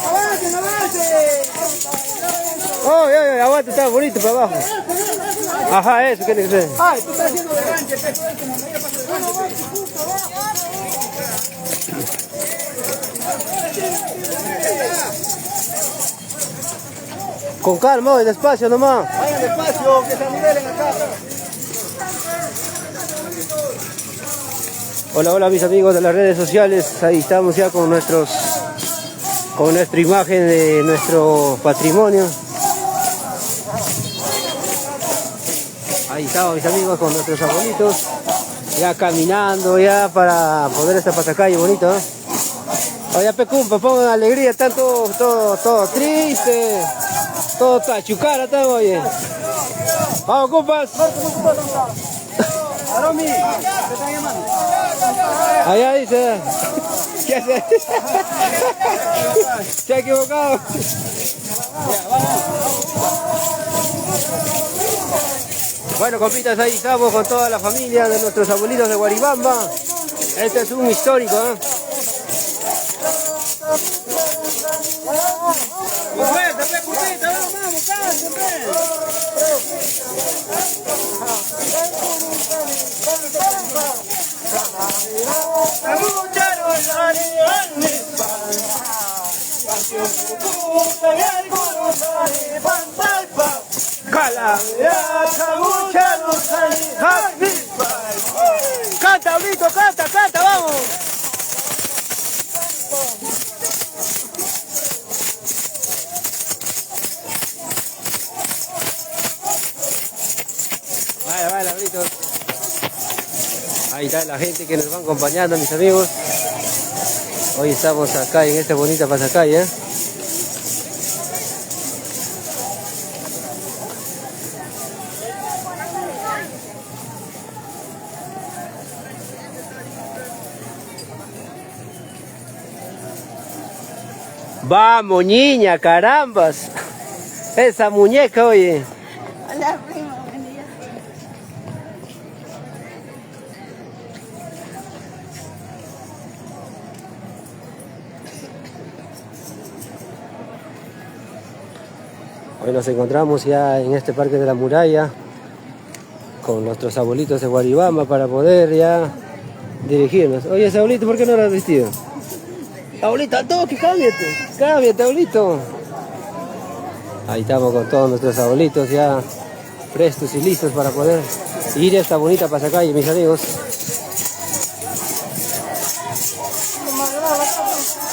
¡Avancen, avancen! Oh, aguanta, está bonito para abajo. Ajá, eso tiene que ser. Ay, tú estás haciendo de ganche, que tú eres como medio paso de ganche. Con calma, hoy, despacio nomás. Vayan despacio, que se nivelen acá. Hola, hola mis amigos de las redes sociales. Ahí estamos ya con nuestra imagen de nuestro patrimonio. Ahí estamos mis amigos con nuestros abuelitos. Ya caminando ya para poder esta pasacalle bonito, ¿eh? Oye, Pecumpa, pongan alegría, están todo triste. Todo tachucara, estamos, oye. Vamos, compas. Aromi, ¿te están llamando? Allá dice. ¿Qué hace? Se ha equivocado. Bueno, compitas, ahí estamos con toda la familia de nuestros abuelitos de Guaribamba. Este es un histórico, ¿eh? Canta, Aulito, canta, vamos. Vale, Aulito. Ahí está la gente que nos va acompañando, mis amigos. Hoy estamos acá en esta bonita pasacalle, ¿eh? Vamos, niña, carambas. Esa muñeca, oye. Hola, primo, buen día. Hoy nos encontramos ya en este Parque de la Muralla con nuestros abuelitos de Guaribamba para poder ya dirigirnos. Oye, ese abuelito, ¿por qué no lo has vestido? Abuelito, al toque, cámbiate, abuelito. Ahí estamos con todos nuestros abuelitos ya prestos y listos para poder ir a esta bonita pasacalle, mis amigos.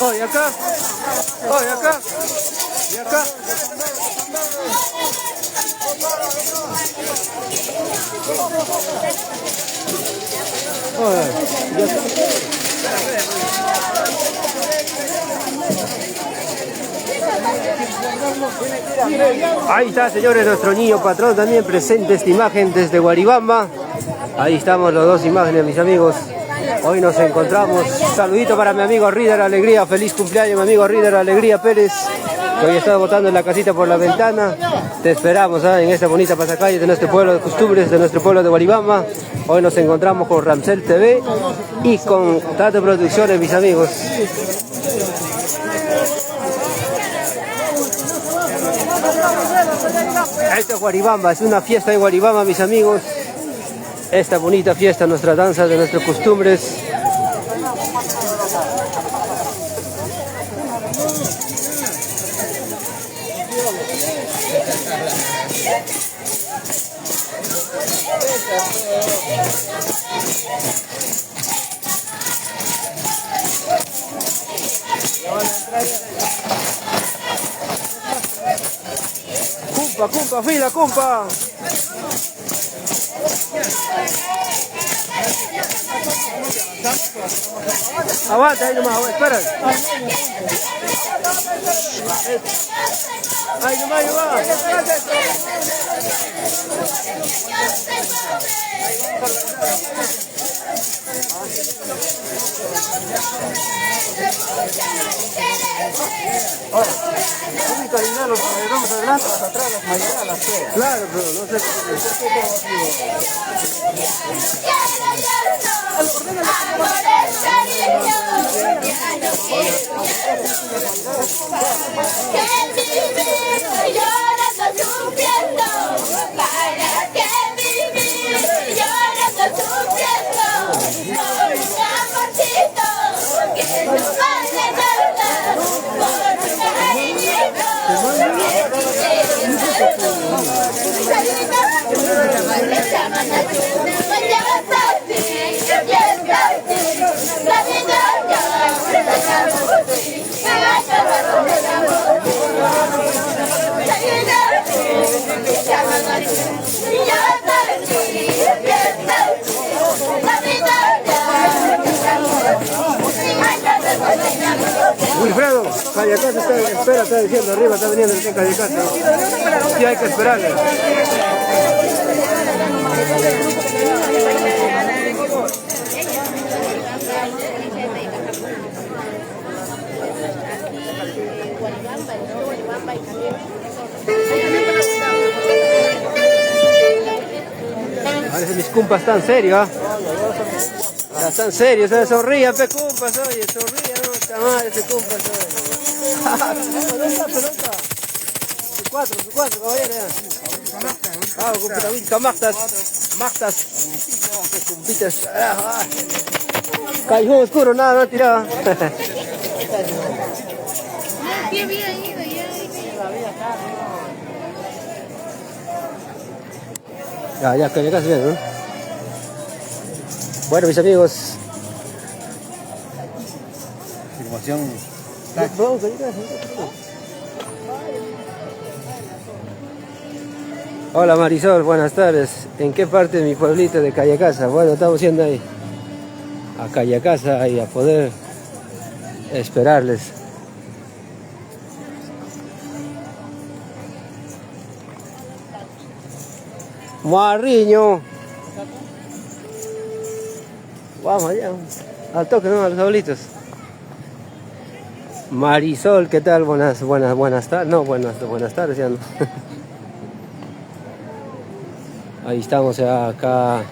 Oye, acá, y acá. Ahí está, señores, nuestro niño patrón también presente esta imagen desde Guaribamba. Ahí estamos los dos imágenes, mis amigos. Hoy nos encontramos. Saludito para mi amigo Rider Alegría. Feliz cumpleaños, mi amigo Rider Alegría Pérez, que hoy está botando en la casita por la ventana. Te esperamos, ¿eh?, en esta bonita pasacalle de nuestro pueblo de costumbres, de nuestro pueblo de Guaribamba. Hoy nos encontramos con Ramsel TV y con Tato Producciones, mis amigos. Esto es Guaribamba, es una fiesta de Guaribamba, mis amigos. Esta bonita fiesta, nuestra danza de nuestras costumbres. Cumpa, fila, cumpa. Aguanta ahí nomás, espera. Ahí nomás. Vamos a caminar los vamos adelante, hasta atrás, las mañanas, las feas. Claro, pero no sé. Wilfredo, Cayacasa está diciendo arriba, está viniendo el Cayacasa. Sí, hay que esperarle. Parece mis compas tan serios, ya están serios, sonrían, pe compas, oye, sonrían, no, chaval, ese compas, pelota. Su cuatro, caballero, ah, compita, Mactas, compitas, callejón oscuro, nada, no tiraba. Ya, casi bien, ¿no? Bueno, mis amigos. Información. Hola Marisol, buenas tardes. ¿En qué parte de mi pueblito de Cayacasa? Bueno, estamos yendo ahí a Cayacasa y a poder esperarles. Marriño. Vamos allá. Al toque, ¿no? A los abuelitos. Marisol, ¿qué tal? Buenas tardes. No, buenas tardes ya no. Ahí estamos ya acá.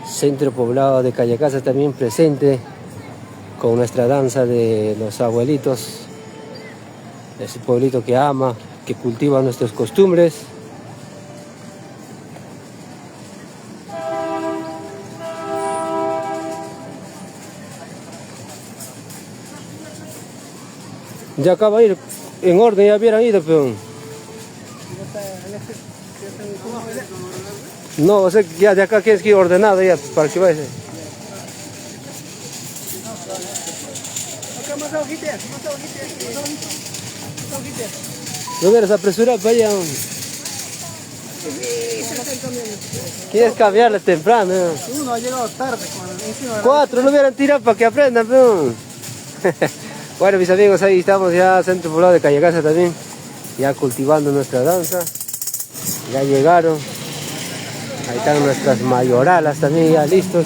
Centro poblado de Cayacasa también presente. Con nuestra danza de los abuelitos. Ese pueblito que ama, que cultiva nuestras costumbres. Ya acaba de ir en orden, ya hubieran ido, pero... No, o sea, ya de acá tienes que ir ordenado ya, para que vaya. No hubieras apresurado para allá. Quieres cambiarle temprano. Uno ha llegado tarde. 4 lo hubieran tirado para que aprendan, pero... Bueno, mis amigos, ahí estamos ya, centro poblado de Cayacasa también, ya cultivando nuestra danza. Ya llegaron, ahí están nuestras mayoralas también ya listos.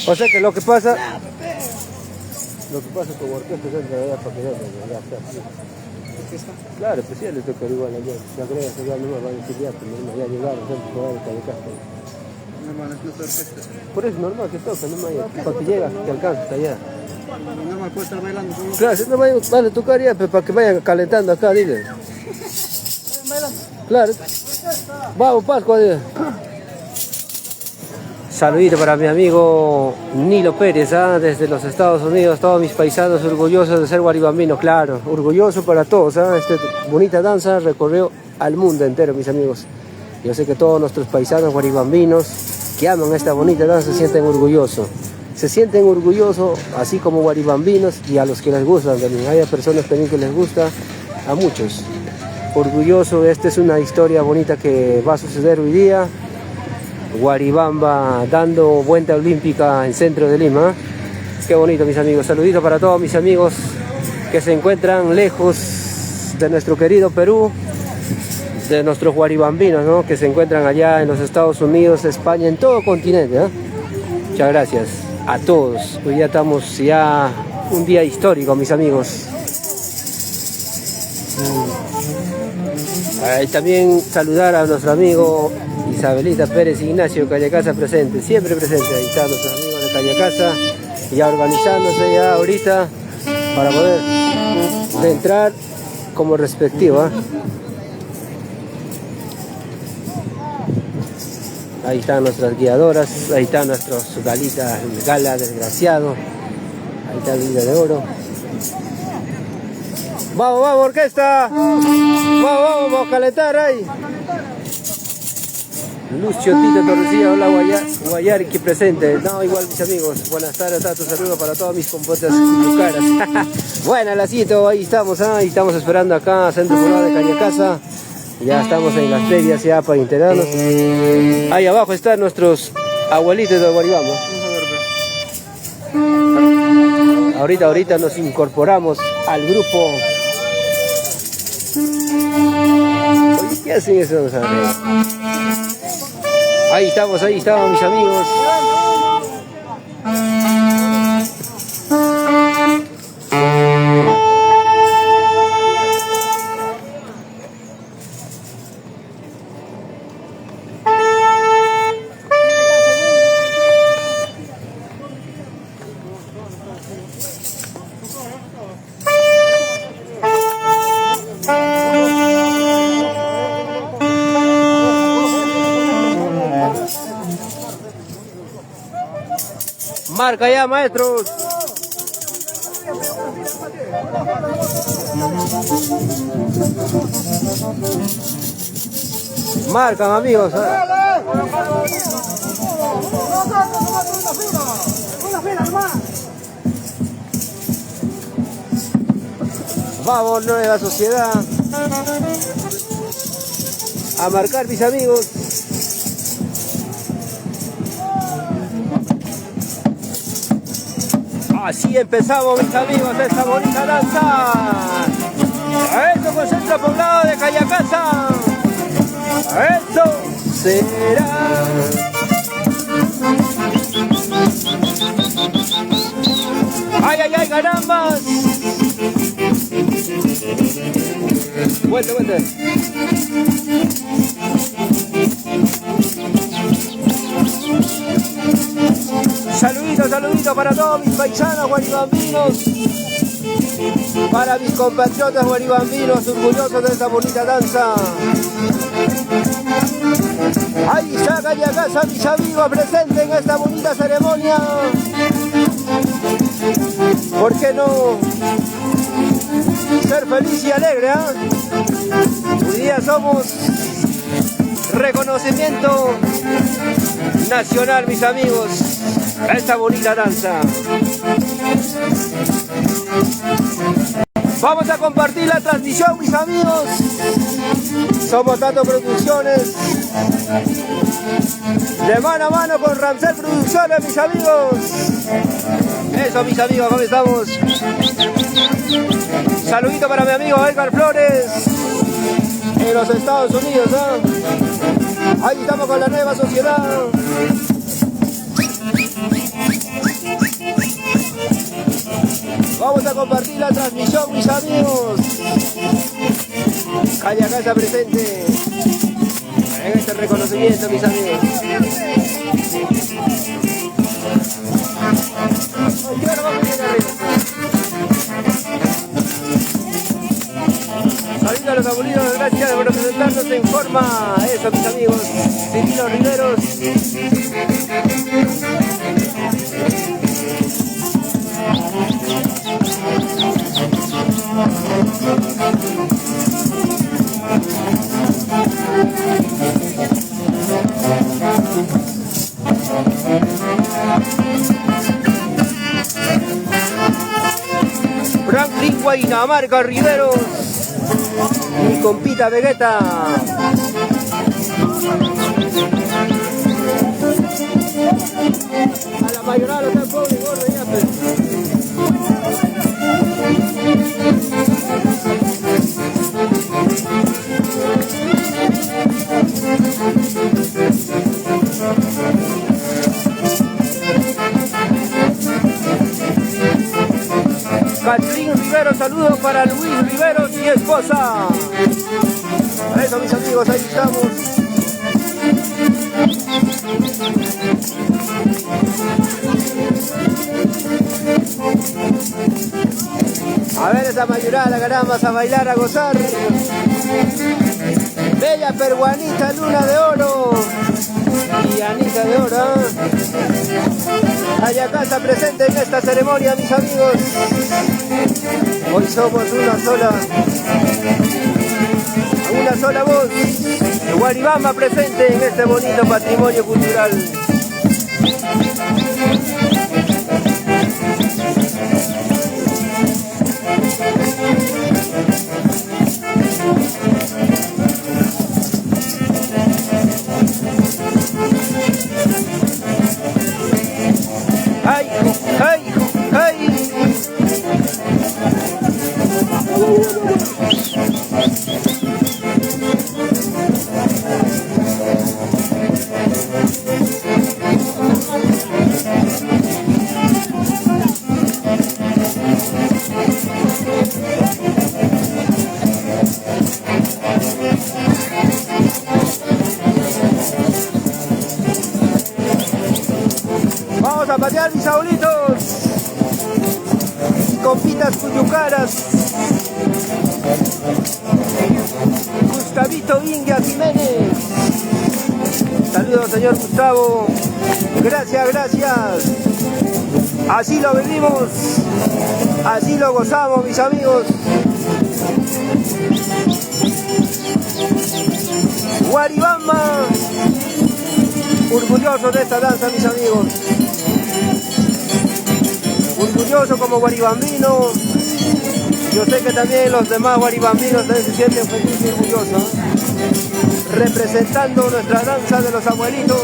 O sea que lo que pasa con orquesta es de allá para que ya está. Claro, pues sí, les toca igual allá. Se agrega, ya no me van a decir ya, pero no, ya llegaron, centro poblado de Cayacasa. Por eso es normal que toca, no me para que llegas, que alcances allá. Normal puede estar bailando. Claro, si no van a tocar ya, pero para que vayan calentando acá, dile. Claro. Vamos, Pascua, dile. Saludito para mi amigo Nilo Pérez, desde los Estados Unidos, todos mis paisanos orgullosos de ser guaribambino, claro, orgulloso para todos, esta bonita danza recorrió al mundo entero, mis amigos. Yo sé que todos nuestros paisanos guaribambinos que aman esta bonita danza se sienten orgullosos, así como guaribambinos y a los que les gustan también. Hay personas también que les gusta, a muchos. Orgulloso, esta es una historia bonita que va a suceder hoy día. Guaribamba dando vuelta olímpica en centro de Lima. Qué bonito, mis amigos. Saluditos para todos mis amigos que se encuentran lejos de nuestro querido Perú, de nuestros guaribambinos, ¿no? Que se encuentran allá en los Estados Unidos, España, en todo continente, ¿eh? Muchas gracias a todos. Hoy ya estamos un día histórico, mis amigos. También saludar a nuestro amigo Isabelita Pérez Ignacio, Calle Casa presente, siempre presente. Ahí están nuestros amigos de Calle Casa, ya organizándose ya ahorita para poder entrar como respectiva. Ahí están nuestras guiadoras, ahí están nuestros gala desgraciado, ahí está el Liga de Oro. Vamos, vamos, orquesta. Vamos a calentar ahí. Lucio Tito Torrecilla, hola Guayarqui presente. No, igual mis amigos, buenas tardes, tanto saludo para todos mis compotas y caras. Buena lacito, ahí estamos esperando acá, Centro Poblado de Cañacasa. Ya estamos en las previas ya para integrarnos. Ahí abajo están nuestros abuelitos de Guaribamba. Ahorita nos incorporamos al grupo. Oye, ¿qué hacen esos? Ahí estamos mis amigos. Marca ya, maestros. Marcan, amigos. Vamos, nueva sociedad. A marcar, mis amigos. Así empezamos, mis amigos, esta bonita danza. Eso con Centro Poblado de Callacasa. Eso será. Ay, ay, ay, carambas. Vuelta. Saludito para todos mis paisanos guaribambinos, para mis compatriotas guaribambinos orgullosos de esta bonita danza. Ahí está Callacasa, mis amigos, presentes en esta bonita ceremonia. ¿Por qué no ser feliz y alegre? Hoy día somos reconocimiento nacional, mis amigos, a esta bonita danza. Vamos a compartir la transmisión, mis amigos. Somos Tato Producciones, de mano a mano con Ramsel Producciones, mis amigos. Eso, mis amigos, ¿cómo estamos? Saludito para mi amigo Edgar Flores en los Estados Unidos, ¿eh? Ahí estamos con la nueva sociedad. Vamos a compartir la transmisión, mis amigos. Callacasa presente en este reconocimiento, mis amigos. Saludos a los abuelitos, gracias por representarnos en forma. Eso, mis amigos. Cirilo Riveros. Franklin Guaynamarca Riveros, mi compita Vegeta. A la mayoría lo está pobre y gordo ya, pues. Catrín Rivero, saludo para Luis Riveros y esposa. Eso, mis amigos, ahí estamos. A ver esa mayurada, caramba, a bailar, a gozar. Bella peruanita, luna de oro. Y Anita de oro. Ayacá está presente en esta ceremonia, mis amigos. Hoy somos una sola voz. Guaribamba presente en este bonito patrimonio cultural. ¡Ay! ¡Ay! ¡Ay! Vamos a patear, mis abuelitos. Compitas cuyucaras. Gustavito Inga Jiménez. Saludos, señor Gustavo. Gracias, gracias. Así lo vivimos. Así lo gozamos, mis amigos. Guaribamba. Orgulloso de esta danza, mis amigos. Orgulloso como guaribambino. Yo sé que también los demás guaribambinos también se sienten felices y orgullosos. Representando nuestra danza de los abuelitos.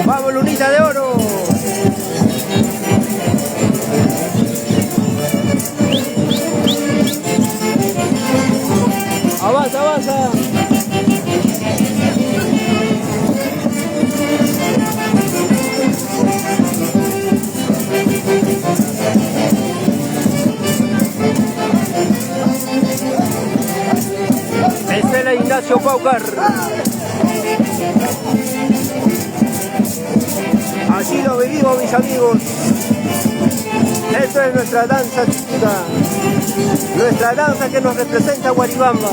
¡Vamos, lunita de oro! ¡Avanza, avanza! Estela Ignacio Paucar. Así lo vivimos, mis amigos. Esto es nuestra danza típica, nuestra danza que nos representa Guaribamba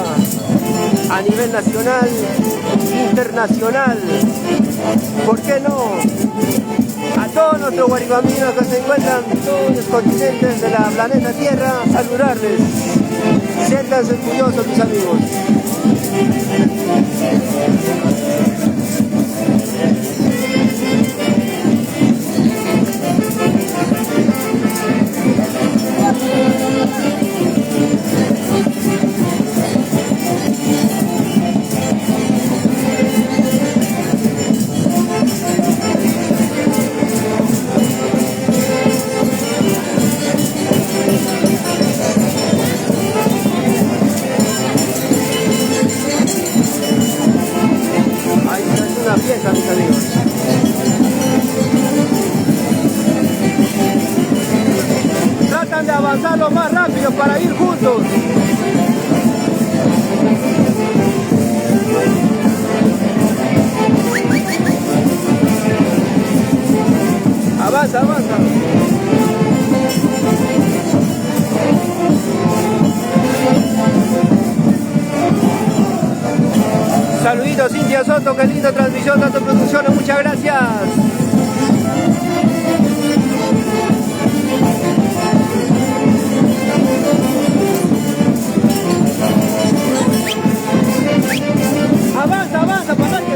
a nivel nacional, internacional. ¿Por qué no? A todos nuestros guaribambinos que se encuentran en todos los continentes de la planeta Tierra, saludarles. Siéntanse orgullosos, mis amigos. Fiesta, mis amigos. Tratan de avanzar lo más rápido para ir juntos. Avanza, avanza. Saluditos, Cintia Soto, qué linda transmisión, tanto producciones, muchas gracias. Avanza, avanza, pasaje.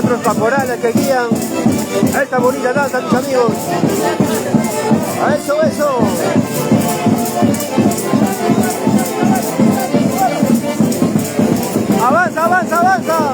nuestros caporales que guían esta bonita danza, mis amigos. A eso, eso. Avanza, avanza, avanza.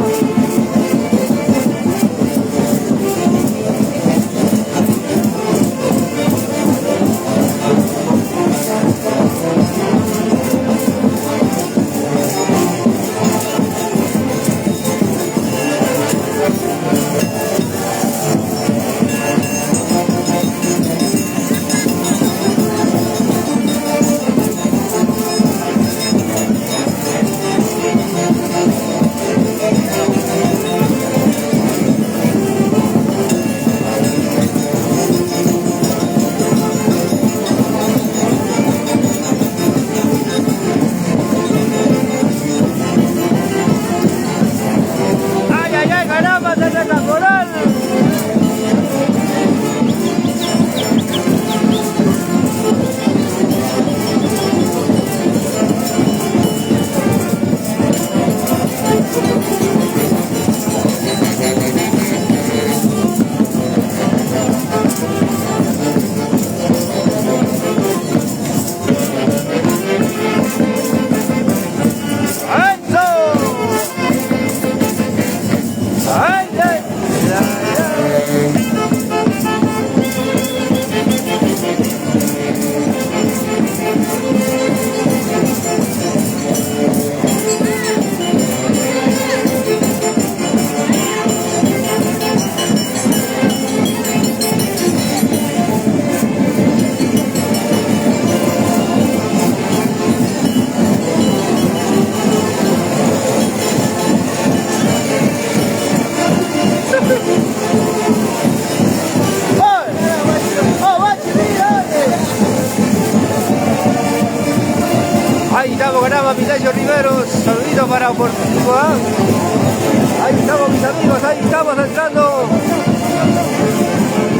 Ahí estamos, ganamos a Pistacio Riveros. Saludito para Oportico, ¿eh? Ahí estamos, mis amigos, ahí estamos entrando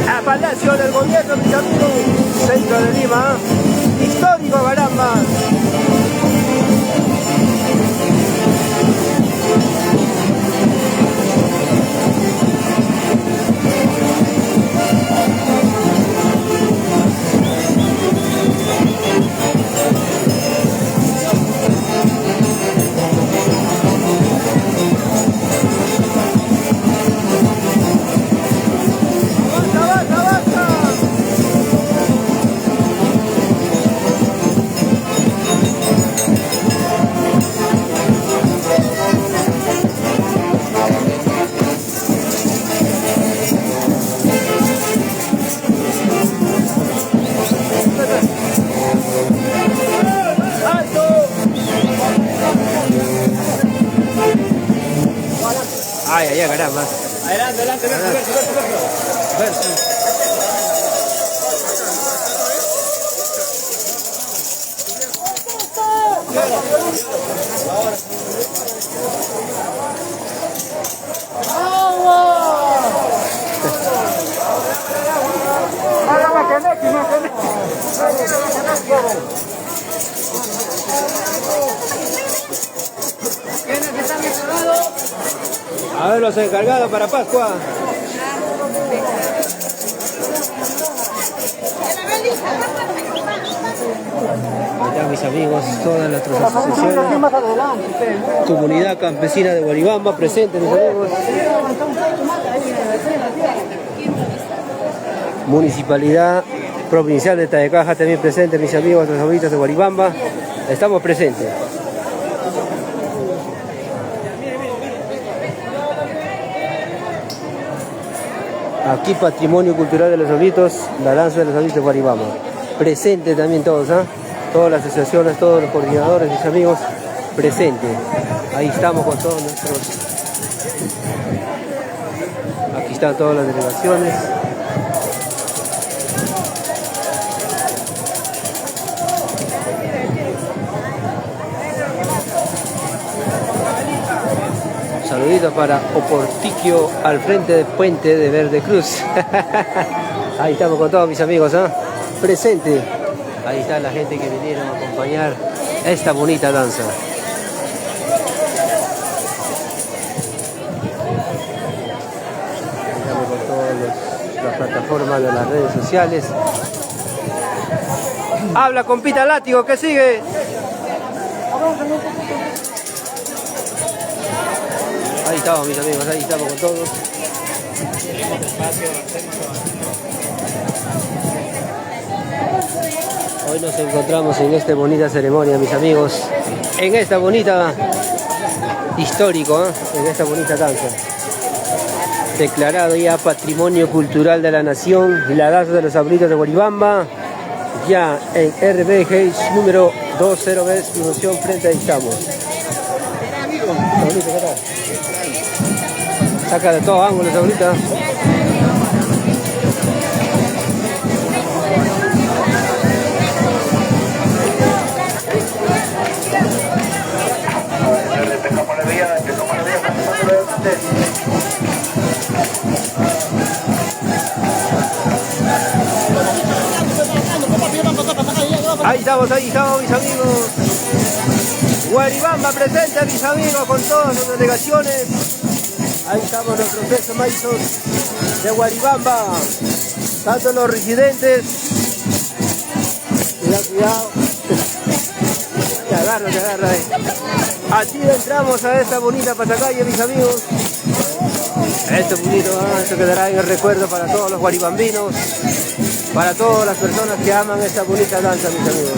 a Palacio del Gobierno, mis amigos. Centro de Lima, ¿eh? Histórico, caramba. Ay, ay, ay, caramba. Adelante, adelante, verso. A ver los encargados para Pascua. Allá mis amigos, todas nuestras asociaciones. Comunidad Campesina de Guaribamba presente, mis amigos. Municipalidad Provincial de Tayacaja también presente, mis amigos, los amiguitos de Guaribamba. Estamos presentes. Aquí Patrimonio Cultural de los Oblitos, la danza de los Oblitos de Guaribamba. Presente también todos, ¿eh? Todas las asociaciones, todos los coordinadores, mis amigos, presentes. Ahí estamos con todos nuestros... Aquí están todas las delegaciones. Saluditos para Oportiquio al frente del puente de Verde Cruz. Ahí estamos con todos mis amigos, ¿eh? Presente. Ahí está la gente que vinieron a acompañar esta bonita danza. las plataformas de las redes sociales. Habla con Pita Látigo, ¿qué sigue? Ahí estamos, mis amigos, ahí estamos con todos. Hoy nos encontramos en esta bonita ceremonia, mis amigos, en esta bonita histórico, en esta bonita danza. Declarado ya Patrimonio Cultural de la Nación, la danza de los abuelitos de Guaribamba, ya en RBG número 20B, promoción frente, ahí estamos. Bonito, ¿qué tal? Saca de todos ángulos ahorita. Ahí estamos, mis amigos. Guaribamba presente, mis amigos, con todas las delegaciones. Ahí estamos nuestros ex maestros de Guaribamba, tanto los residentes. Cuidado. Te agarra ahí. Así entramos a esta bonita pasacalle, mis amigos. Esto bonito, esto quedará en el recuerdo para todos los guaribambinos, para todas las personas que aman esta bonita danza, mis amigos.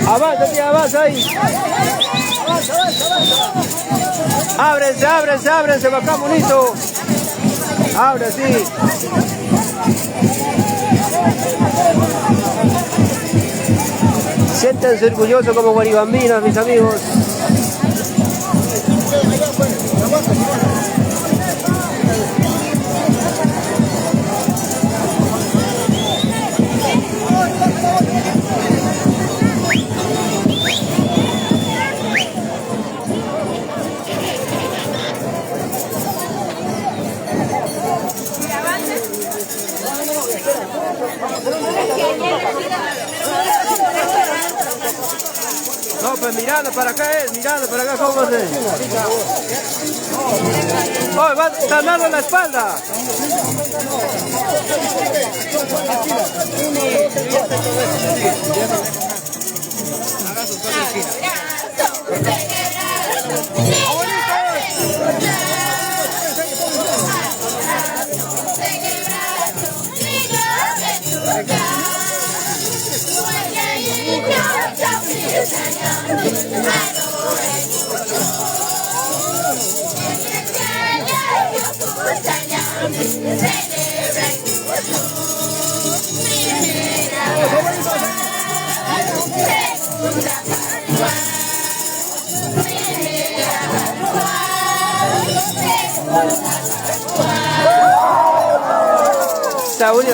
Avanza ahí. Ábrense, para acá bonito. Ahora sí. Siéntanse orgullosos como guaribambinos, mis amigos. No, pues mirando para acá ¿cómo se? Oh, va sanando la espalda. Saúl.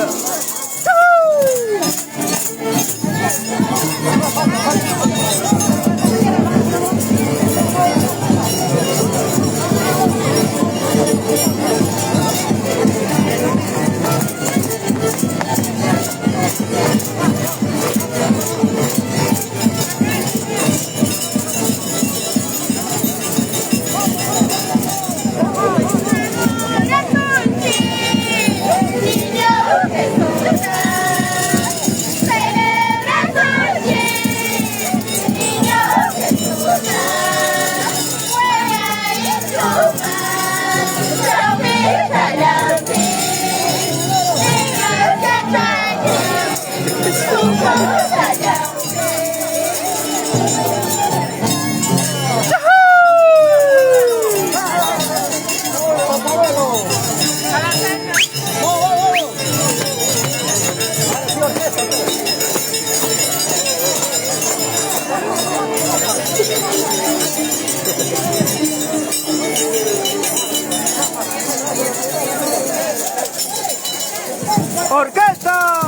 ¡Orquesta!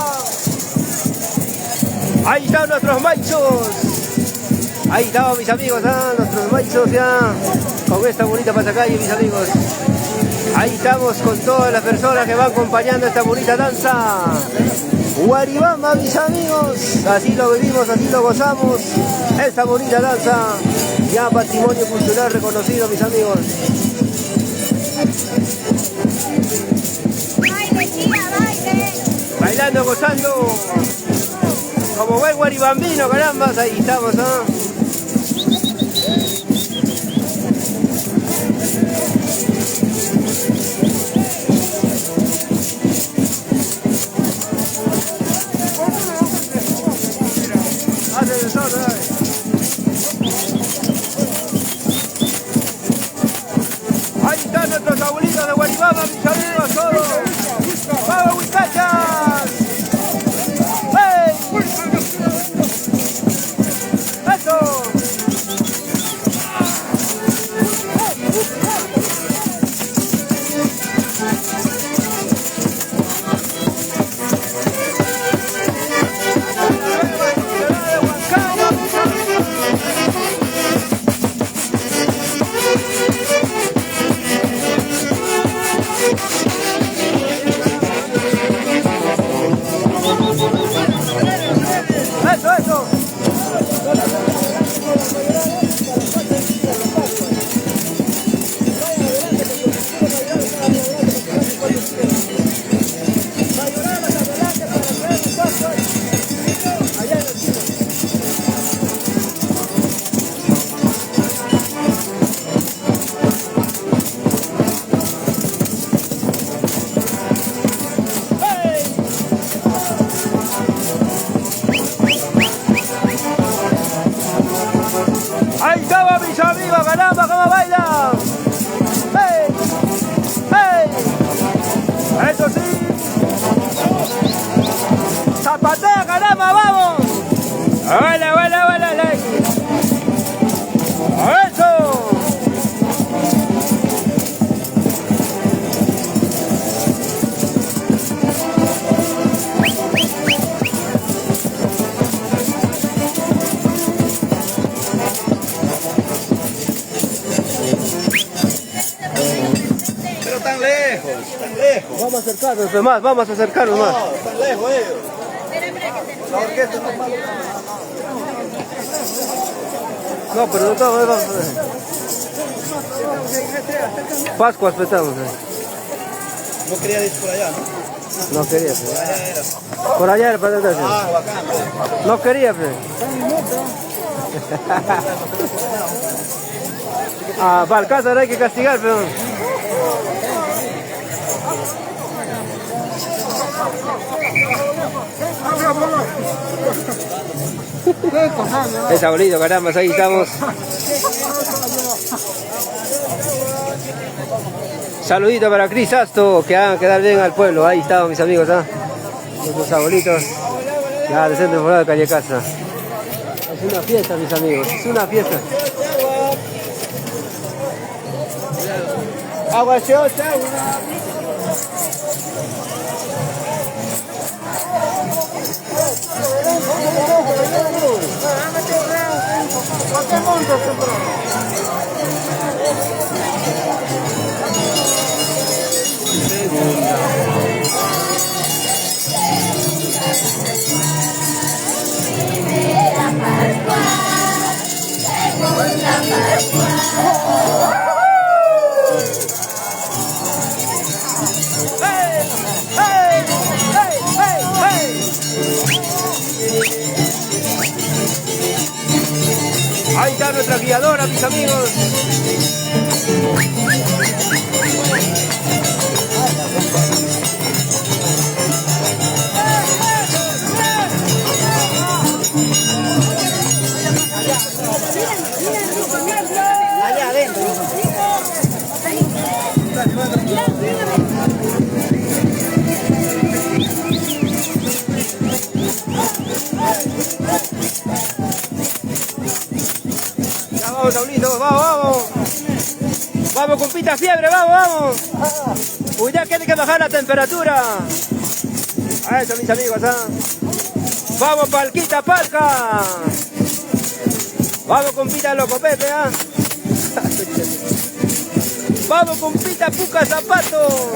Ahí están nuestros maichos. Ahí estamos, mis amigos, nuestros maichos ya con esta bonita pasacalle, mis amigos. Ahí estamos con todas las personas que van acompañando esta bonita danza. Guaribamba, mis amigos. Así lo vivimos, así lo gozamos. Esta bonita danza Ya patrimonio cultural reconocido, mis amigos. Baile, tía, baile. Bailando, gozando. Como buen guaribambino, caramba. Ahí estamos, ¿no? Ahí están nuestros abuelitos de Guaribamba, mis amigos, todos. ¡Vamos, muchachas! ¡Hey! ¡Eso! ¡Eso! Ahí estaba, mis amigos, caramba, cómo bailan. ¡Hey! ¡Hey! ¡Eso sí! ¡Zapatea, caramba, vamos! ¡Hola, hola, hola, hola! ¡Eso! Pero tan lejos, tan lejos. Vamos a acercarnos más, vamos a acercarnos más. No, tan lejos ellos. La orquesta no es malo. No, pero no estamos, vamos. Pascua espetamos. No quería ir por allá, ¿no? No quería, Por allá era. por allá era para atrás. Ah, bacán. No quería, Ah, para el caso hay que castigar, pero. Es abuelito, caramba, ahí estamos. Saludito para Cris Asto, que hagan quedar bien al pueblo. Ahí estamos, mis amigos, ¿ah? Nuestros abuelitos. Ya, del centro poblado de Calle Casa. Es una fiesta, mis amigos, es una fiesta. Agua chota, Ahí está nuestra guiadora, mis amigos. allá adentro. Ya vamos, Saulito, vamos, vamos. Vamos, compita fiebre, vamos, vamos. Uy, ya tiene que bajar la temperatura. A eso, mis amigos, ¿ah? Vamos, palquita, palca. Vamos, compita, loco, Pepe, ¿ah? Vamos, compita, puca, zapato.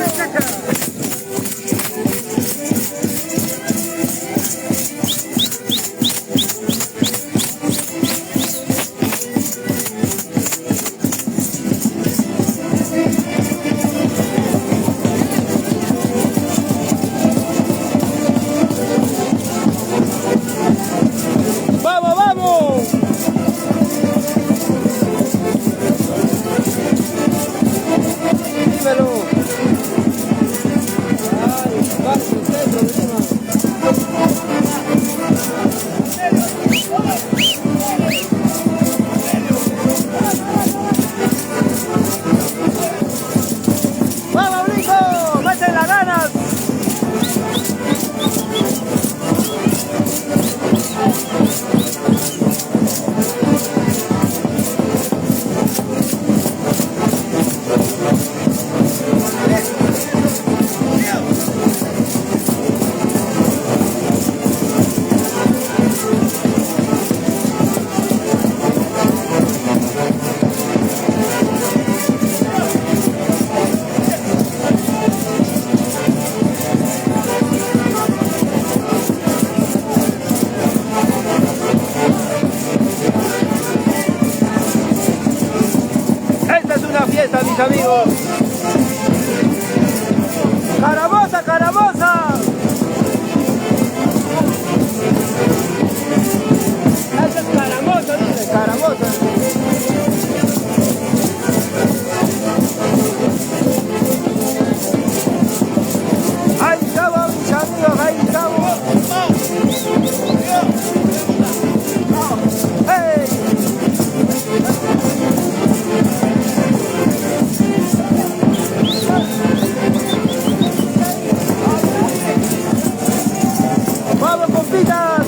¡Vamos, compitas!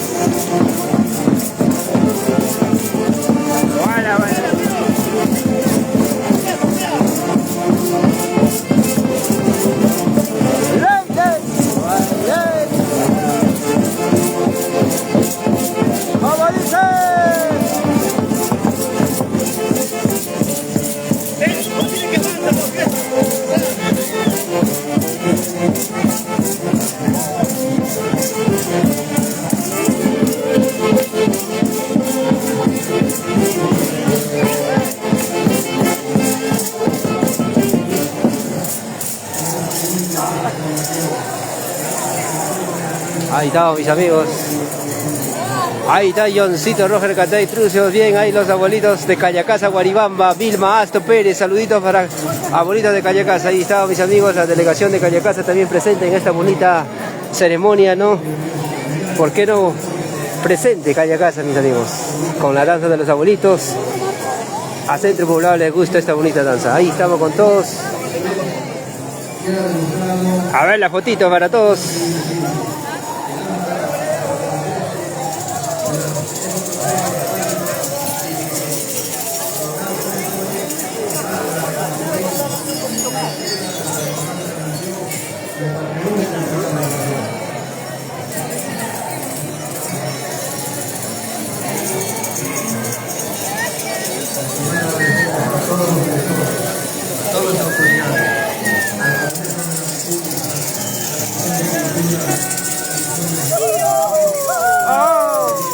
Buena, buena. ¡Como dice! Ahí estamos, mis amigos. Ahí está Johncito, Roger Catay, Trucios. Bien, ahí los abuelitos de Callacasa, Guaribamba, Vilma, Asto Pérez. Saluditos para abuelitos de Callacasa. Ahí estamos, mis amigos. La delegación de Callacasa también presente en esta bonita ceremonia, ¿no? ¿Por qué no presente Callacasa, mis amigos? Con la danza de los abuelitos. A Centro Poblado les gusta esta bonita danza. Ahí estamos con todos. A ver la fotito para todos.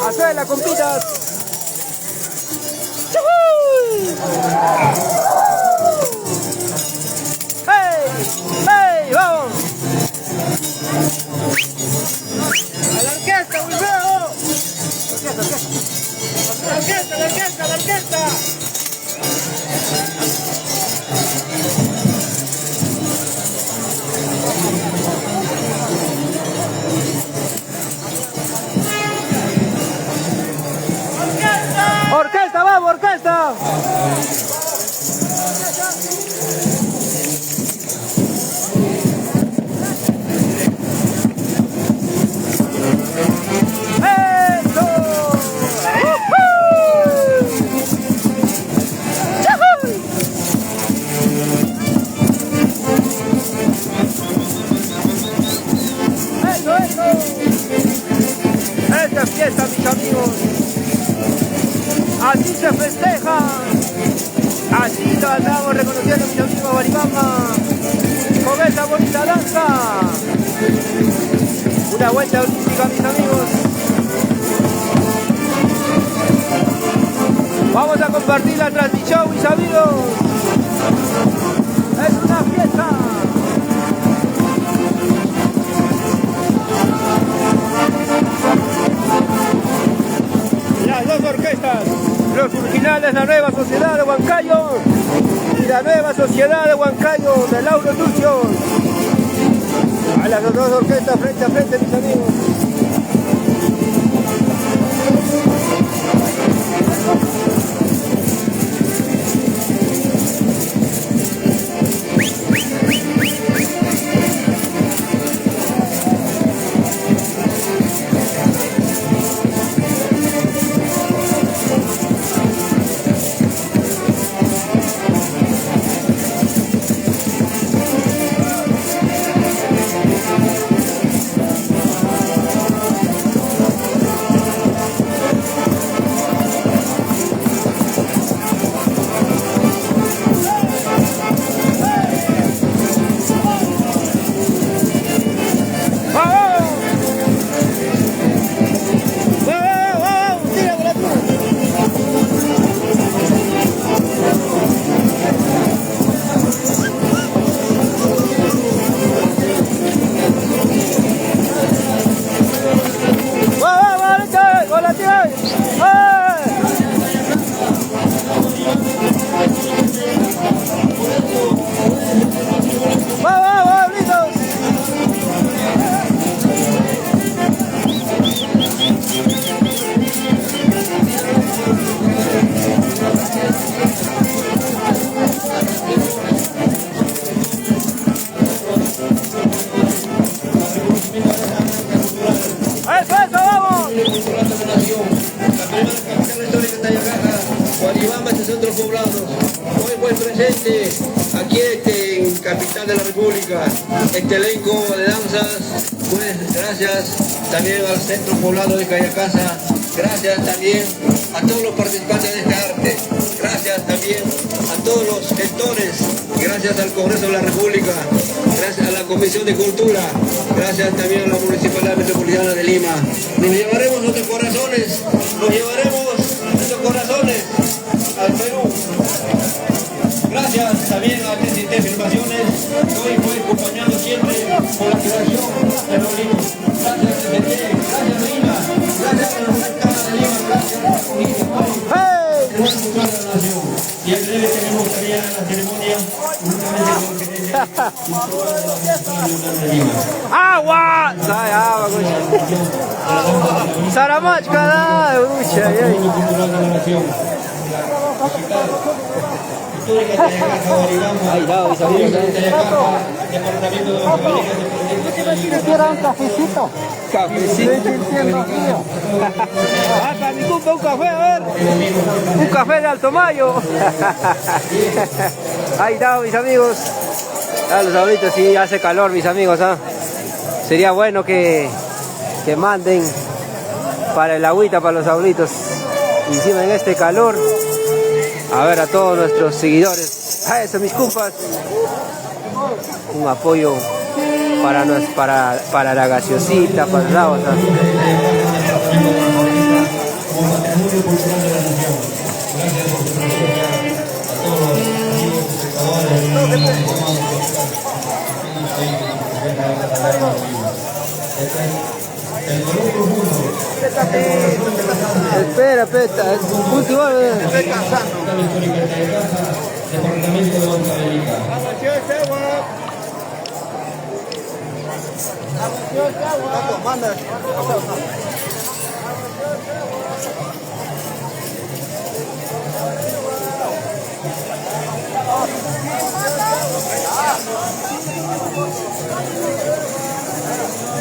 ¡Hacerla, compitas! ¡Hey! ¡Hey! ¡Vamos! ¡A la orquesta, muy bravo! ¡La orquesta, la orquesta, la orquesta! ¡Orquesta, vamos, orquesta! ¡Eso! ¡Eso, eso! ¡Esta fiesta, mis amigos! Así se festeja, así lo andamos reconociendo, mis amigos Guaribamba, con esta bonita danza. Una vuelta olímpica, mis amigos. Vamos a compartir la transmisión, mis amigos. Es una fiesta. Las dos orquestas, los originales, la nueva sociedad de Huancayo y la nueva sociedad de Huancayo de Lauro Turcio. A las dos orquestas frente a frente, mis amigos. Patrimonio Cultural de la Nación, la primera capital histórica de Tayacaja, Guaribamba, 60 poblados. Hoy fue presente aquí en capital de la República, este elenco de danzas, pues gracias también al centro poblado de Cayacasa, gracias también a todos los participantes de este arte, gracias también a todos los gestores, gracias al Congreso de la República, gracias a la Comisión de Cultura, gracias también a la Municipalidad Metropolitana de Lima. Nos llevaremos nuestros corazones al Perú. Gracias también a TCT Filmaciones, que hoy fue acompañando siempre por la creación de los libros. Gracias TCT, gracias Lima, gracias a la Municipalidad de Lima, gracias a la Comunidad de la Nación. Y en breve tenemos tarea en la ceremonia, ¡Agua! ¡Ay, agua! ¡Saramachca! ¡Ay, ucha! Ahí va, mis amigos. ¿Quieran un cafecito? Cafecito. Ah, para mi compa un café, a ver. Un café de Alto Mayo. Ahí está, mis amigos. Ah, los abuelitos, sí hace calor, mis amigos. ¿Ah? Sería bueno que manden para el agüita para los abuelitos. Encima en este calor. A ver a todos nuestros seguidores. A eso, mis compas. Un apoyo para la gaseosita, para el agua. Espera, peta, último. Estoy cansando. Manda.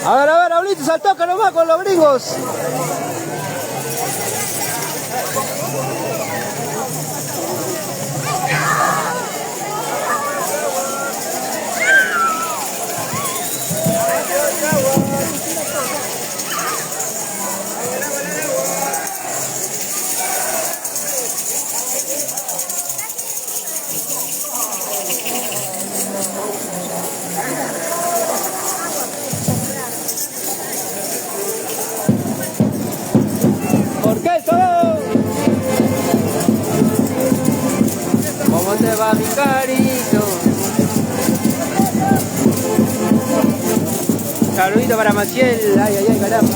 A ver, Abuelitos, al toque nomás con los gringos. ¿Cómo te va, mi carito? Saludito para Maciel. Ay, ay, ay, caramba.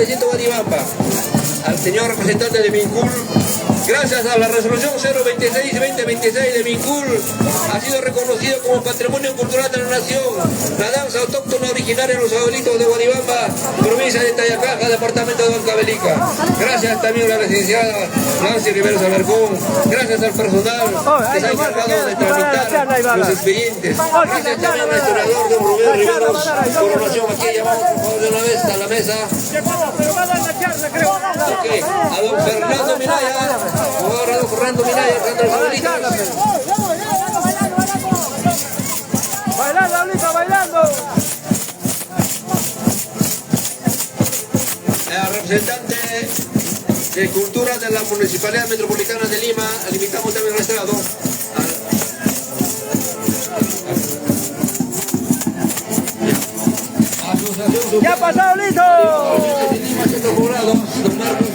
del distrito de Guaribamba, al señor representante de Mincul. Gracias a la resolución 026-2026 de Mincul, ha sido reconocido como Patrimonio Cultural de la Nación la danza autóctona originaria de los abuelitos de Guaribamba, provincia de Tayacaja, departamento de Huancavelica. Gracias también a la licenciada Nancy Rivero Sabercón, gracias al personal que se ha encargado de tramitar los expedientes. Gracias también al historiador don Rubén Riveros Coronación. Aquí llamamos por favor de una vez a la mesa. Okay. A don Fernando Minaya, ahora don Fernando Minaya, cantando los abuelitos. Bailando, abuelito, bailando. Representante de Cultura de la Municipalidad Metropolitana de Lima, al invitamos también al estrado. ¡Ya pasó, listo! De Lima, Centro Poblado, don Marcos.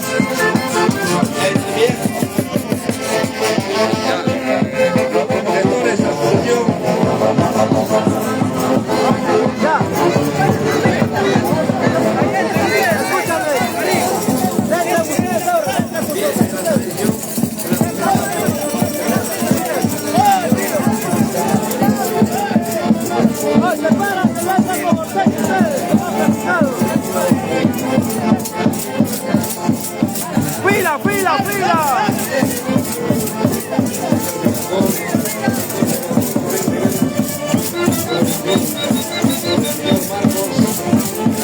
Los progenitores, la asociación. ¡Ya! ¡Fila, fila, fila!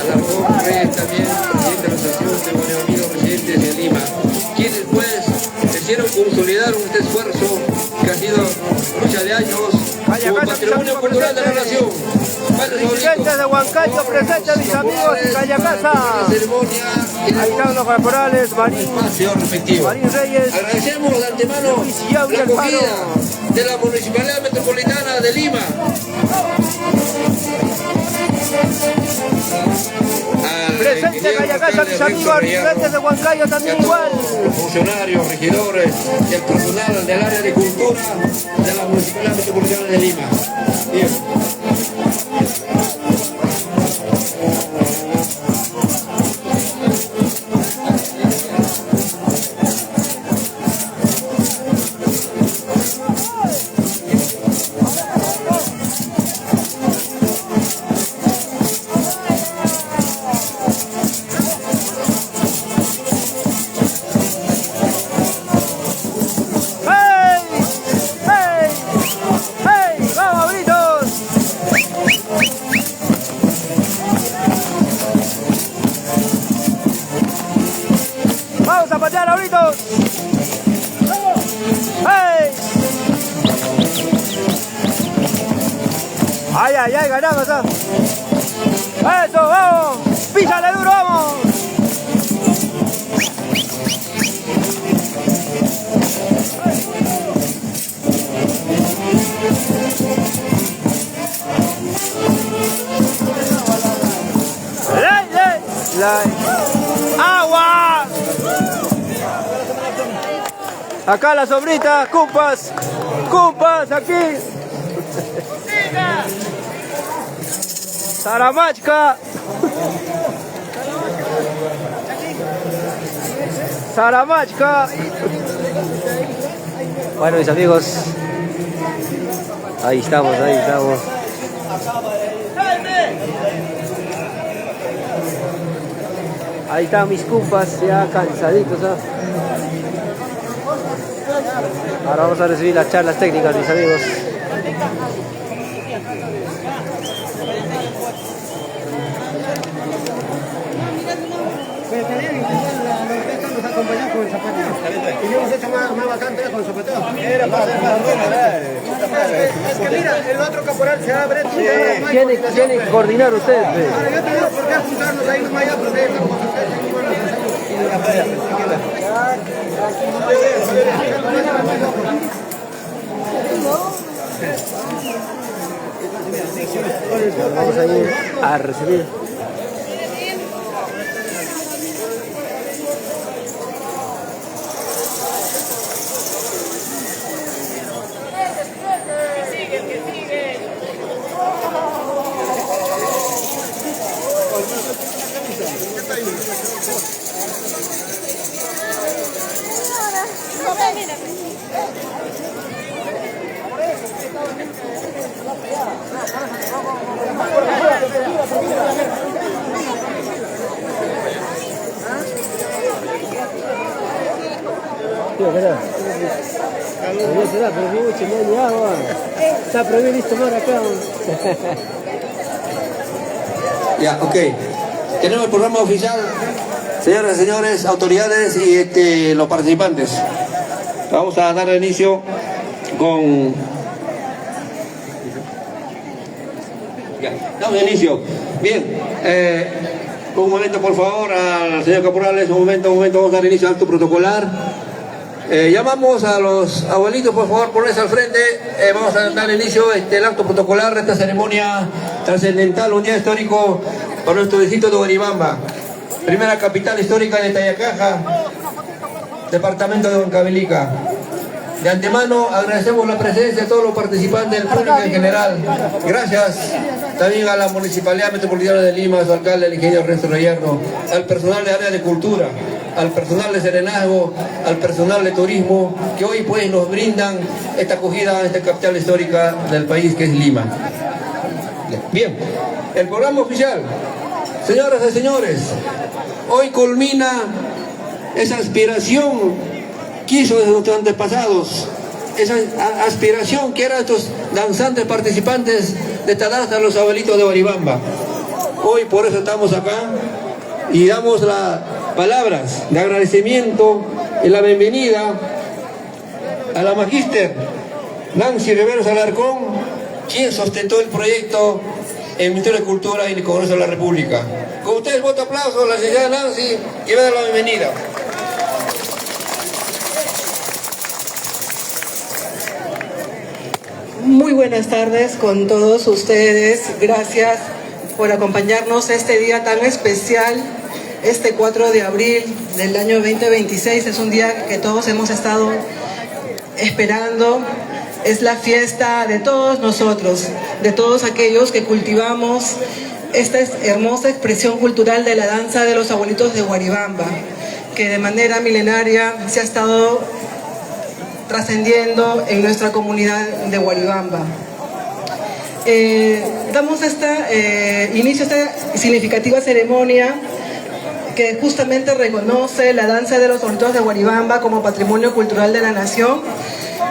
Alarcón Reyes también, presidente de la Asociación de Buenos Amigos Residentes de Lima, quienes pues hicieron consolidar este esfuerzo que ha sido lucha de años como patrimonio cultural de la nación. Dirigentes de Huancayo presentes, mis amigos de Callacasa. Ahí están los corporales, Marín Reyes. Agradecemos de antemano la acogida de la Municipalidad Metropolitana de Lima. Presente de Callacasa, mis amigos, dirigentes de Huancayo también igual. Funcionarios, regidores y el personal del área de cultura de la Municipalidad Metropolitana de Lima. Bien. Ay, ay, ay, ganamos, ¿no? Eso, vamos, písale duro, vamos. ¡Agua! Acá la sombrita, cumpas, aquí. Saramachca. Saramachca. Bueno, mis amigos, ahí estamos, ahí estamos. Ahí están mis cumpas ya cansaditos, ¿eh? Ahora vamos a recibir las charlas técnicas, mis amigos. Con el zapateo. Y hemos hecho más bacán con el zapateo. Era para hacer más es que mira, el otro caporal se abre. Tienen que coordinar ustedes. Ahora yo tengo por qué juntarnos ahí más allá, porque estamos vamos a ir a recibir. Está prohibido listo por acá. Ya, ok. Tenemos el programa oficial. Señoras y señores, autoridades y los participantes. Vamos a dar inicio con... Ya, damos inicio. Bien, un momento por favor al señor Caporales, un momento, vamos a dar inicio al acto protocolar. Llamamos a los abuelitos, por favor, ponerse al frente. Vamos a dar inicio al acto protocolar de esta ceremonia trascendental, un día histórico para nuestro distrito de Huaribamba, primera capital histórica de Tayacaja, departamento de Huancavelica. De antemano agradecemos la presencia de todos los participantes, del público en general. Gracias también a la Municipalidad Metropolitana de Lima, a su alcalde, el ingeniero Renzo Reyerno, al personal de área de cultura, al personal de serenazgo, al personal de turismo, que hoy pues nos brindan esta acogida a esta capital histórica del país que es Lima. Bien, el programa oficial. Señoras y señores, hoy culmina esa aspiración que hizo de nuestros antepasados, esa aspiración que eran estos danzantes participantes de esta danza, los abuelitos de Huaribamba. Hoy por eso estamos acá y damos las palabras de agradecimiento y la bienvenida a la magíster Nancy Riveros Alarcón, quien sustentó el proyecto en el Ministerio de Cultura y el Congreso de la República. Con ustedes, voto aplauso a la señora Nancy, que me da la bienvenida. Muy buenas tardes con todos ustedes. Gracias por acompañarnos este día tan especial, este 4 de abril del año 2026. Es un día que todos hemos estado esperando. Es la fiesta de todos nosotros, de todos aquellos que cultivamos esta hermosa expresión cultural de la danza de los abuelitos de Huaribamba, que de manera milenaria se ha estado trascendiendo en nuestra comunidad de Huaribamba. Damos inicio a esta significativa ceremonia que justamente reconoce la danza de los abuelitos de Huaribamba como patrimonio cultural de la nación.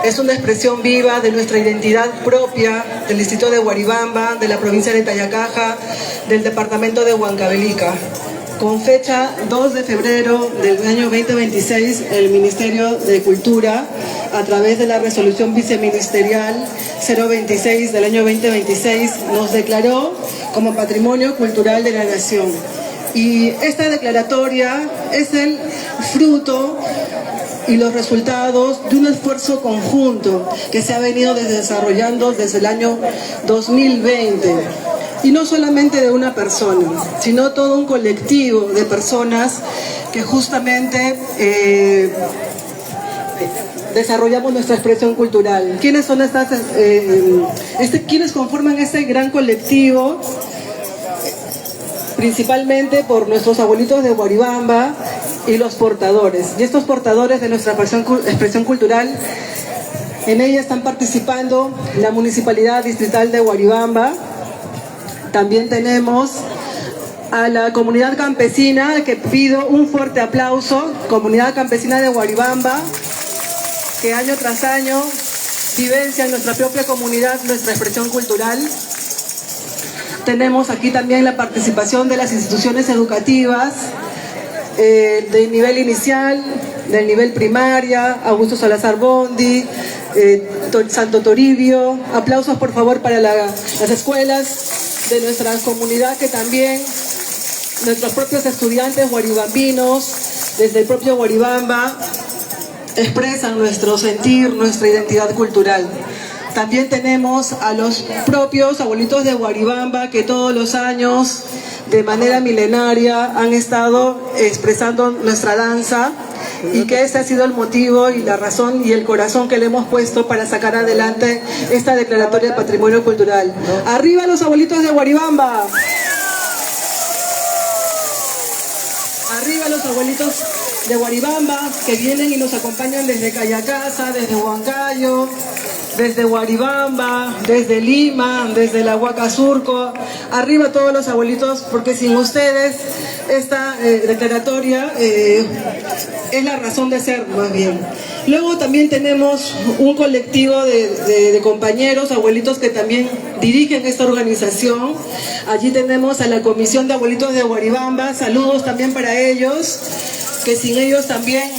Es una expresión viva de nuestra identidad propia del distrito de Huaribamba, de la provincia de Tayacaja, del departamento de Huancavelica. Con fecha 2 de febrero del año 2026, el Ministerio de Cultura, a través de la resolución viceministerial 026 del año 2026, nos declaró como Patrimonio Cultural de la Nación. Y esta declaratoria es el fruto y los resultados de un esfuerzo conjunto que se ha venido desarrollando desde el año 2020. Y no solamente de una persona, sino todo un colectivo de personas que justamente desarrollamos nuestra expresión cultural. ¿Quiénes son quiénes conforman este gran colectivo? Principalmente por nuestros abuelitos de Huaribamba y los portadores. Y estos portadores de nuestra expresión cultural, en ella están participando la Municipalidad Distrital de Huaribamba. También tenemos a la comunidad campesina, que pido un fuerte aplauso, comunidad campesina de Huaribamba, que año tras año vivencia en nuestra propia comunidad nuestra expresión cultural. Tenemos aquí también la participación de las instituciones educativas del nivel inicial, del nivel primaria, Augusto Salazar Bondi, Santo Toribio. Aplausos por favor para las escuelas de nuestra comunidad, que también nuestros propios estudiantes huaribambinos, desde el propio Huaribamba, expresan nuestro sentir, nuestra identidad cultural. También tenemos a los propios abuelitos de Huaribamba, que todos los años, de manera milenaria, han estado expresando nuestra danza, y que ese ha sido el motivo y la razón y el corazón que le hemos puesto para sacar adelante esta declaratoria de patrimonio cultural. ¡Arriba los abuelitos de Huaribamba! ¡Arriba los abuelitos de Huaribamba, que vienen y nos acompañan desde Cayacasa, desde Huancayo, desde Huaribamba, desde Lima, desde la Huaca Surco! Arriba todos los abuelitos, porque sin ustedes esta declaratoria es la razón de ser, más bien. Luego también tenemos un colectivo de compañeros, abuelitos que también dirigen esta organización. Allí tenemos a la Comisión de Abuelitos de Huaribamba, saludos también para ellos, que sin ellos también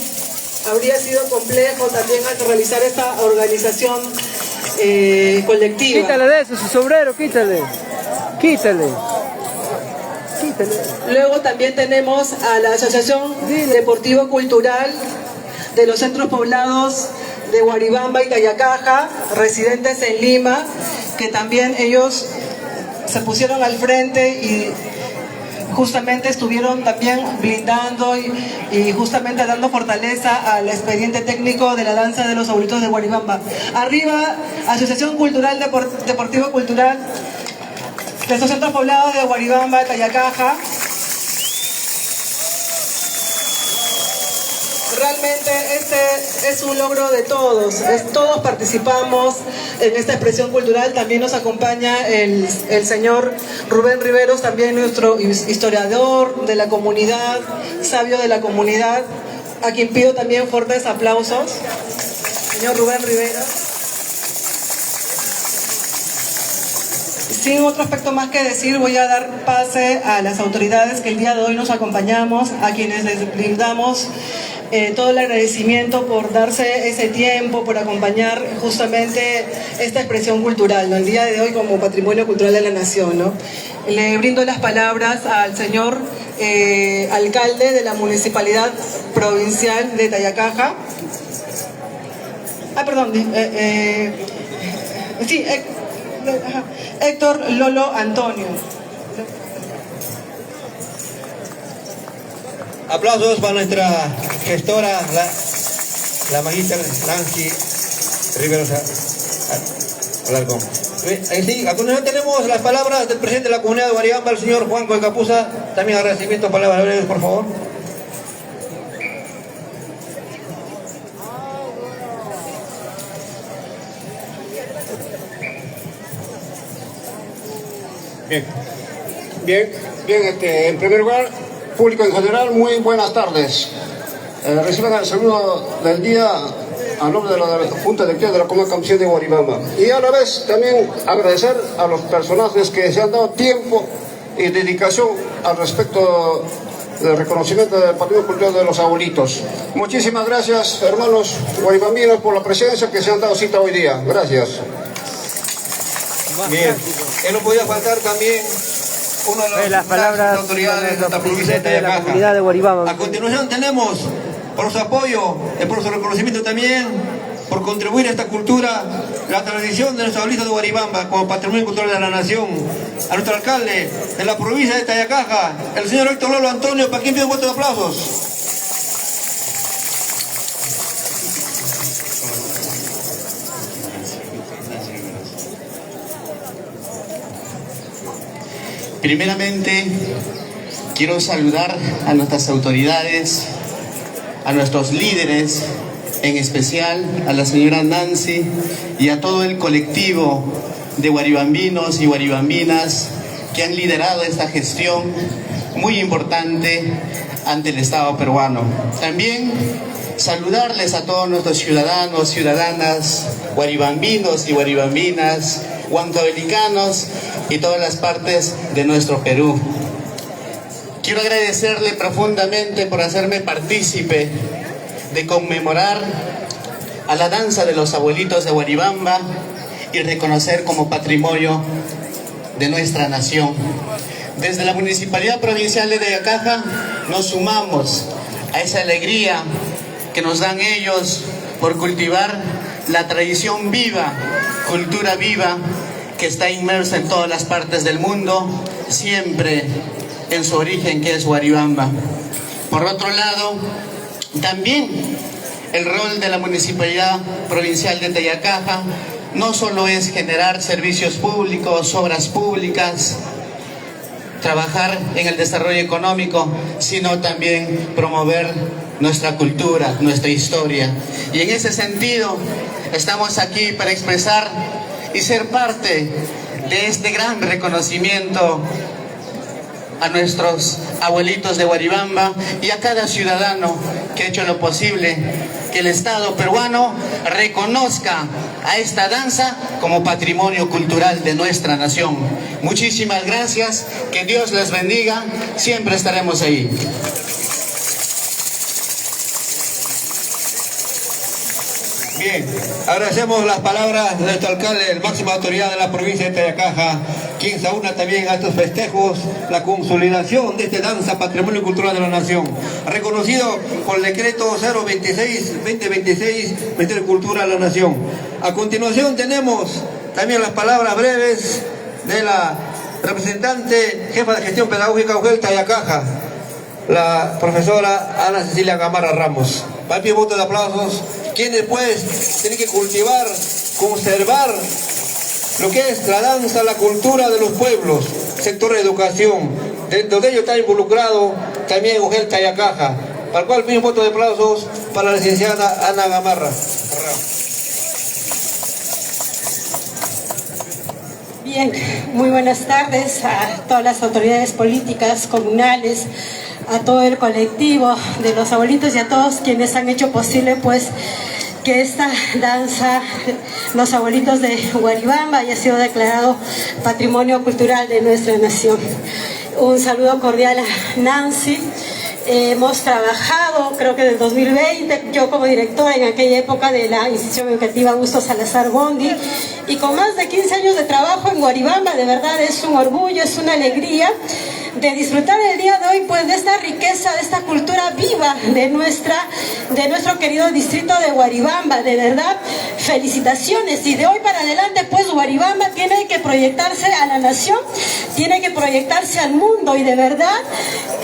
habría sido complejo también realizar esta organización colectiva. Quítale de eso, su sombrero, quítale. Quítale. Luego también tenemos a la Asociación Deportivo Cultural de los Centros Poblados de Huaribamba y Tayacaja, residentes en Lima, que también ellos se pusieron al frente y justamente estuvieron también blindando y justamente dando fortaleza al expediente técnico de la danza de los abuelitos de Huaribamba. Arriba, Asociación Cultural Deportivo Cultural de estos centros poblados de Huaribamba, Tayacaja. Realmente este es un logro de todos, todos participamos en esta expresión cultural. También nos acompaña el señor Rubén Riveros, también nuestro historiador de la comunidad, sabio de la comunidad, a quien pido también fuertes aplausos. Señor Rubén Riveros. Sin otro aspecto más que decir, voy a dar pase a las autoridades que el día de hoy nos acompañamos, a quienes les brindamos todo el agradecimiento por darse ese tiempo, por acompañar justamente esta expresión cultural, ¿no? El día de hoy como Patrimonio Cultural de la Nación, ¿no? Le brindo las palabras al señor alcalde de la Municipalidad Provincial de Tayacaja. Héctor Lolo Antonio. Aplausos para nuestra gestora, la magistra Nancy Riveros Alarcón. Sí, a continuación tenemos las palabras del presidente de la comunidad de Huaribamba, el señor Juan Coicapuza. También agradecimiento, palabras breves, por favor. Bien, en primer lugar, público en general, muy buenas tardes. Reciban el saludo del día a nombre de la Junta Directiva de la Comunidad Campesina de Huaribamba. Y a la vez también agradecer a los personajes que se han dado tiempo y dedicación al respecto del reconocimiento del Patrimonio Cultural de los Abuelitos. Muchísimas gracias, hermanos huaribambinos, por la presencia que se han dado cita hoy día. Gracias. Bien, no podía faltar también uno de las palabras autoridades de la provincia de de la Tayacaja. comunidad de Huaribamba. A continuación tenemos, por su apoyo y por su reconocimiento también, por contribuir a esta cultura, la tradición de nuestros abuelitos de Huaribamba como Patrimonio Cultural de la Nación, a nuestro alcalde de la provincia de Tayacaja, el señor Héctor Lolo Antonio, para quien pido un voto de aplausos. Primeramente, quiero saludar a nuestras autoridades, a nuestros líderes, en especial a la señora Nancy y a todo el colectivo de huaribambinos y huaribambinas que han liderado esta gestión muy importante ante el Estado peruano. También saludarles a todos nuestros ciudadanos, ciudadanas, huaribambinos y huaribambinas, huancavelicanos y todas las partes de nuestro Perú. Quiero agradecerle profundamente por hacerme partícipe de conmemorar a la danza de los abuelitos de Huaribamba y reconocer como patrimonio de nuestra nación. Desde la Municipalidad Provincial de Tayacaja nos sumamos a esa alegría que nos dan ellos por cultivar la tradición viva, cultura viva, que está inmersa en todas las partes del mundo, siempre en su origen, que es Huaribamba. Por otro lado, también el rol de la Municipalidad Provincial de Tayacaja no solo es generar servicios públicos, obras públicas, trabajar en el desarrollo económico, sino también promover nuestra cultura, nuestra historia. Y en ese sentido, estamos aquí para expresar y ser parte de este gran reconocimiento a nuestros abuelitos de Guaribamba y a cada ciudadano que ha hecho lo posible que el Estado peruano reconozca a esta danza como patrimonio cultural de nuestra nación. Muchísimas gracias, que Dios les bendiga, siempre estaremos ahí. Bien, agradecemos las palabras de nuestro alcalde, el máximo autoridad de la provincia de Tayacaja, quien se una también a estos festejos, la consolidación de esta danza patrimonio cultural de la nación, reconocido por el decreto 026-2026, Ministerio de Cultura de la Nación. A continuación tenemos también las palabras breves de la representante jefa de gestión pedagógica UGEL Tayacaja, la profesora Ana Cecilia Gamarra Ramos. Para el voto de aplausos, quienes pues tienen que cultivar, conservar lo que es la danza, la cultura de los pueblos, sector de educación. Dentro de ello está involucrado también UGEL Tayacaja, para el cual pido un voto de aplausos para la licenciada Ana Gamarra. Bien, muy buenas tardes a todas las autoridades políticas, comunales, a todo el colectivo de los abuelitos y a todos quienes han hecho posible pues que esta danza, los abuelitos de Guaribamba, haya sido declarado Patrimonio Cultural de nuestra nación. Un saludo cordial a Nancy. Hemos trabajado, creo que del 2020, yo como directora en aquella época de la institución educativa Augusto Salazar Bondi, y con más de 15 años de trabajo en Guaribamba, de verdad es un orgullo, es una alegría de disfrutar el día de hoy pues de esta riqueza, de esta cultura viva de nuestro querido distrito de Guaribamba. De verdad, felicitaciones, y de hoy para adelante pues Guaribamba tiene que proyectarse a la nación, tiene que proyectarse al mundo, y de verdad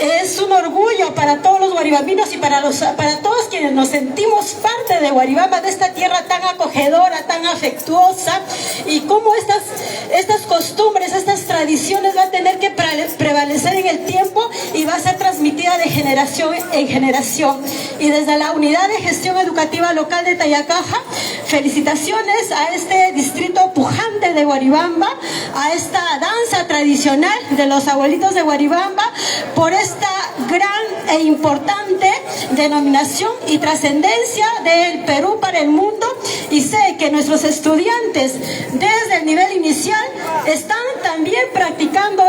es un orgullo para todos los guaribambinos y para todos quienes nos sentimos parte de Guaribamba, de esta tierra tan acogedora, tan afectuosa, y cómo estas costumbres, estas tradiciones van a tener que prevalecer en el tiempo y va a ser transmitida de generación en generación. Y desde la Unidad de Gestión Educativa Local de Tayacaja, felicitaciones a este distrito pujante de Guaribamba, a esta danza tradicional de los abuelitos de Guaribamba, por esta gran e importante denominación y trascendencia del Perú para el mundo. Y sé que nuestros estudiantes desde el nivel inicial están también practicando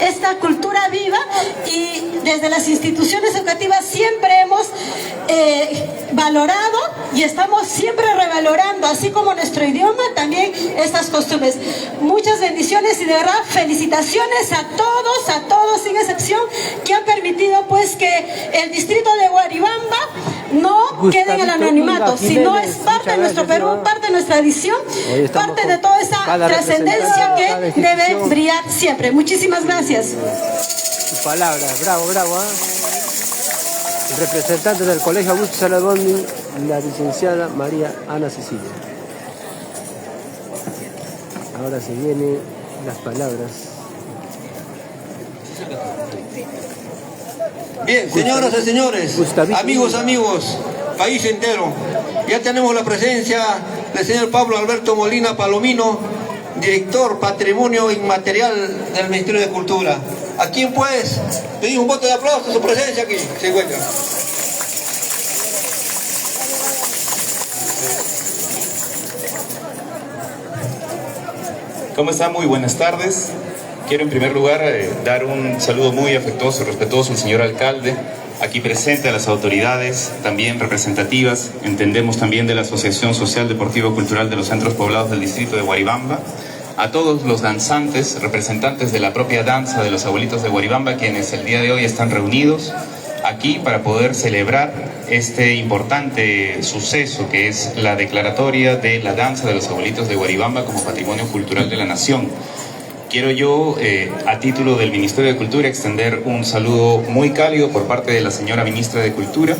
esta cultura viva, y desde las instituciones educativas siempre hemos valorado y estamos siempre revalorando, así como nuestro idioma, también estas costumbres. Muchas bendiciones y de verdad felicitaciones a todos sin excepción, que han permitido pues que el distrito de Guaribamba no quede en el anonimato, sino es parte de nuestro Perú, parte de nuestra tradición, parte de toda esa trascendencia que debe brillar siempre. Muchísimas gracias. Su palabra, bravo, bravo, ¿eh? El representante del Colegio Augusto Salazar Bondi, la licenciada María Ana Cecilia. Ahora se vienen las palabras. Bien, señoras y señores, amigos, país entero, ya tenemos la presencia del señor Pablo Alberto Molina Palomino, director Patrimonio Inmaterial del Ministerio de Cultura. ¿A quién pues pedimos un voto de aplauso a su presencia aquí? Se encuentra. ¿Cómo están? Muy buenas tardes. Quiero en primer lugar dar un saludo muy afectuoso y respetuoso al señor alcalde, aquí presente, a las autoridades también representativas, entendemos también de la Asociación Social Deportivo Cultural de los Centros Poblados del Distrito de Guaribamba, a todos los danzantes, representantes de la propia danza de los abuelitos de Guaribamba, quienes el día de hoy están reunidos aquí para poder celebrar este importante suceso que es la declaratoria de la danza de los abuelitos de Guaribamba como Patrimonio Cultural de la Nación. Quiero yo, a título del Ministerio de Cultura, extender un saludo muy cálido por parte de la señora Ministra de Cultura,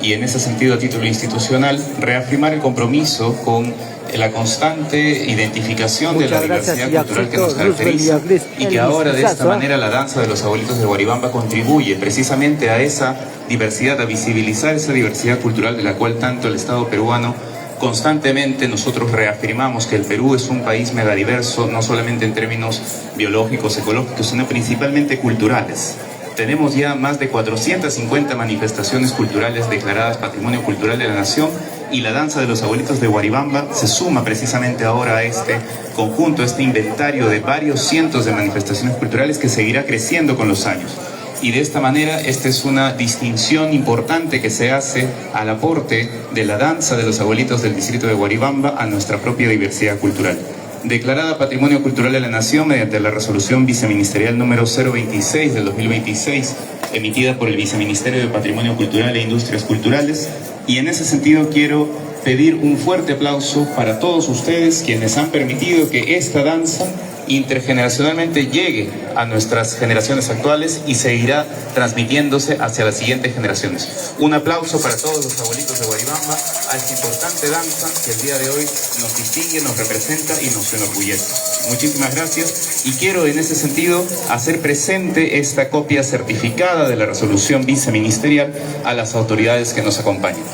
y en ese sentido, a título institucional, reafirmar el compromiso con la constante identificación de la diversidad cultural que nos caracteriza, y que ahora de esta manera la danza de los abuelitos de Guaribamba contribuye precisamente a esa diversidad, a visibilizar esa diversidad cultural de la cual tanto el Estado peruano constantemente nosotros reafirmamos que el Perú es un país megadiverso, no solamente en términos biológicos, ecológicos, sino principalmente culturales. Tenemos ya más de 450 manifestaciones culturales declaradas Patrimonio Cultural de la Nación, y la danza de los abuelitos de Guaribamba se suma precisamente ahora a este conjunto, a este inventario de varios cientos de manifestaciones culturales que seguirá creciendo con los años. Y de esta manera, esta es una distinción importante que se hace al aporte de la danza de los abuelitos del distrito de Guaribamba a nuestra propia diversidad cultural. Declarada Patrimonio Cultural de la Nación mediante la resolución viceministerial número 026 del 2026, emitida por el Viceministerio de Patrimonio Cultural e Industrias Culturales, y en ese sentido quiero pedir un fuerte aplauso para todos ustedes quienes han permitido que esta danza intergeneracionalmente llegue a nuestras generaciones actuales y seguirá transmitiéndose hacia las siguientes generaciones. Un aplauso para todos los abuelitos de Guaribamba, a esta importante danza que el día de hoy nos distingue, nos representa y nos enorgullece. Muchísimas gracias, y quiero en ese sentido hacer presente esta copia certificada de la resolución viceministerial a las autoridades que nos acompañan.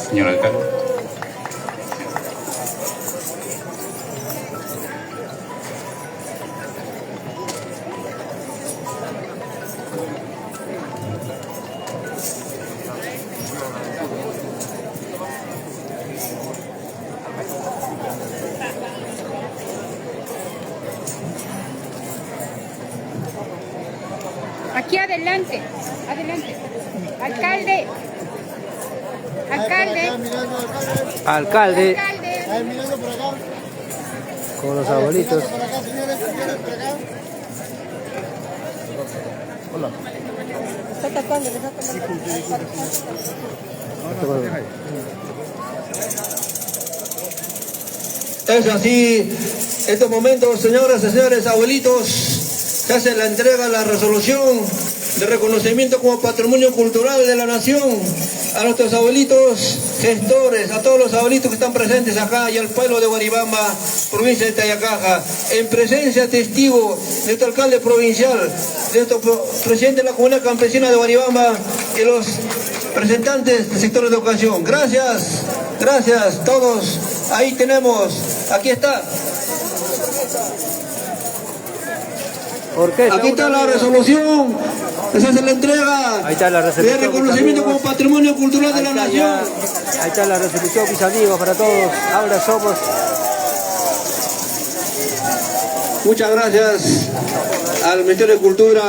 Señor alcalde. Aquí adelante, adelante. Alcalde. Alcalde. Alcalde, Alcalde. con los abuelitos. Es así, estos momentos, señoras y señores, abuelitos, se hace la entrega de la resolución de reconocimiento como Patrimonio Cultural de la Nación a nuestros abuelitos gestores, a todos los abuelitos que están presentes acá y al pueblo de Guaribamba, provincia de Tayacaja, en presencia testigo de nuestro alcalde provincial, de nuestro presidente de la comunidad campesina de Guaribamba y los representantes del sector de educación. Gracias, gracias todos. Ahí tenemos, aquí está. Orquesta, Aquí está la resolución, esa es la entrega ahí está la resolución, de reconocimiento como Patrimonio Cultural de la Nación. Ahí está la resolución, mis amigos, para todos. Ahora somos. Muchas gracias al Ministerio de Cultura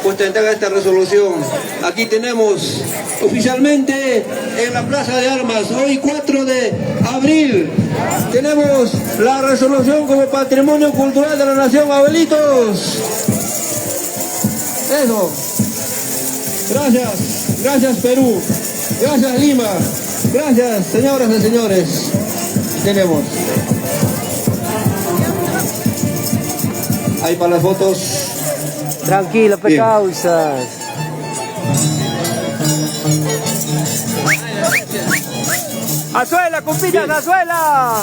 por esta entrega de esta resolución. Aquí tenemos oficialmente en la Plaza de Armas, hoy 4 de abril, tenemos la resolución como Patrimonio Cultural de la Nación, abuelitos. Eso. Gracias, gracias Perú, gracias Lima, gracias señoras y señores. Tenemos. Ahí para las fotos. Tranquilo, pecausas. ¡Azuela, compitas, azuela!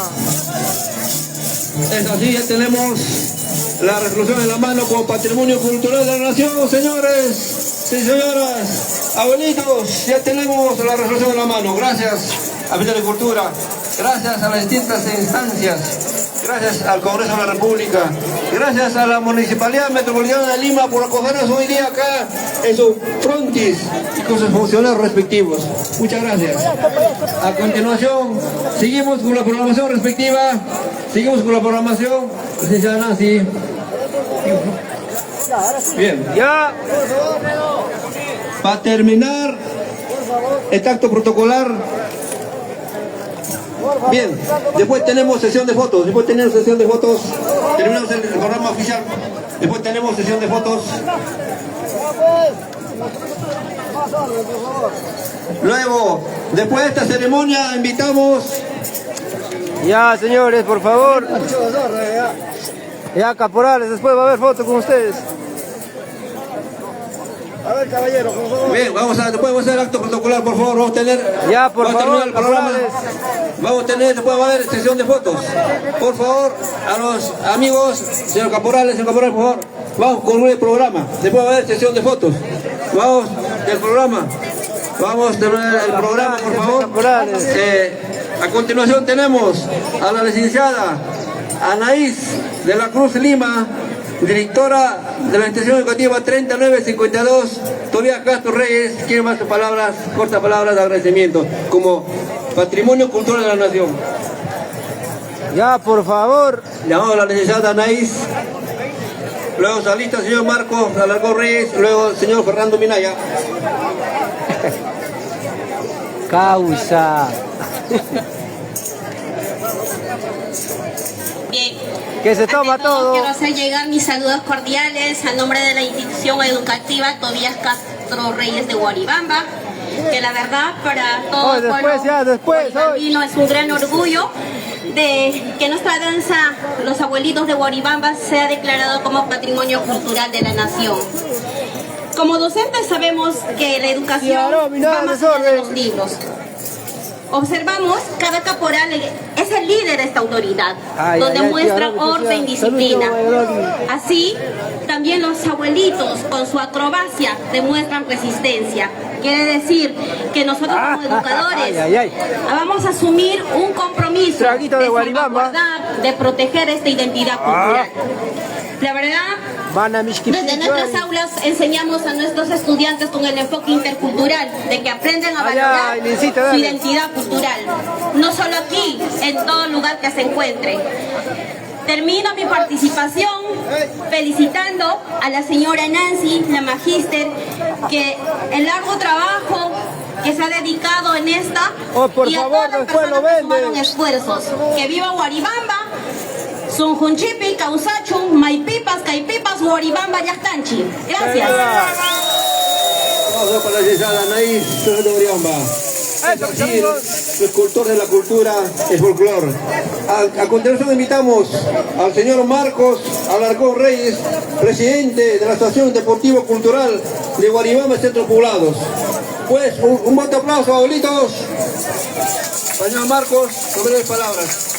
Es así, ya tenemos la resolución en la mano como Patrimonio Cultural de la Nación, señores y señoras, abuelitos, ya tenemos la resolución en la mano. Gracias al Ministerio de Cultura, gracias a las distintas instancias, gracias al Congreso de la República, gracias a la Municipalidad Metropolitana de Lima por acogernos hoy día acá en su frontis y con sus funcionarios respectivos. Muchas gracias. A continuación, seguimos con la programación respectiva. Seguimos con la programación. Licenciada Nancy. Bien. Ya. Para terminar este acto protocolar. Bien, después tenemos sesión de fotos. Terminamos el programa oficial. Después tenemos sesión de fotos. Luego, después de esta ceremonia, invitamos. Ya, señores, por favor. Ya, caporales, después va a haber fotos con ustedes. A ver, caballero, por favor. Bien, después vamos a hacer el acto protocolar, por favor. Vamos a tener. Ya, por favor, el programa. caporales. Vamos a tener, después va a haber sesión de fotos. Por favor, a los amigos, señor Caporales, por favor. Vamos con el programa. Después va a haber sesión de fotos. Vamos del programa. Vamos a tener el programa, por favor. A continuación tenemos a la licenciada Anaís de la Cruz Lima, directora de la institución educativa 3952, Tobías Castro Reyes, quiere más palabras, cortas palabras de agradecimiento, como patrimonio cultural de la nación. Ya, por favor. Llamamos a la licenciada Anaís, luego salista el señor Marcos Alarcón Reyes, luego el señor Fernando Minaya. Causa. Bien. Que se toma todo. Quiero hacer llegar mis saludos cordiales a nombre de la institución educativa Tobías Castro Reyes de Guaribamba, que la verdad para todo el pueblo guaribambino es un gran orgullo de que nuestra danza, los abuelitos de Guaribamba, sea declarado como patrimonio cultural de la nación. Como docentes sabemos que la educación va más allá de los libros. Observamos, cada caporal es el líder de esta autoridad, donde muestra orden y disciplina. Así, también los abuelitos con su acrobacia demuestran resistencia. Quiere decir que nosotros como educadores vamos a asumir un compromiso de salvaguardar, de proteger esta identidad cultural. La verdad, desde nuestras aulas enseñamos a nuestros estudiantes con el enfoque intercultural, de que aprenden a valorar su identidad cultural, no solo aquí, en todo lugar que se encuentre. Termino mi participación felicitando a la señora Nancy, la magíster, que el largo trabajo que se ha dedicado en esta y a todas las personas que sumaron esfuerzos. Que viva Guaribamba, Sunjunchipi, Causachu, Maipipas, Caipipas, Guaribamba, Yactanchi. Gracias. Vamos para la licenciada Anaís de Guaribamba. Escultor de la cultura, el folclore. A continuación invitamos al señor Marcos Alarcón Reyes, presidente de la Asociación Deportivo Cultural de Guaribamba, Centros Poblados. Pues un buen aplauso, abuelitos. Señor Marcos, con breves palabras.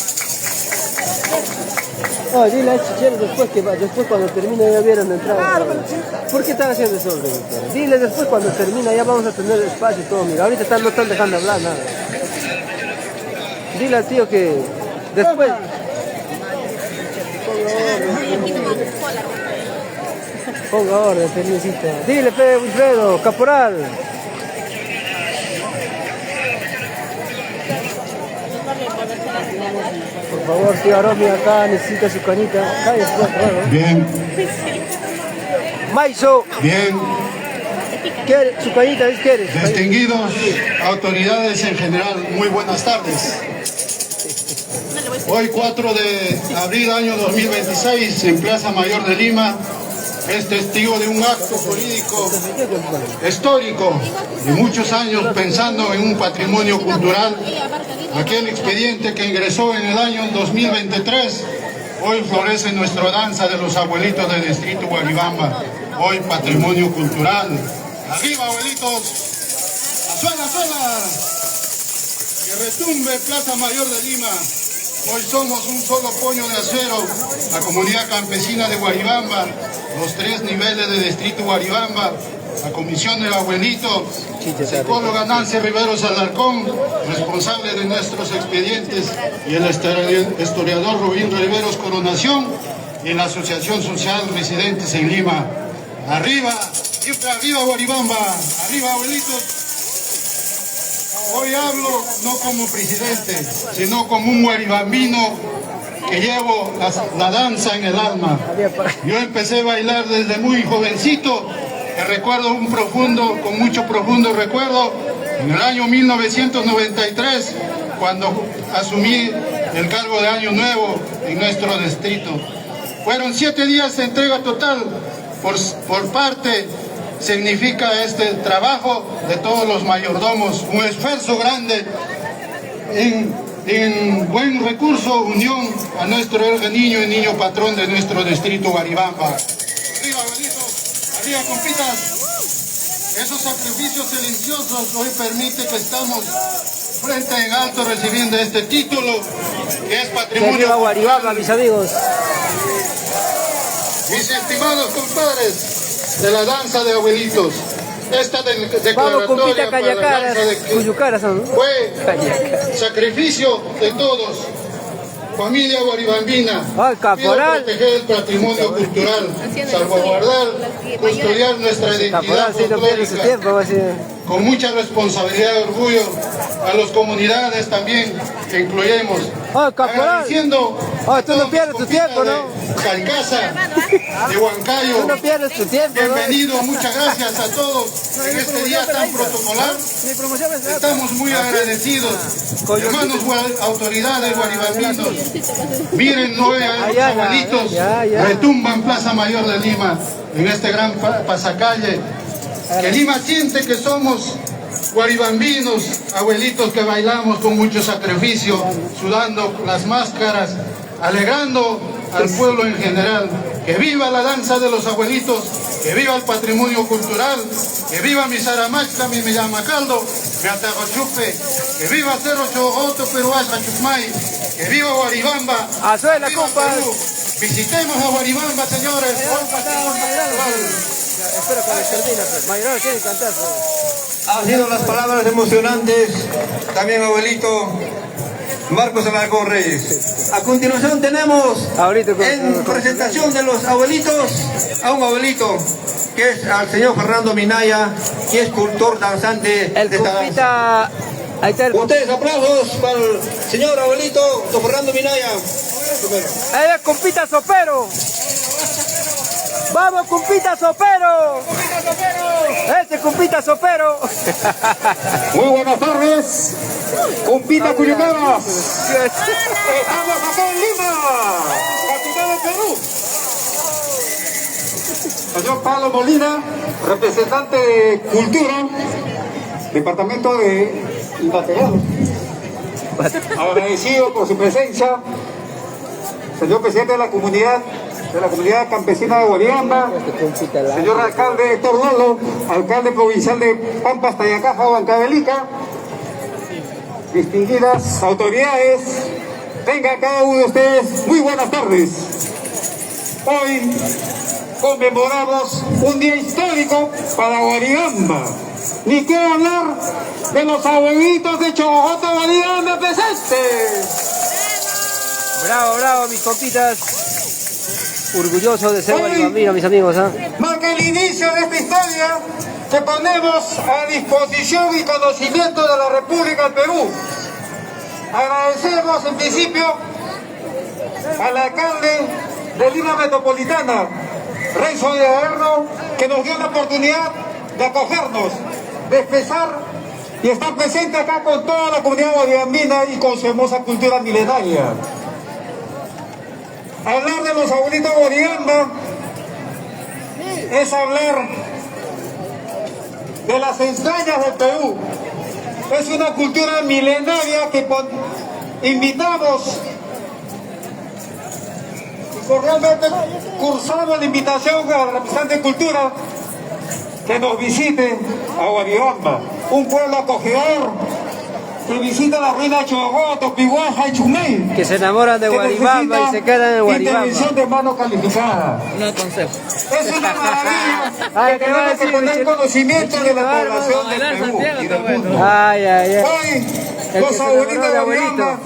Oh, dile a Chichero después cuando termine ya vieron entrada. ¿Por qué están haciendo eso? Dile después cuando termina ya vamos a tener espacio y todo. Mira, ahorita no están dejando hablar nada. Dile al tío que después. Ponga orden, permisito. Dile, Wilfredo, caporal. Por favor, tío Aromi acá necesita su canita. Bien. Maizo. Bien. Su cañita, ¿qué quieres? Distinguidos autoridades en general, muy buenas tardes. Hoy 4 de abril año 2026 en Plaza Mayor de Lima es testigo de un acto jurídico histórico de muchos años pensando en un patrimonio cultural. Aquel expediente que ingresó en el año 2023, hoy florece nuestra danza de los abuelitos del distrito Guaribamba, hoy patrimonio cultural. Arriba, abuelitos, suena, suena, que retumbe Plaza Mayor de Lima. Hoy somos un solo puño de acero, la comunidad campesina de Guaribamba, los 3 niveles de distrito Guaribamba, la comisión del abuelito, psicóloga Nancy Riveros Alarcón, responsable de nuestros expedientes, y el historiador Rubín Riveros Coronación, y la Asociación Social Residentes en Lima. Arriba, siempre arriba Guaribamba, arriba abuelitos. Hoy hablo no como presidente, sino como un guaribambino que llevo la danza en el alma. Yo empecé a bailar desde muy jovencito, que recuerdo con mucho profundo recuerdo, en el año 1993, cuando asumí el cargo de Año Nuevo en nuestro distrito. Fueron 7 días de entrega total por parte. Significa este trabajo de todos los mayordomos, un esfuerzo grande en buen recurso, unión a nuestro niño y niño patrón de nuestro distrito Guaribamba. Arriba, abuelitos, arriba, compitas. Esos sacrificios silenciosos hoy permiten que estamos frente en alto recibiendo este título que es patrimonio. Arriba Guaribamba, mis amigos. Mis estimados compadres de la danza de abuelitos, esta Vamos, declaratoria compita, para la callacaras, danza de cuyucaras son, ¿no? fue sacrificio de todos. Familia guaribambina, pido proteger el patrimonio cultural, salvaguardar, custodiar nuestra identidad folclórica, con mucha responsabilidad y orgullo a las comunidades también que incluimos. Agradeciendo tú no pierdes tu tiempo, ¿no? Calcasa, de Huancayo. Tú no pierdes tu tiempo, bienvenido, muchas gracias a todos en este día tan protocolar. Estamos muy agradecidos. Hermanos autoridades guaribambinos, miren, no a los abuelitos retumban Plaza Mayor de Lima, en este gran pasacalle. Que Lima siente que somos guaribambinos, abuelitos que bailamos con mucho sacrificio, sudando las máscaras, alegrando al pueblo en general. Que viva la danza de los abuelitos, que viva el patrimonio cultural, que viva mi Saramachca, mi Millamacaldo, mi Atagochupe, que viva Cerro Chogoto, Peruasa, Chucmay, que viva Guaribamba, ¡Azuela, compa! Visitemos a Guaribamba, señores. Espera cuando termine, pues. Mayoral quiere cantar. Han sido las palabras emocionantes, también abuelito Marcos Alarcón Reyes. A continuación tenemos en presentación de los abuelitos a un abuelito que es al señor Fernando Minaya, que es cultor danzante de esta danza. Ustedes aplausos para el señor abuelito don Fernando Minaya. ¡Ahí es compita sopero! ¡Vamos, compita sopero! ¡Este compita sopero! Muy buenas tardes, compita cuyucaras. Estamos acá en Lima, capital del Perú. Señor Pablo Molina, representante de Cultura, Departamento de Materiales. Agradecido por su presencia, señor presidente de la comunidad campesina de Guaribamba, señor alcalde Héctor Lolo, alcalde provincial de Pampas, Tayacaja, Huancavelica, distinguidas autoridades, tengan cada uno de ustedes muy buenas tardes. Hoy conmemoramos un día histórico para Guaribamba. Ni quiero hablar de los abuelitos de Chogoto Guaribamba presentes. Bravo, bravo, mis compitas. Orgulloso de ser guaribambino, mis amigos. Marca el inicio de esta historia que ponemos a disposición y conocimiento de la República del Perú. Agradecemos en principio al alcalde de Lima Metropolitana, Renzo de Averno, que nos dio la oportunidad de acogernos, de expresar y estar presente acá con toda la comunidad guaribambina y con su hermosa cultura milenaria. Hablar de los abuelitos de Guaribamba es hablar de las entrañas del Perú. Es una cultura milenaria que invitamos y cordialmente cursamos la invitación al representante de Cultura que nos visite a Guaribamba, un pueblo acogedor que visita la ruina de Chogoto, Piguaja y Chumey. Que se enamoran de Guaribamba y se quedan en Guaribamba. Intervención de mano calificada. No consejo. Es una maravilla que tenemos que poner conocimiento de la población del Perú y del mundo. Hoy, los abuelitos de Guaribamba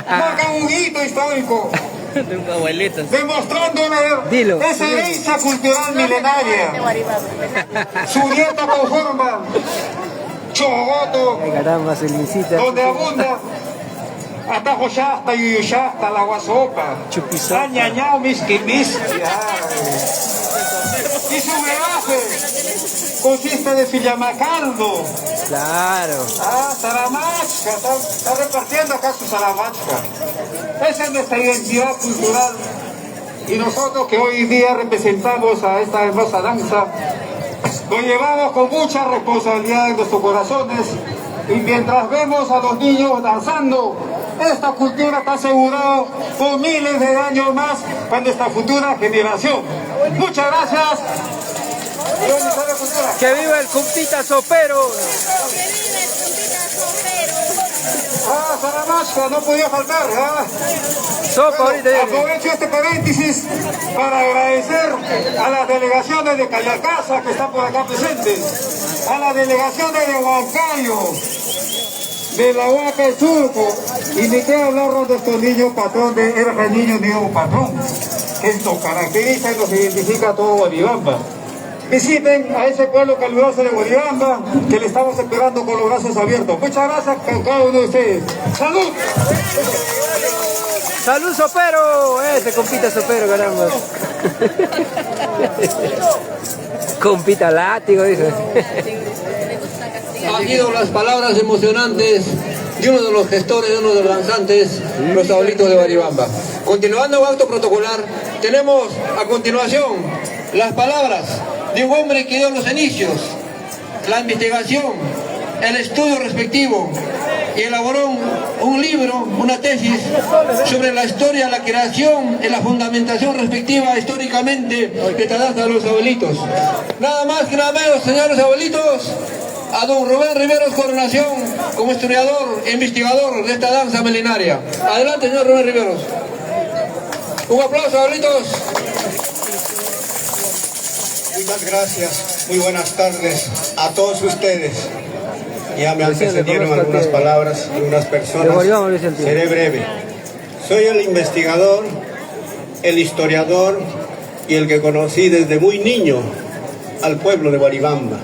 marcan un hito histórico. Demostrando esa herencia cultural milenaria. Su dieta conforma Chogoto, donde abunda Atajo Yasta, Yuyuyasta, la Guasopa, Añañao, Misquimis. Y su brebaje consiste de Fillamacaldo. Claro. Saramachca, está repartiendo acá su Saramachca. Esa es nuestra identidad cultural. Y nosotros que hoy día representamos a esta hermosa danza, lo llevamos con mucha responsabilidad en nuestros corazones. Y mientras vemos a los niños danzando, esta cultura está asegurada por miles de años más para nuestra futura generación. Muchas gracias. ¡Que viva el compita sopero! Salamanca, no podía faltar. Ahorita aprovecho este paréntesis para agradecer a las delegaciones de Cayacasa que están por acá presentes, a las delegaciones de Huancayo, de la Huaca de Surco, y me queda hablar de estos niños patrón, de el niño patrón, que nos caracteriza y nos identifica a todo Guaribamba. Visiten a ese pueblo caluroso de Guaribamba, que le estamos esperando con los brazos abiertos. Muchas gracias a cada uno de ustedes. ¡Salud! ¡Salud, sopero! Compita sopero, caramba. Compita látigo, dice. Han sido las palabras emocionantes de uno de los gestores, de uno de los danzantes, los abuelitos de Guaribamba. Continuando el acto protocolar, tenemos a continuación las palabras de un hombre que dio los inicios, la investigación, el estudio respectivo, y elaboró un libro, una tesis sobre la historia, la creación y la fundamentación respectiva históricamente de esta danza de los abuelitos. Nada más que nada menos, señores abuelitos, a don Rubén Riveros Coronación como historiador e investigador de esta danza milenaria. Adelante, señor Rubén Riveros. Un aplauso, abuelitos. Muchas gracias, muy buenas tardes a todos ustedes. Ya me antecedieron algunas palabras, algunas personas. Seré breve. Soy el investigador, el historiador y el que conocí desde muy niño al pueblo de Guaribamba.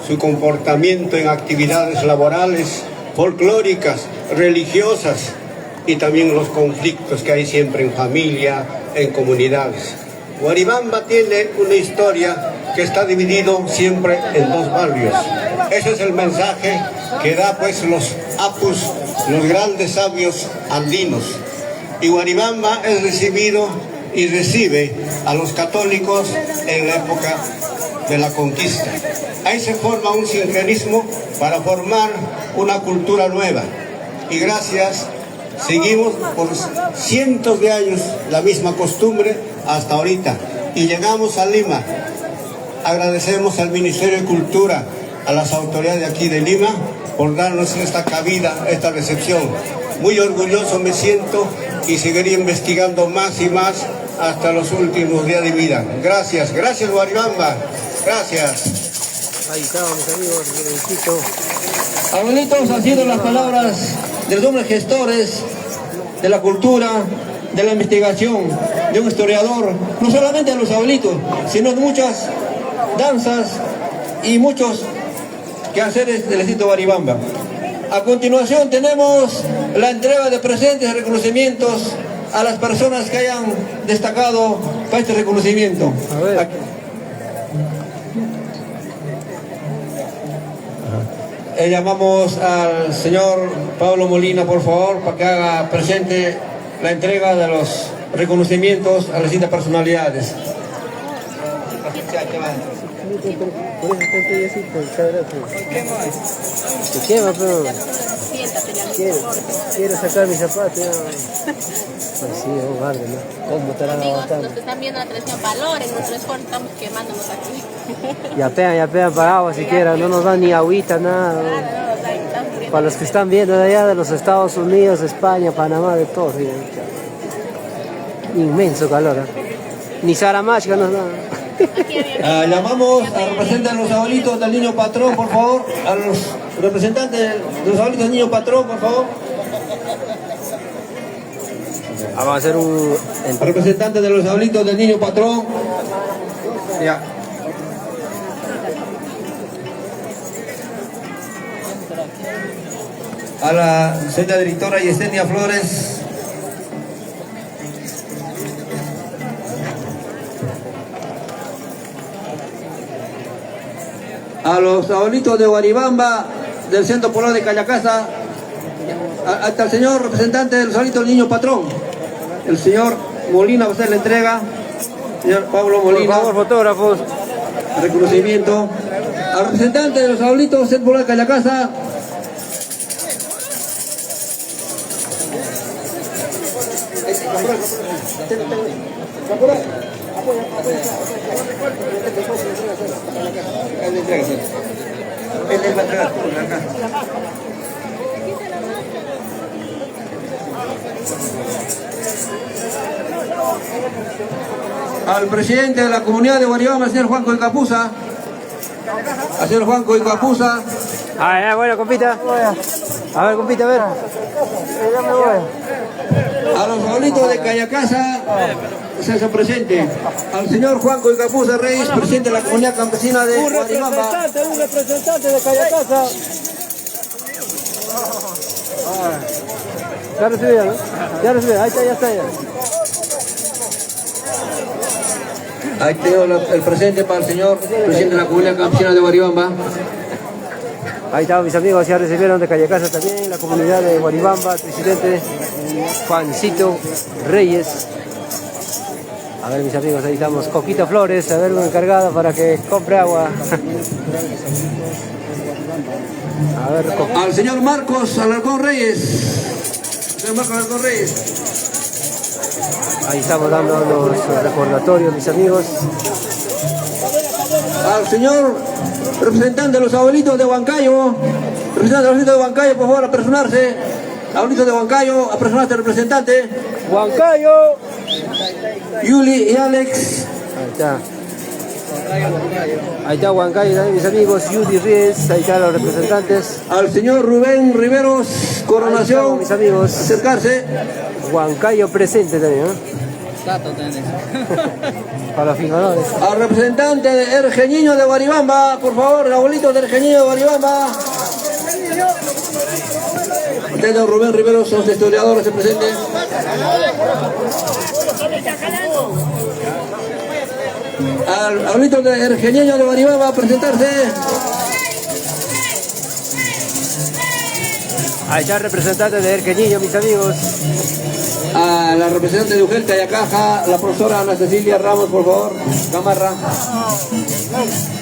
Su comportamiento en actividades laborales, folclóricas, religiosas y también los conflictos que hay siempre en familia, en comunidades. Guaribamba tiene una historia que está dividido siempre en dos barrios. Ese es el mensaje que da pues los apus, los grandes sabios andinos. Y Guaribamba es recibido y recibe a los católicos en la época de la conquista. Ahí se forma un sincretismo para formar una cultura nueva. Y gracias, seguimos por cientos de años la misma costumbre hasta ahorita. Y llegamos a Lima. Agradecemos al Ministerio de Cultura, a las autoridades de aquí de Lima, por darnos esta cabida, esta recepción. Muy orgulloso me siento y seguiré investigando más y más hasta los últimos días de mi vida. Gracias, gracias Guaribamba, gracias. Ahí estamos, mis amigos, Lorencito. Abuelitos, han sido las palabras de los hombres gestores de la cultura, de la investigación, de un historiador, no solamente de los abuelitos, sino de muchas danzas y muchos quehaceres del distrito de Guaribamba. A continuación tenemos la entrega de presentes y reconocimientos a las personas que hayan destacado para este reconocimiento. A ver. Llamamos al señor Pablo Molina, por favor, para que haga presente la entrega de los reconocimientos a las distintas personalidades. Por eso está payasito, ¿qué más? ¿Te quema, pero? Quiero sacar mis zapatos. Pues sí, guarde, ¿no? ¿Cómo estarán aguantando? Nos están viendo la televisión valor, en nuestro esfuerzo estamos quemándonos aquí. Ya pegan para agua siquiera, no nos dan ni agüita, nada. Para los que están viendo de allá de los Estados Unidos, España, Panamá, de todo. ¿Sí? Inmenso calor, ¿eh? Ni Saramachca nos da. Llamamos a representantes de los abuelitos del niño patrón, por favor. A los representantes de los abuelitos del niño patrón, por favor. Vamos a hacer un... Representantes de los abuelitos del niño patrón. Ya. A la señora directora Yesenia Flores. A los abuelitos de Guaribamba, del Centro Polar de Cayacasa, hasta el señor representante de los abuelitos del niño patrón, el señor Molina va a hacer la entrega, señor Pablo Molina. Por favor, fotógrafos. Reconocimiento. Al representante de los abuelitos del Centro Polar de Cayacasa, Al presidente de la comunidad de Guaribamba, al señor Juan Coicapuza. Al señor Juan Coicapuza. Ah, bueno, compita. A ver, compita, a ver. A los abuelitos de Cayacasa, se hace presente. Al señor Juan Coicapuza Reyes, presidente de la comunidad campesina de Guaribamba. Un representante de Cayacasa. Ya recibí, ¿no? Ya recibí, ahí está, ya está ya. Ahí tengo el presente para el señor presidente de la comunidad campesina de Guaribamba. Ahí están mis amigos, ya recibieron de Cayacasa también, la comunidad de Guaribamba, el presidente Juancito Reyes. A ver mis amigos, ahí estamos, Coquito Flores, a ver un encargado para que compre agua. A ver, al señor Marcos Alarcón Reyes. Señor Marcos Alarcón Reyes. Ahí estamos dando los recordatorios, mis amigos. Al señor representante de los abuelitos de Huancayo. Representante de los abuelitos de Huancayo, por favor, a personarse. Abuelitos de Huancayo, a personarse el representante. Huancayo. Yuli y Alex. Ahí está. Ahí está Huancayo también, mis amigos. Yuli Ries, ahí están los representantes. Al señor Rubén Riveros Coronación. Estamos, mis amigos. Acercarse. Huancayo presente también, ¿no? Para los firmadores. Al representante de Ergeñiño de Guaribamba, por favor, el abuelito de Ergeñiño de Guaribamba. Usted, don Rubén Rivero, son historiadores, se presente. Al abuelito de Ergeñiño de Guaribamba, a presentarse. Ahí está el representante de Ergeñiño, mis amigos. A la representante de Ugel Cayacaja, la profesora Ana Cecilia Ramos, por favor, Camarra.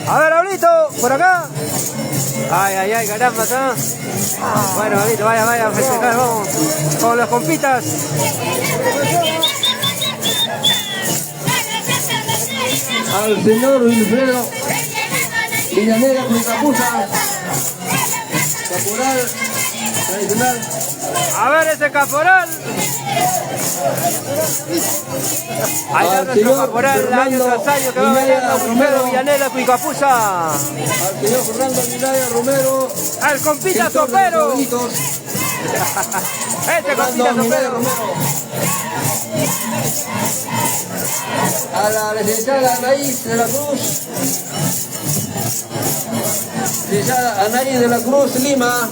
A ver, abuelito, por acá. Ay, caramba, ¿no? Bueno, abuelito, vaya a festejar, vamos. Con los compitas. Al señor Wilfredo Villanueva Coicapuza, caporal tradicional. A ver ese caporal. Ahí está nuestro caporal, año tras año que va ganando Wilfredo Villanueva Coicapuza. Al señor Fernando Minaya Romero. Al compita Sopero. Este compita Sopero. A la licenciada Anaís de la Cruz. Licenciada Anaís de la Cruz Lima.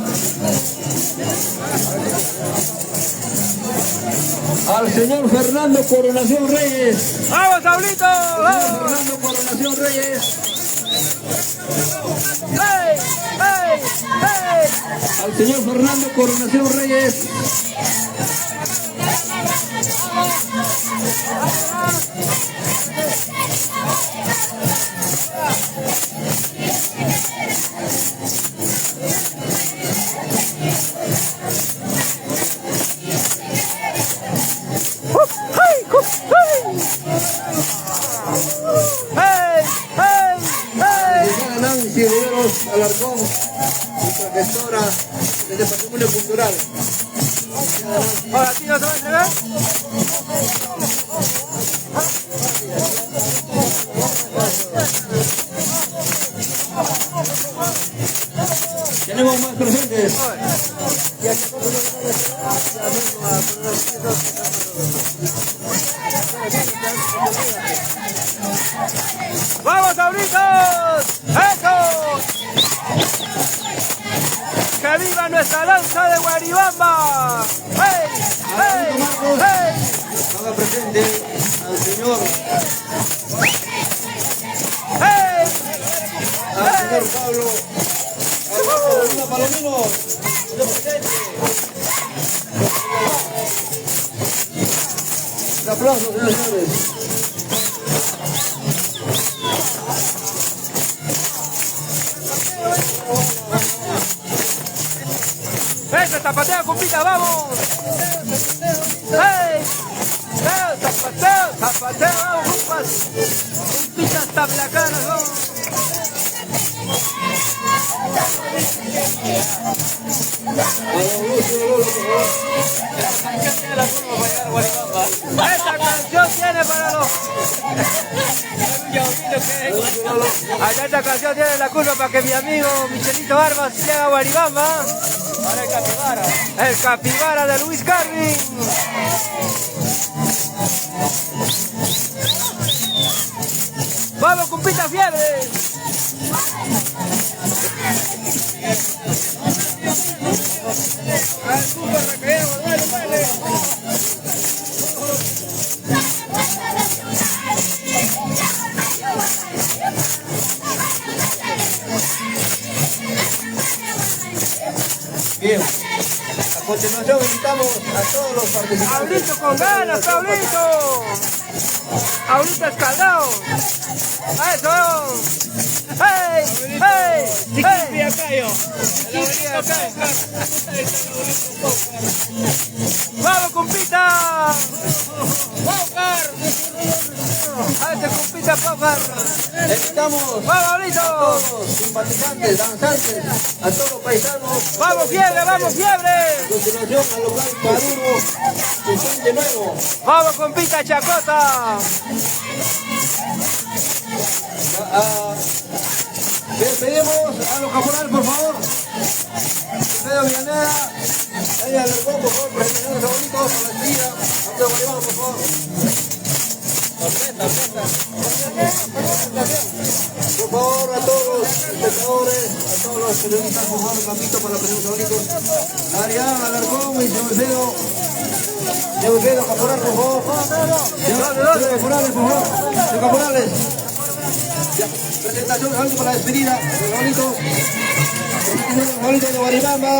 Al señor Fernando Coronación Reyes. ¡Vamos, Saulito! ¡Vamos! Fernando Coronación Reyes. ¡Hey! ¡Hey! ¡Hey! Al señor Fernando Coronación Reyes. Nancy Riveros Alarcón, nuestra gestora del Patrimonio Cultural. Ahora, ¿a ti no se va a entregar? Tenemos más presentes. ¡Vamos, Sauritos! ¡Eso! ¡Que viva nuestra danza de Guaribamba! ¡Hey! ¡Hey! ¡Hey! Haga presente al señor. ¡Hey! Al señor Pablo. Al Palomino. Un aplauso, señores. ¡Eso, zapatea, compita, vamos! ¡Hey! ¡Zapateo, vamos, compas! ¡Compitas tablacanas, vamos! Allá esta canción tiene la culpa para que mi amigo Michelito Barbas llegue a Guaribamba. Ahora el capibara. El capibara de Luis Carvin. ¡Vamos, compita fiebre! Bien, a continuación invitamos a todos los participantes. ¡Paulito con ganas, Paulito! ¡Paulito escaldado! ¡Eso! ¡Hey! ¡Hey! ¡Hey! ¡Vamos, compita! ¡Paucar! ¡A ese compita Paucar! Invitamos ¡Vamos, Paulito! a todos los simpatizantes, danzantes, a todos los paisanos. ¡Vamos, fiebre! ¡Vamos, fiebre! A continuación al local Paruro, un Puente Nuevo. ¡Vamos, compita Chacota! Les pedimos a los caporales, por favor. Pedro Villaneda, ella Alarcón, por favor, presentación de los bonitos a la tía. Vamos a Guaribamba, por favor. Por favor, a todos los espectadores, a todos los periodistas, por favor, un campito para la presentación de los bonitos. Arián, Alarcón y señor Wilfredo. Señor Wilfredo, caporal, por favor. Señor caporales, por favor. Señor caporales. Ya, presentación algo para la despedida de los bonitos. Los bonitos de Guaribamba.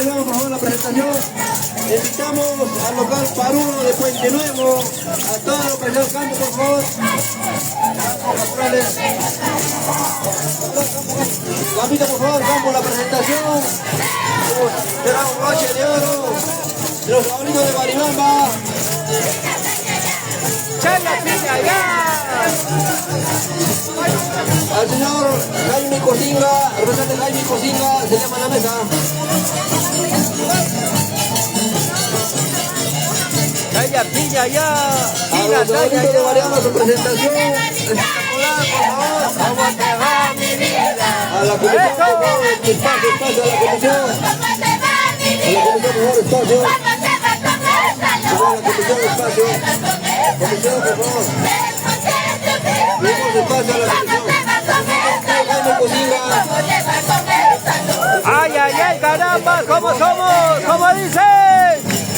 Por favor, la presentación. Invitamos al local Paruro de Puente Nuevo, a todos los presentes del campo, por favor. Campito, por favor, campo, la presentación de la broche de oro de los favoritos de Guaribamba. Al señor Jaime Cosinga, representante Jaime Cosinga, se llama a la mesa. ¡Calla, piña ya! A los favoritos de Guaribamba, su presentación espectacular, por favor. ¡Vamos a entregar mi vida! A la comisión, por favor, espacio, espacio, a la comisión. A la comisión, por favor, espacio. Por favor, a la comisión, espacio. Comisión, por favor. Pedimos espacio a la comisión. Jaime Cosinga. ¡Ay, ay, ay, caramba! ¿Cómo somos? ¿Cómo dicen?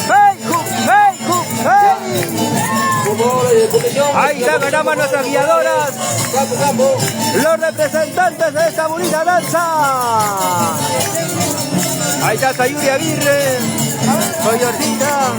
¡Hey, hey, hey! Por favor, comisión. Ahí está, caramba, nuestras guiadoras. Campo, campo. Los representantes de esta bonita danza. Ahí está Sayuri Aguirre. Soy Ordita.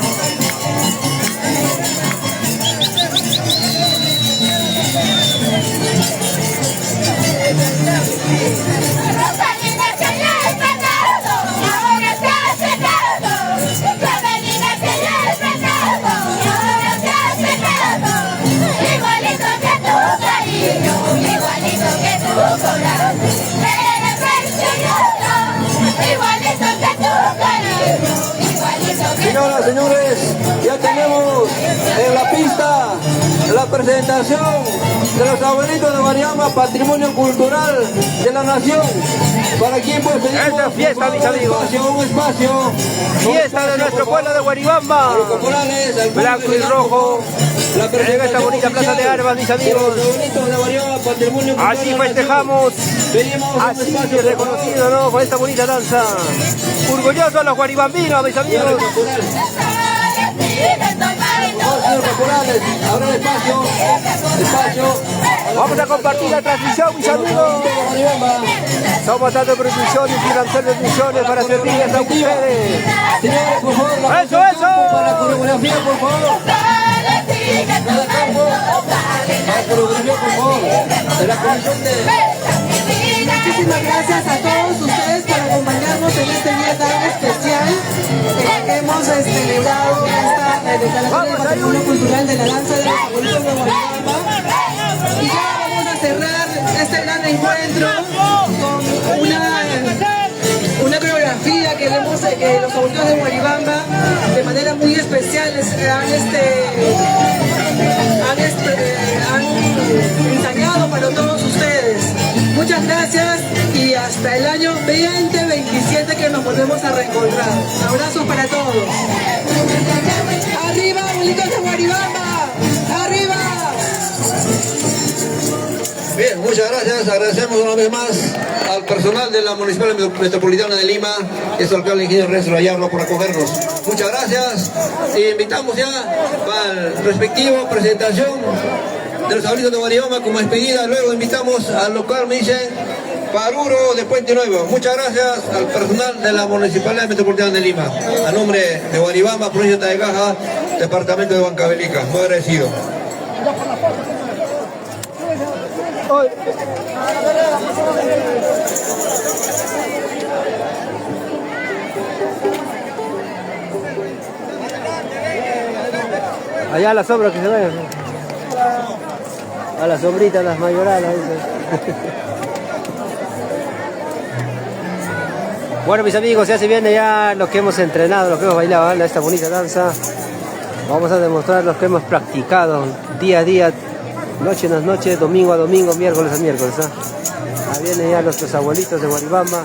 Señoras, señores, ya tenemos en la pista la presentación de los abuelitos de Guaribamba, patrimonio cultural de la nación. Para quien pues pedimos esta fiesta, mis amigos. un espacio. Fiesta de nuestro pueblo de Guaribamba. Blanco y rojo. En esta bonita plaza de armas, mis amigos. Así festejamos. Así reconocido, ¿no? Con esta bonita danza. Orgullosos los guaribambinos, mis amigos. Vamos a compartir la transmisión, mis amigos. Somos dando producciones y lanzando transmisiones para servirles a ustedes. Señores, por favor, ¡Eso, eso! para la coreografía, por favor. Cada campo, la coreografía, por favor. De la comisión de... Muchísimas gracias a todos ustedes por acompañarnos en este día tan especial. Hemos celebrado esta declaración del patrimonio cultural de la danza de los abuelitos de Guaribamba. Y ya vamos a cerrar este gran encuentro con una coreografía que vemos que los abuelitos de Guaribamba de manera muy especial quienes han ensañado para todos ustedes. Muchas gracias y hasta el año 2027 que nos volvemos a reencontrar. Abrazos para todos. ¡Arriba, abuelitos de Guaribamba! ¡Arriba! Bien, muchas gracias. Agradecemos una vez más al personal de la Municipal Metropolitana de Lima y al alcalde ingeniero Ernesto Ayarlo por acogernos. Muchas gracias y invitamos ya para la respectiva presentación de los abuelitos de Guaribamba como despedida. Luego invitamos al local, me dicen, Paruro de Puente Nuevo. Muchas gracias al personal de la Municipalidad Metropolitana de Lima. A nombre de Guaribamba, provincia de Tayacaja, departamento de Huancavelica. Muy agradecido. Allá a la sombra que se vayan. A la sombrita, las mayoralas. Bueno, mis amigos, ya se viene ya lo que hemos entrenado, lo que hemos bailado, ¿vale? Esta bonita danza. Vamos a demostrar lo que hemos practicado día a día, noche tras noche, domingo a domingo, miércoles a miércoles. Ahí vienen ya nuestros abuelitos de Guaribamba.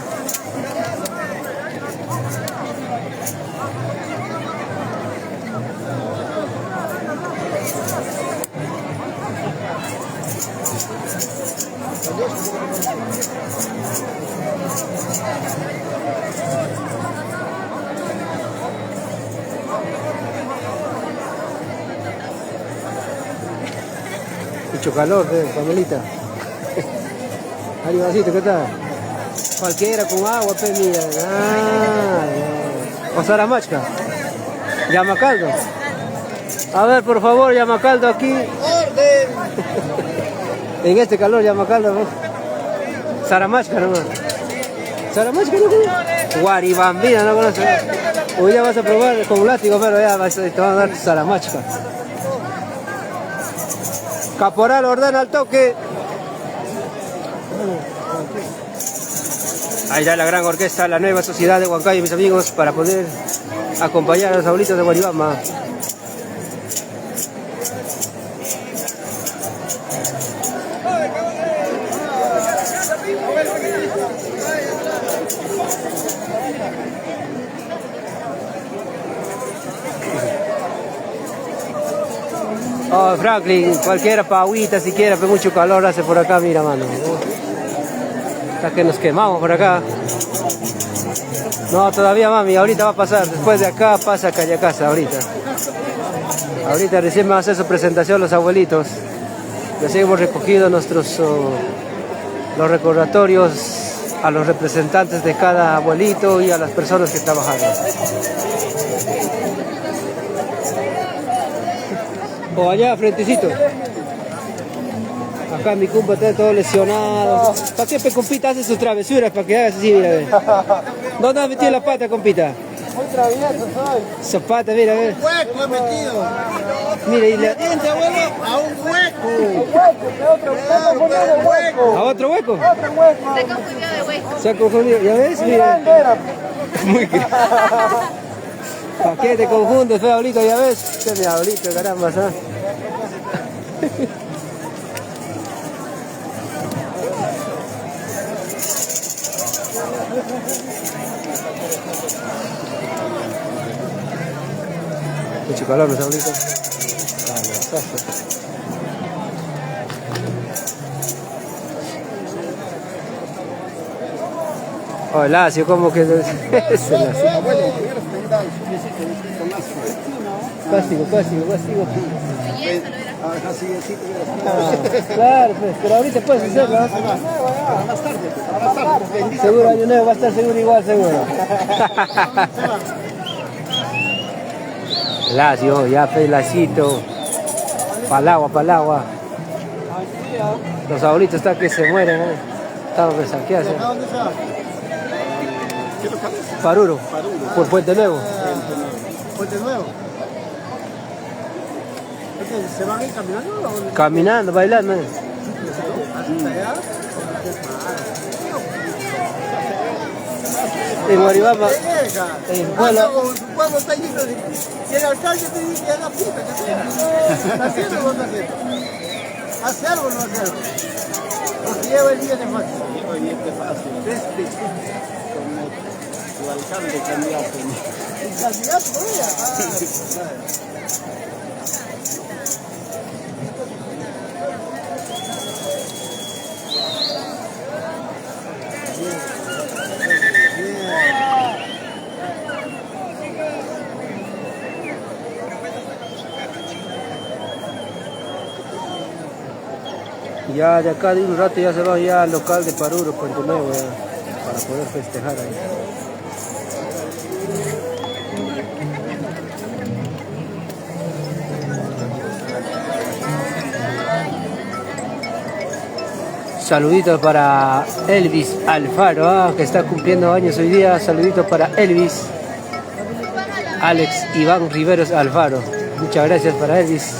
Mucho calor, Pamelita. Arribacito, ¿qué tal? Cualquiera con agua, pe, mira. O Saramachca. Yamacaldo. A ver, por favor, Yamacaldo aquí. ¡Orden! En este calor, Yamacaldo. Saramachca nomás. Saramachca no conoce. Guaribambina no conoce. Hoy ya vas a probar con un látigo, pero ya te van a dar Saramachca. Caporal ordena al toque. Ahí está la gran orquesta, la nueva sociedad de Huancayo, mis amigos, para poder acompañar a los abuelitos de Guaribamba. Oh, Franklin, cualquiera pa' agüita si quiera, pero mucho calor hace por acá, mira, mano. Hasta que nos quemamos por acá. No, todavía, mami, ahorita va a pasar. Después de acá pasa a Callacasa, ahorita. Ahorita recién van a hacer su presentación los abuelitos. Recién hemos recogido los recordatorios a los representantes de cada abuelito y a las personas que trabajaron. O allá, frentecito. Acá mi compa está todo lesionado. ¿Para qué, compita, hace sus travesuras? Para que hagas así, mira, a ver. ¿Dónde has metido la pata, compita? Muy travieso soy. Zapata, mira, a ver. Un hueco he metido. Mira, y la... diente, abuelo, a un hueco. ¿A otro hueco? Otro hueco. Se confundió de hueco. Se ha confundido, ¿ya ves? Mira. Muy grande. ¿Para qué te confundes, feo abuelito? ¿Ya ves? Este es mi abuelito, caramba, ¿sabes? Mucho calor, los abuelitos. Oh, el Lacio, ¿cómo que es el Lacio? Castigo. Claro, pues, pero ahorita puedes hacerlo. Más tarde. Seguro año nuevo va a estar seguro igual, seguro. Lacio, ya pelacito. Pa'l agua. Los abuelitos están que se mueren, ¿eh? Estamos resaqueados. Paruro, por Puente Nuevo. Puente Nuevo. ¿Se van a ir caminando o...? Caminando, bailando. en Guaribamba. Su pueblo está lleno de... Y el alcalde te dice que haga puta, que sea. ¿Está haciendo o no está haciendo? ¿Hace algo o no hace algo? Porque lleva el día de fácil. Lleva el día de fácil. Como su alcalde candidato. ¿El candidato todavía? Ya de acá de un rato ya se va ya al local de Paruro, Puente Nuevo, ya, para poder festejar ahí. Saluditos para Elvis Alfaro, que está cumpliendo años hoy día. Saluditos para Elvis. Alex Iván Riveros Alfaro. Muchas gracias para Elvis.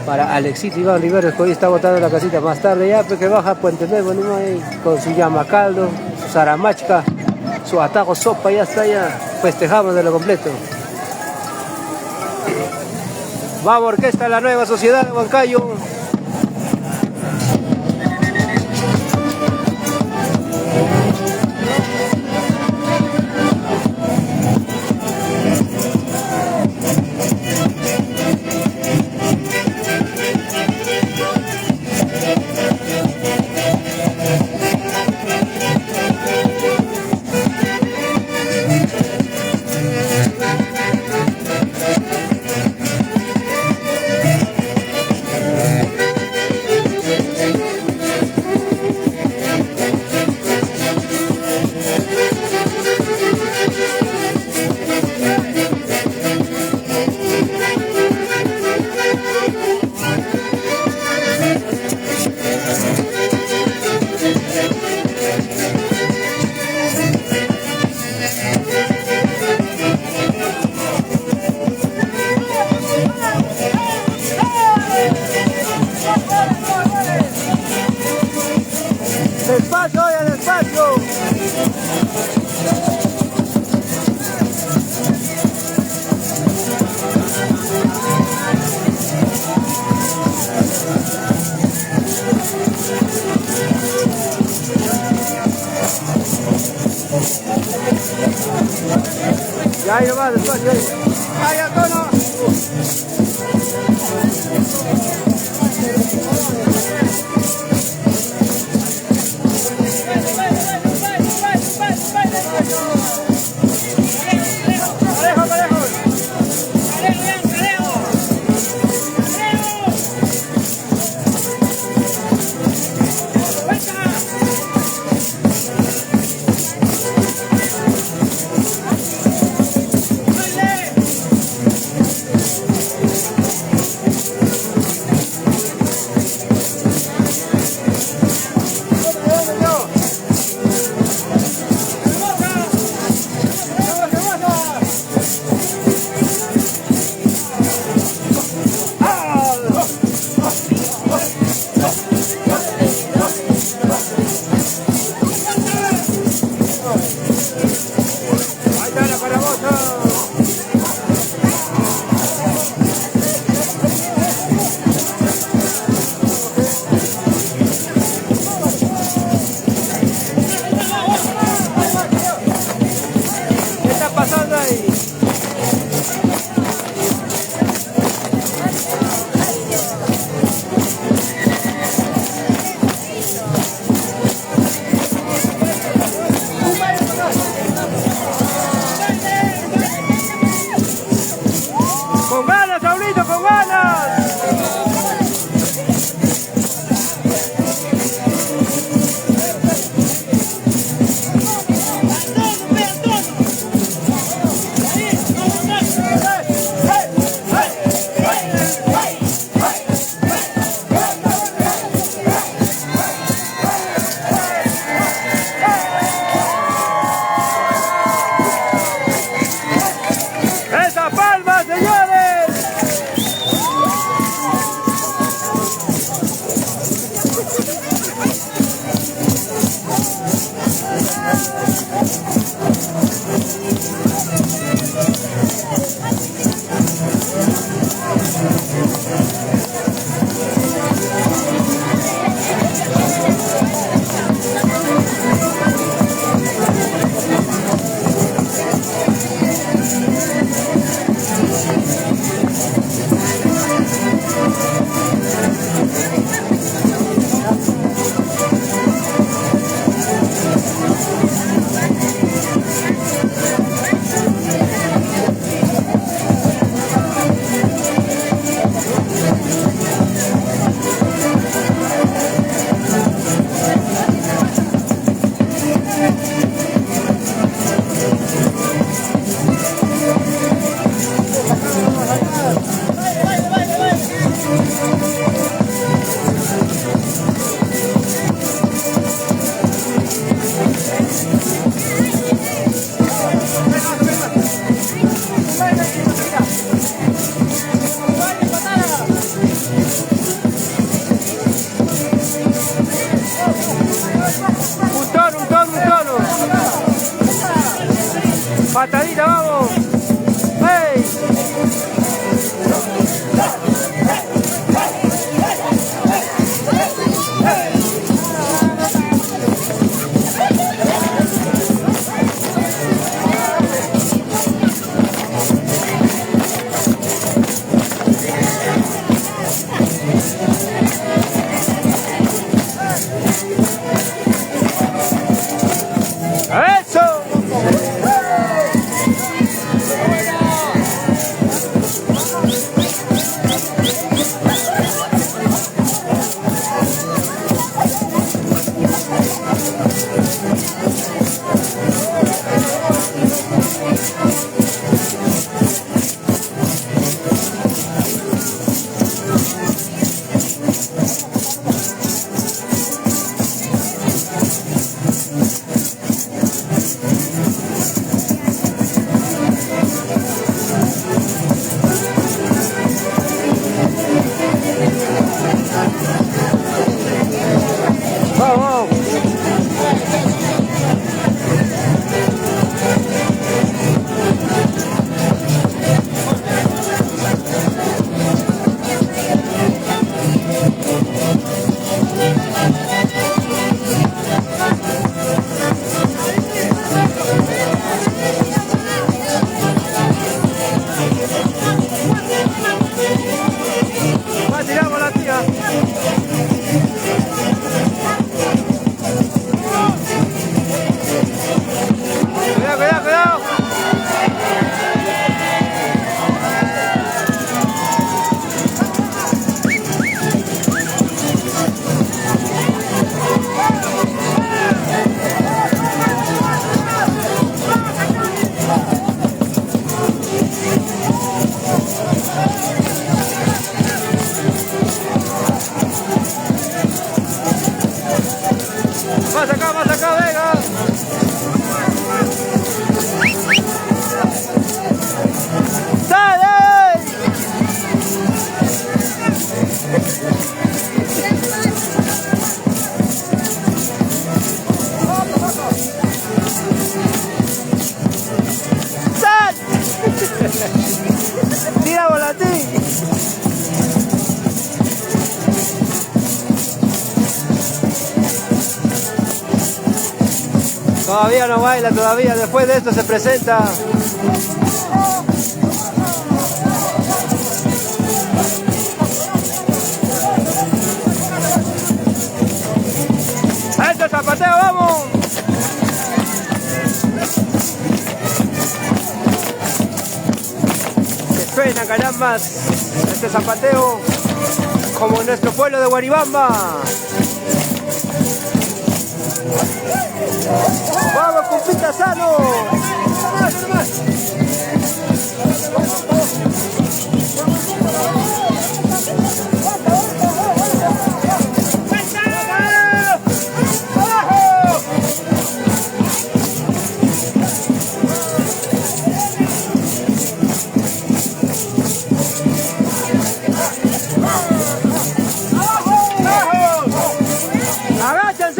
Para Alexito Iván Riveros, que hoy está botando la casita más tarde ya, porque baja Puente Nuevo, ¿no? Ahí, con su llama caldo, su zaramachca, su atajo sopa, ya está ya. Festejamos de lo completo. Vamos, orquesta de la Nueva Sociedad de Huancayo. Despacio, oye, despacio. Ya ahí nomás, despacio, ahí. ¡Ay, a tono! Patadita, vamos. ¡Hey! Más acá, venga. ¡Sale! ¡Sal! Tira volatín. Todavía no baila, todavía. Después de esto se presenta. ¡A este zapateo, vamos! Que suena, carambas, este zapateo como en nuestro pueblo de Guaribamba. ¡Vamos, compita sano! ¡Agáchense!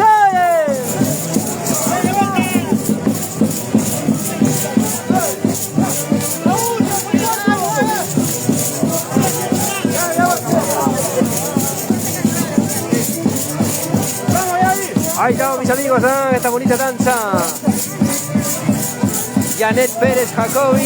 Ahí estamos, mis amigos, esta bonita danza. Janet Pérez Jacobi.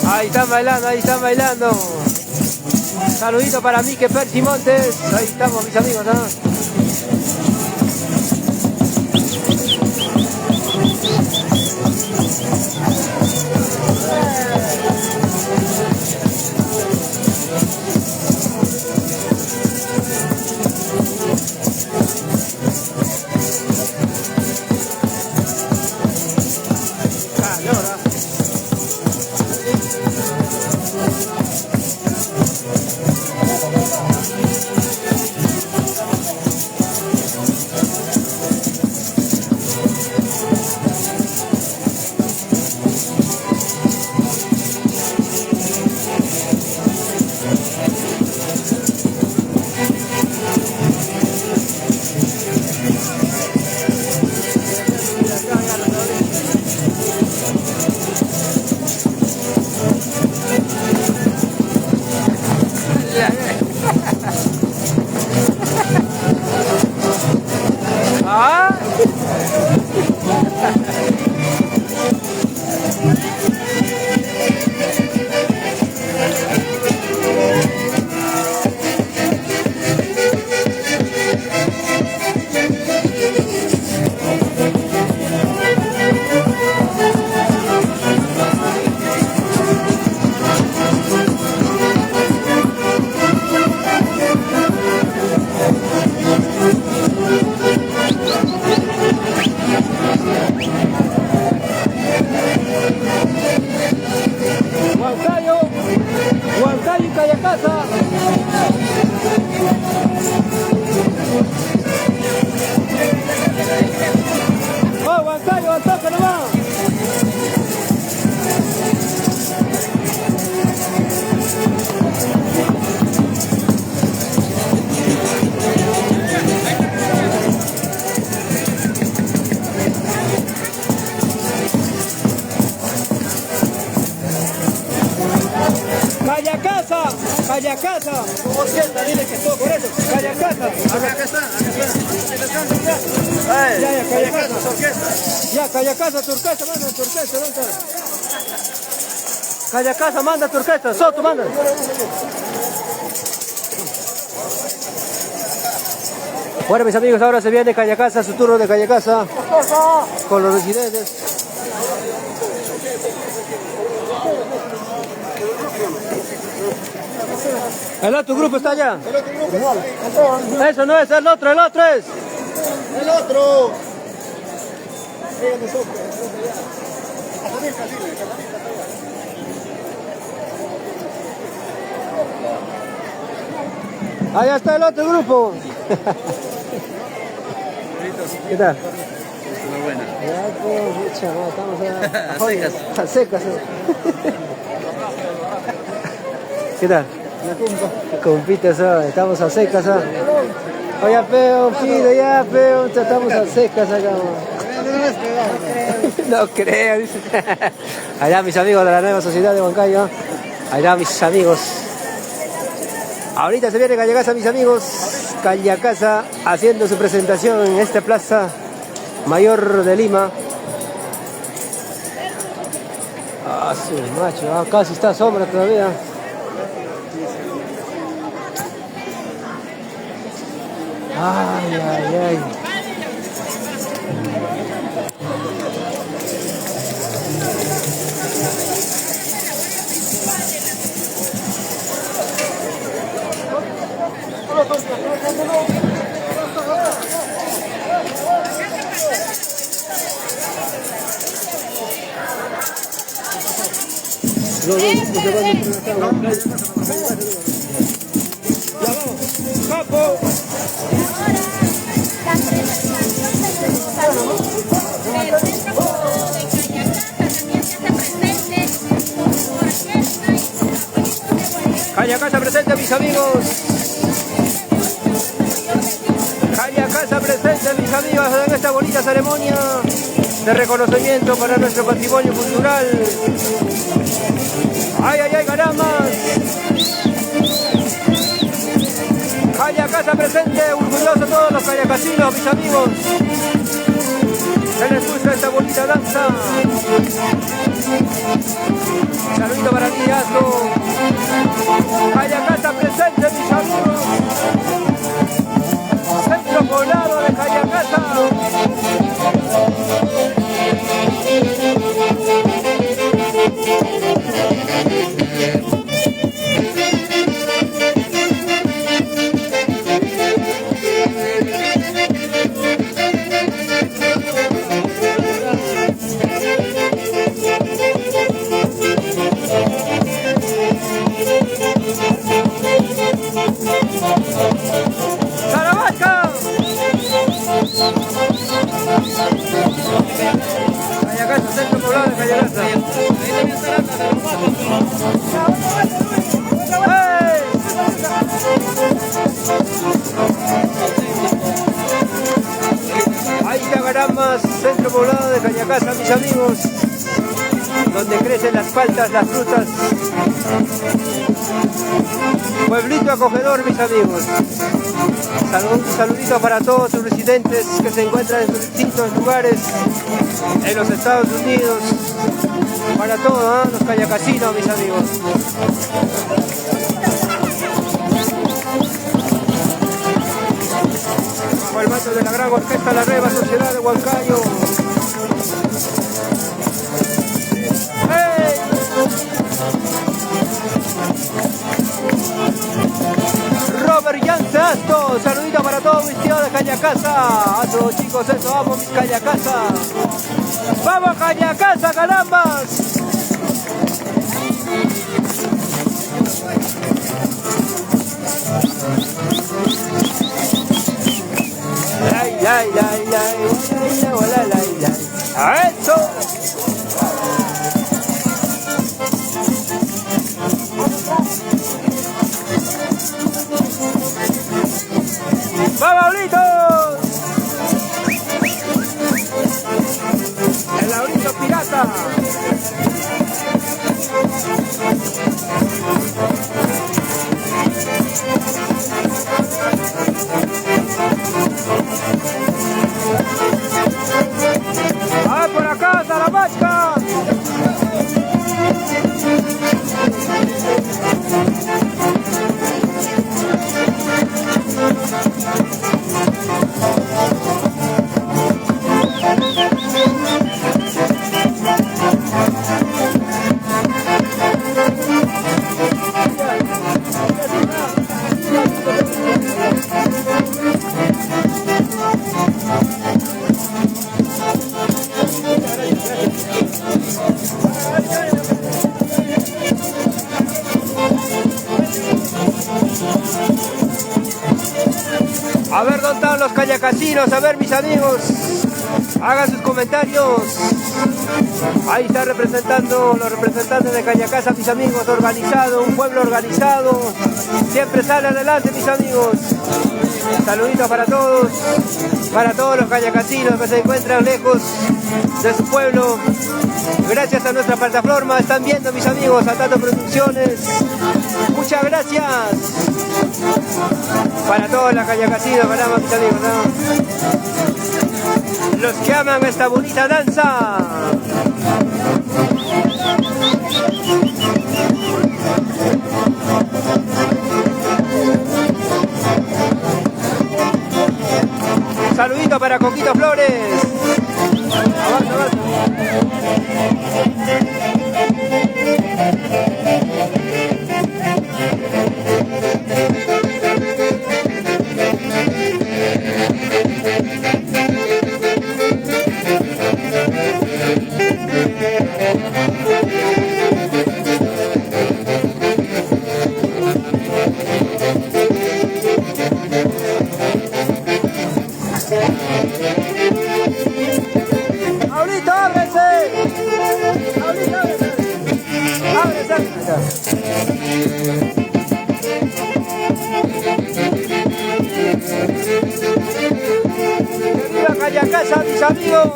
Ahí están bailando, ahí están bailando. Saludito para Mike Percy Montes. Ahí estamos, mis amigos, ¿no? orquesta, dile que todo por eso. Callacasa. Acá está. Ya, Callacasa, su orquesta. Ya, Callacasa, tu orquesta, manda tu orquesta, ¿dónde está? Callacasa, manda tu orquesta, Soto, manda. Bueno, mis amigos, ahora se viene Callacasa, su turno de Callacasa con los residentes. El otro grupo está allá. Eso no es, el otro es. El otro. Allá está el otro grupo. ¿Qué tal? Muy buena. Ya, pues, estamos a secas. ¿Qué tal? Compitas, estamos a secas. Oye, peo, pide ya, peo, estamos a secas acá. No creo, dice. Allá mis amigos de la nueva sociedad de Huancayo. Allá mis amigos. Ahorita se viene Callacasa, mis amigos. Callacasa haciendo su presentación en esta plaza mayor de Lima. Ah, su macho, casi está sombra todavía. Ay. Los dos grupos se van a presentar. Ya vamos, capo. Callacasa presente, mis amigos. Callacasa presente, mis amigos, en esta bonita ceremonia de reconocimiento para nuestro patrimonio cultural. Ay, caramba. Callacasa presente, orgulloso todos los callacasinos, mis amigos. Se les gusta esta bonita danza. Saludito para ti, Aso. Callacasa presente, mis amigos. Centro poblado de Callacasa. ¡Caravaca! Callacasa, centro poblado de Callacasa. Ahí está Garamas, centro poblado de Callacasa, mis amigos, donde crecen las paltas, las frutas. Pueblito acogedor, mis amigos. Un saludito para todos sus residentes que se encuentran en sus distintos lugares en los Estados Unidos. Para todos, los callacasinos, mis amigos. Bajo el mando de la gran orquesta La Nueva Sociedad de Huancayo. ¡Hey! Robert Yance Asto, saludito para todos mis tíos de Callacasa. A todos chicos, eso, vamos mis Callacasa. ¡Vamos Callacasa, carambas! ¡Eso! ¡Vamos, Aulitos! El Aulito pirata. los callacasinos, a ver mis amigos, hagan sus comentarios. Ahí está representando los representantes de Callacasa, mis amigos, organizado, un pueblo organizado, siempre sale adelante, mis amigos. Saluditos para todos los callacasinos que se encuentran lejos de su pueblo. Gracias a nuestra plataforma, están viendo, mis amigos, a Tato Producciones. Muchas gracias para todos los callacasinos, para mis amigos, ¿no? Los que aman esta bonita danza. Saludito para Coquito Flores. Avanza, avanza. Ahorita ábrese. Ahorita ábrese. Ábrese, ábrese. ¡Viva Callacasa, mis amigos!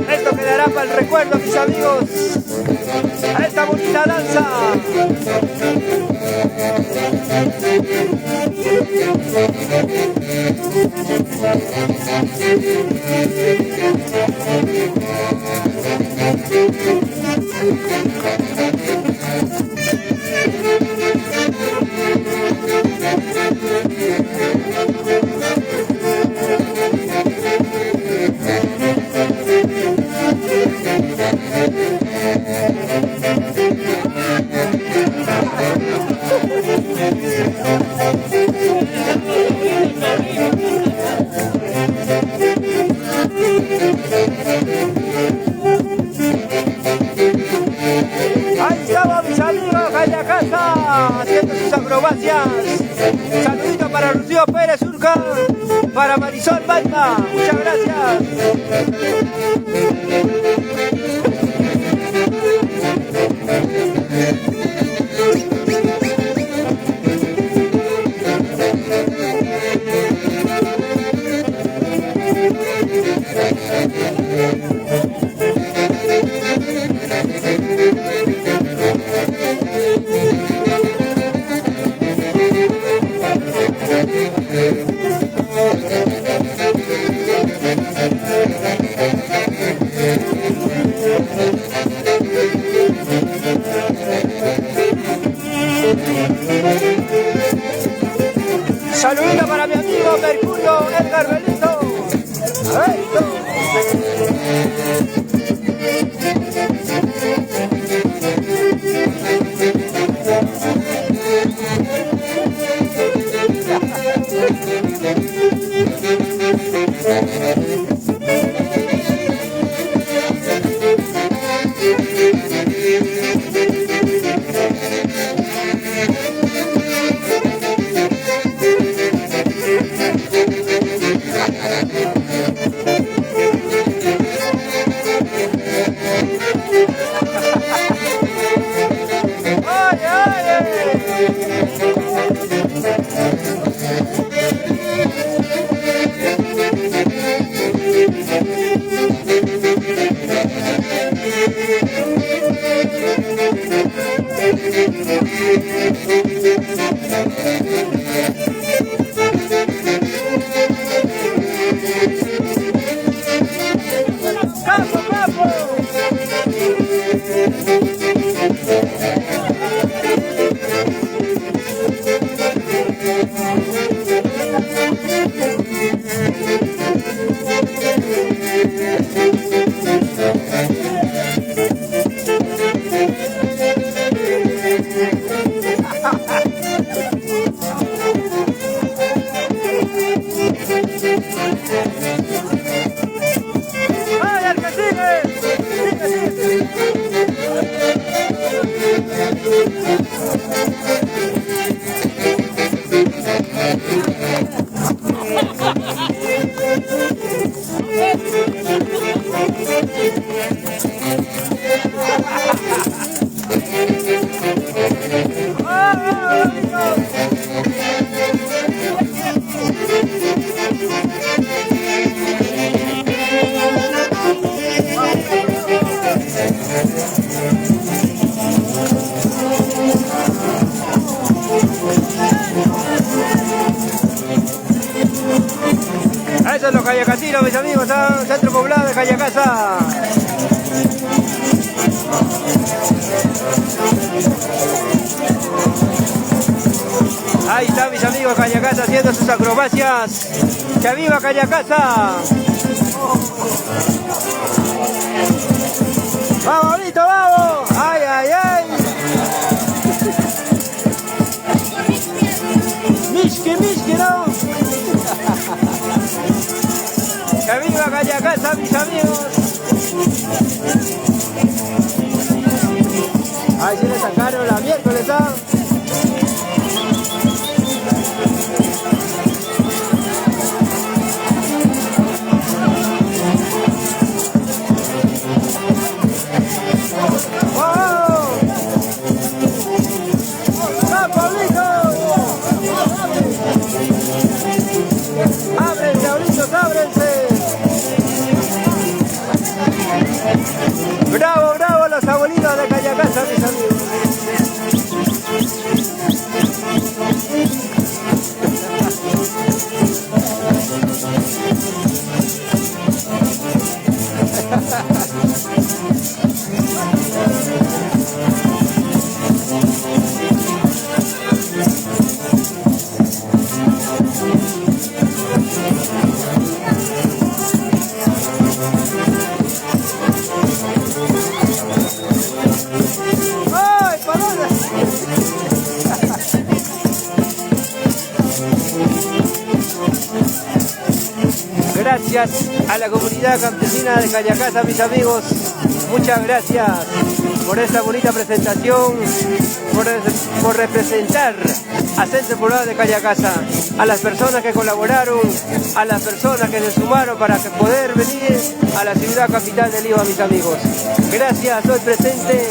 Esto quedará para el recuerdo, mis amigos, a esta bonita danza. Ahí estamos, mis amigos, Callacasa, haciendo sus acrobacias. Saludito para Rocío Pérez Urca, para Marisol Balma. Muchas gracias. Saludito para mi amigo Mercurio Edgar Benito. Eso es los Cayacatinos, mis amigos, centro poblado de Cayacasa. Ahí están mis amigos Cayacasa haciendo sus acrobacias. ¡Que viva Cayacasa! ¡Vamos, Lito, vamos! ¡Ay, ay, ay! ¡Mishki, no! ¡Que viva Cayacasa, mis amigos! Ahí sí le sacaron la miércoles, ¿ah? ¡Bravo, bravo los abuelitos de Cayacasa, mis amigos! Gracias a la comunidad campesina de Cayacasa, mis amigos. Muchas gracias por esta bonita presentación, por representar a Centro Poblado de Cayacasa, a las personas que colaboraron, a las personas que se sumaron para poder venir a la ciudad capital de Lima, mis amigos. Gracias, hoy presente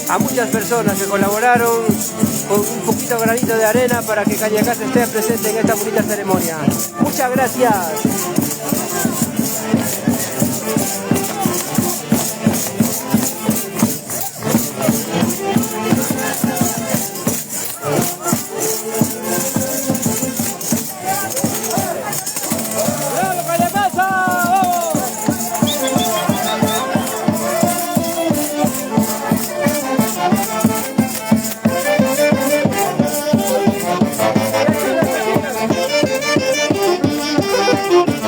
a muchas personas que colaboraron con un poquito granito de arena para que Cayacasa esté presente en esta bonita ceremonia. Muchas gracias. Thank you.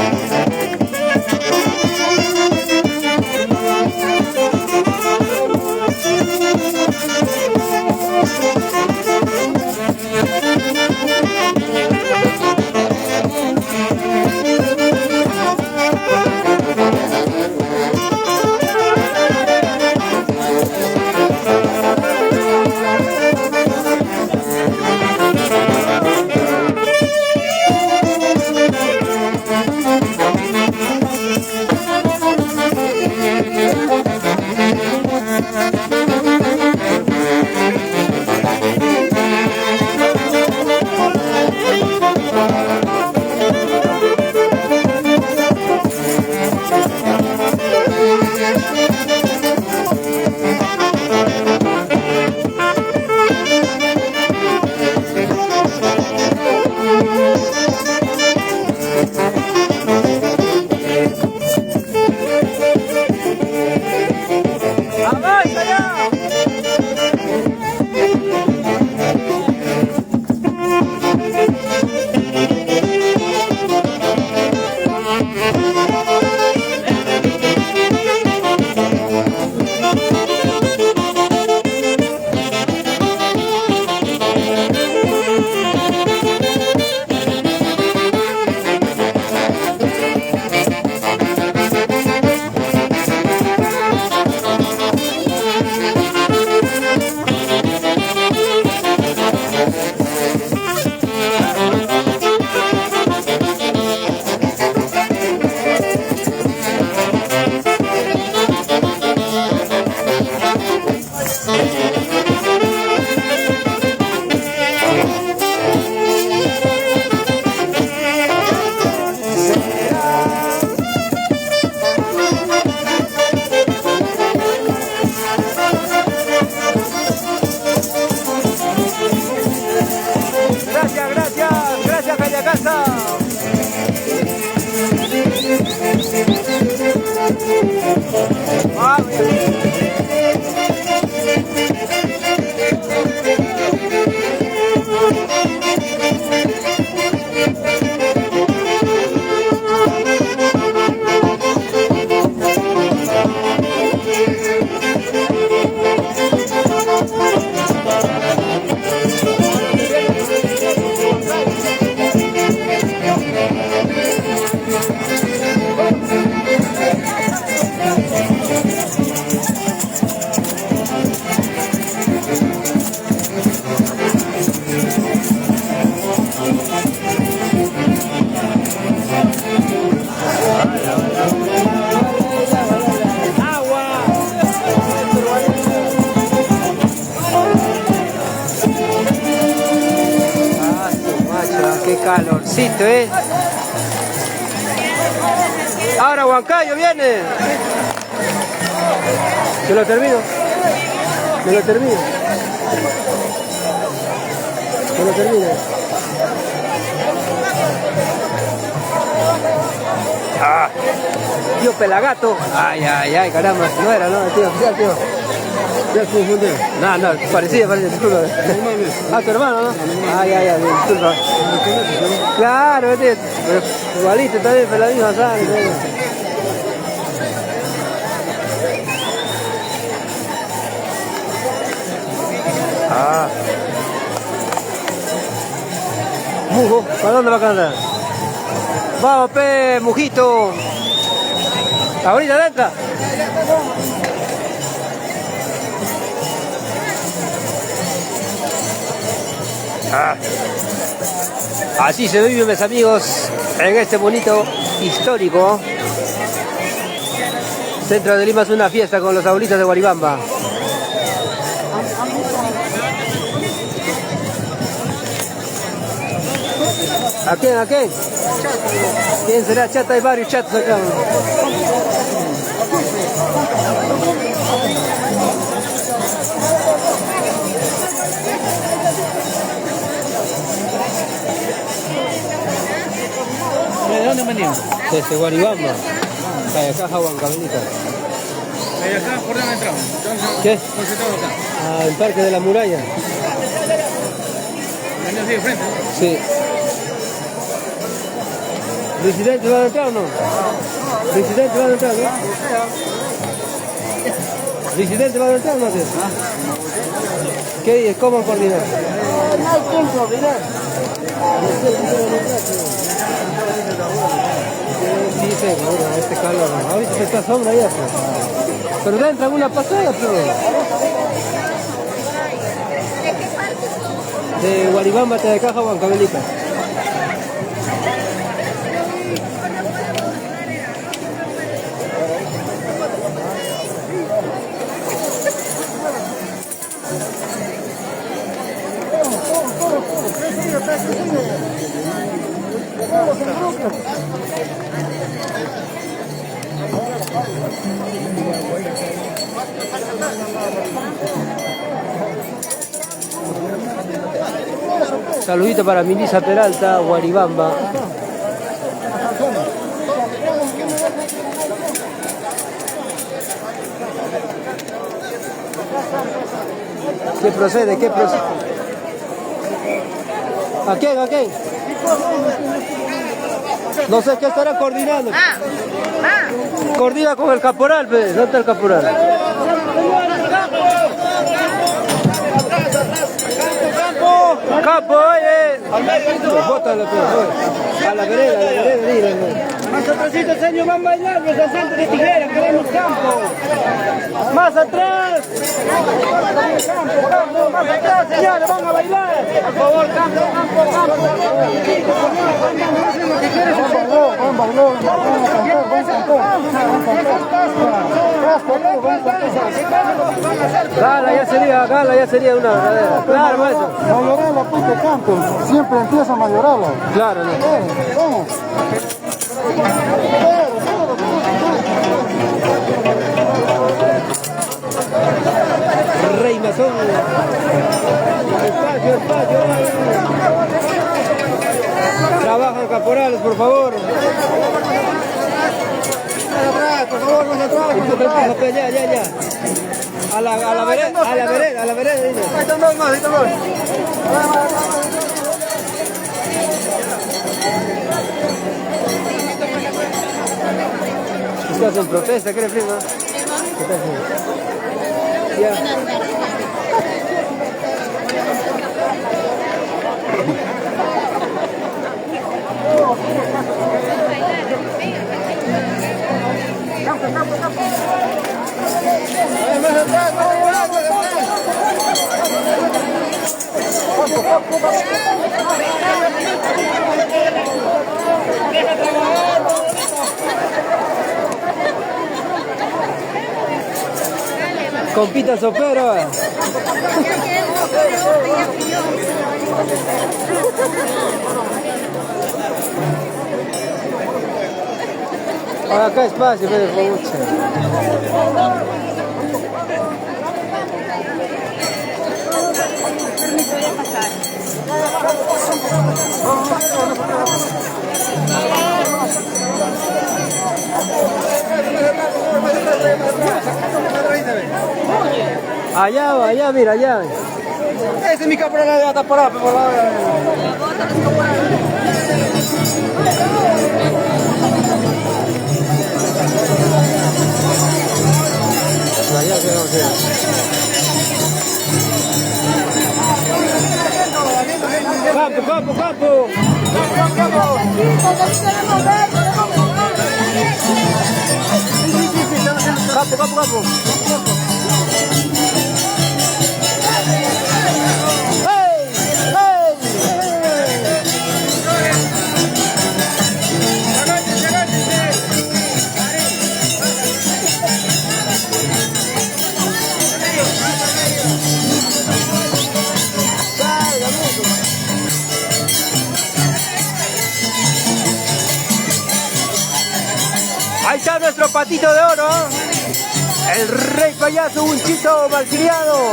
calorcito, ¿eh? Ahora Huancayo viene. ¿Se lo termino? ¿Me lo termino? ¿Me lo termino? Ah, tío Pelagato. Ay, ay, ay, caramba. No era, no, tío, tío. Ya se confundió. No, parecía, disculpa. Ah, tu hermano, ¿no? Ay, ay, ay, disculpa. Claro, tío. Igualito también, pero la misma sangre. Ah. Mujo, ¿para dónde va a cantar? Vamos, pe, Mujito. Ahorita adentro. Ah. Así se vive, mis amigos, en este bonito histórico centro de Lima. Es una fiesta con los abuelitos de Guaribamba. ¿A quién? ¿A quién? ¿Quién será? Chata, hay varios chatos acá. ¿De dónde venimos? Desde Guaribamba. Cayacaja, Huancavelica. ¿Cayacaja? ¿Por dónde entramos? ¿Qué? Concentrado acá. Al Parque de la Muralla. ¿Venimos así de frente? Sí. ¿Disidentes van a entrar o no? ¿Disidentes van a entrar, no? ¿Disidentes van a entrar o no? ¿Qué dices? ¿Cómo coordinar? No hay tiempo, mirá. Sí, seguro, este calor. Ahorita se está sombra ya. Pero da entra una pasada, pero. De Guaribamba, Cayacaja, Huancavelica. Saludito para Milisa Peralta, Guaribamba. ¿Qué procede? ¿Qué procede? ¿A quién? ¿A quién? No sé qué estará coordinando. Coordina con el caporal, pues. ¿Dónde está el caporal? Campo, oye. Bótale, pues. A la vereda, dile. Más atrásito, señor, van a bailar los asaltos de tijera, queremos campo. Más atrás. Campo, más atrás, señores, van a bailar. Por favor, campo. Gala ya sería una verdadera. Claro, eso. Mayorala, pues, de campo. Siempre empieza Mayorala. Claro, ¿no? Vamos. Rey Masón. Espacio. Trabajan caporales, por favor. Por favor, más atrás. Ya. A la vereda. Ahí estamos más. ¿Estás en protesta? ¿Qué le prima? ¿Qué estás haciendo? Ya. Compita sopero. Acá espacio, pero mucho. Allá va, allá, mira, allá. Ese es mi cabrón, ya está por ahí, por la. Allá que no sea. Campo, campo, campo. Campo, campo, campo. Ahí está nuestro patito de oro, el rey payaso, un chito malcriado.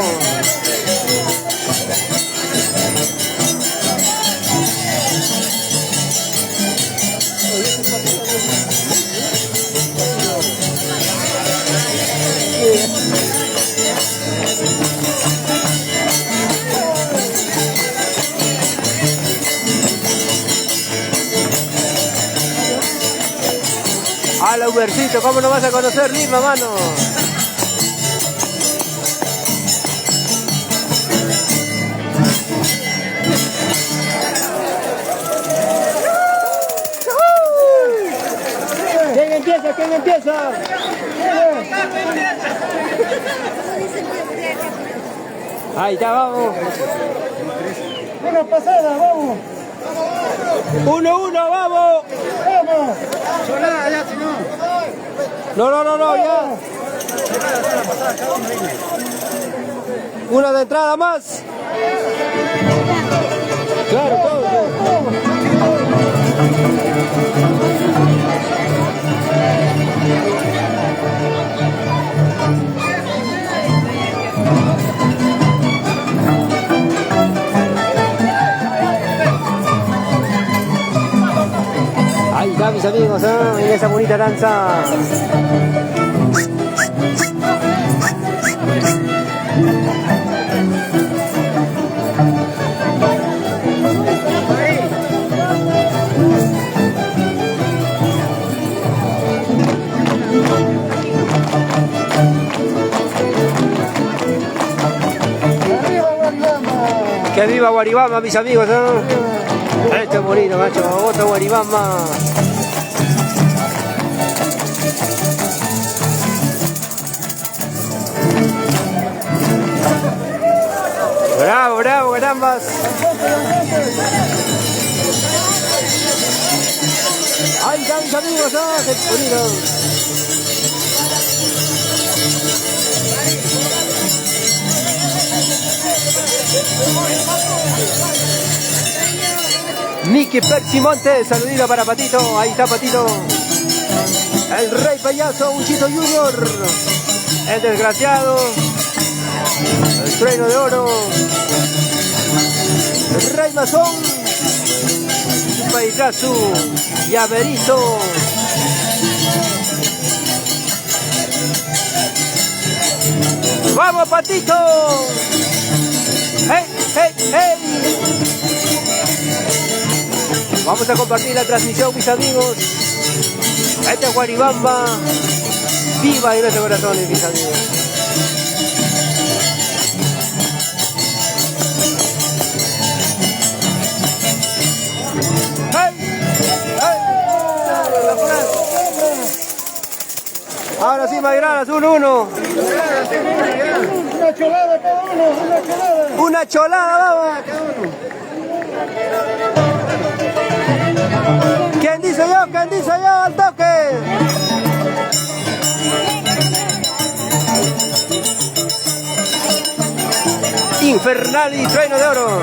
Hola Ubercito, ¿cómo no vas a conocer Lima, mano? ¿Quién empieza? ¿Quién empieza? Ahí está, vamos. Una pasada, vamos. 1-1, vamos. Vamos. Solada ya, si no. No, ya. Una de entrada más. Claro, todo. Ahí está, mis amigos, en esa bonita danza. Que viva Guaribamba, mis amigos, Esto es bonito, macho. Otro Guaribamba. Bravo, bravo, carambas. Ahí están mis amigos, qué bonito. Nicky Persimonte, saludito para Patito, ahí está Patito. El rey payaso, Uchito Junior. El desgraciado. El trueno de oro. El rey masón. Payasu. Llaverizo. ¡Vamos, Patito! ¡Hey, hey, hey! Vamos a compartir la transmisión, mis amigos. Este es Guaribamba. Viva en nuestros corazones, mis amigos. ¡Hey! ¡Hey! Ahora sí, Magranas, 1-1. Una cholada cada uno, una cholada. Una cholada, vamos. ¿Quién dice yo? ¿Quién dice yo? Al toque. Infernal y Trueno de Oro.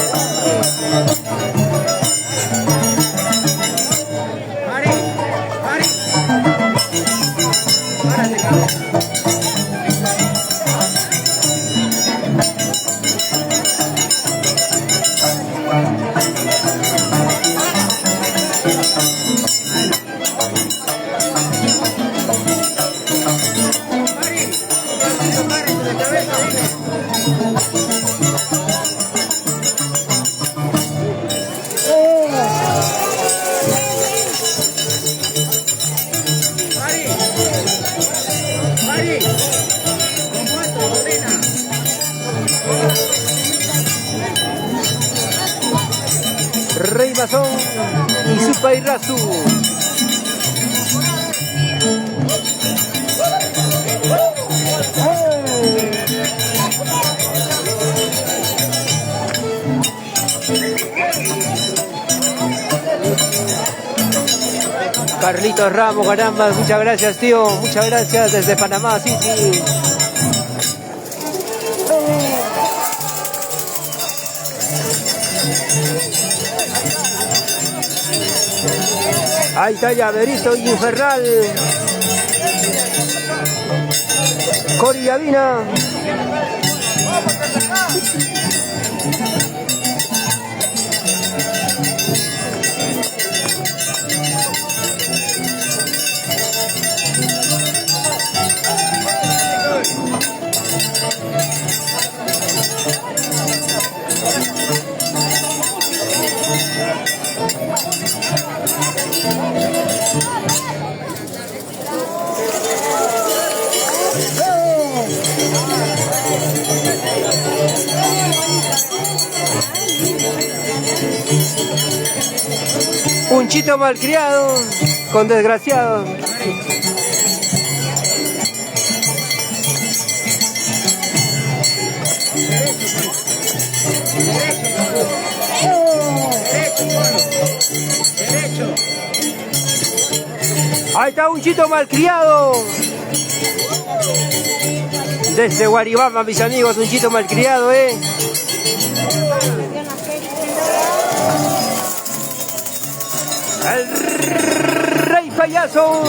Rey Masón y su Pairazu. Carlitos Ramos, caramba, muchas gracias, tío. Muchas gracias desde Panamá City. Ahí está Llaverito Infernal. Cori Yavina. Un chito malcriado con desgraciado. Ahí está un chito malcriado. Desde Guaribamba, mis amigos, un chito malcriado, El Rey Payaso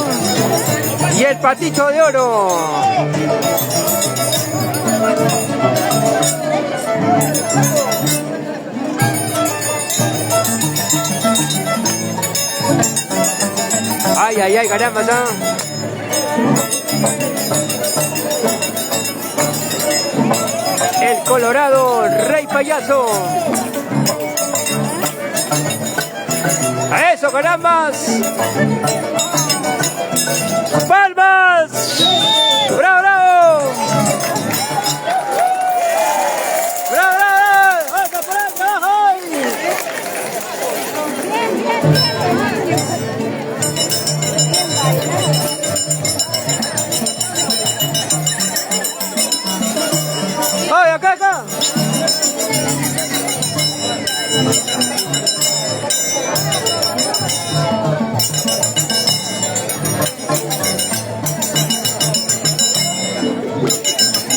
y el Patito de Oro. Ay, ay, ay, caramba, ¿no? El Colorado Rey Payaso. ¡A eso, carambas! ¡Palmas! ¡Bravo, bravo! ¡Bravo, bravo! ¡Otra por ahí, abajo! ¡Ay, acá, acá!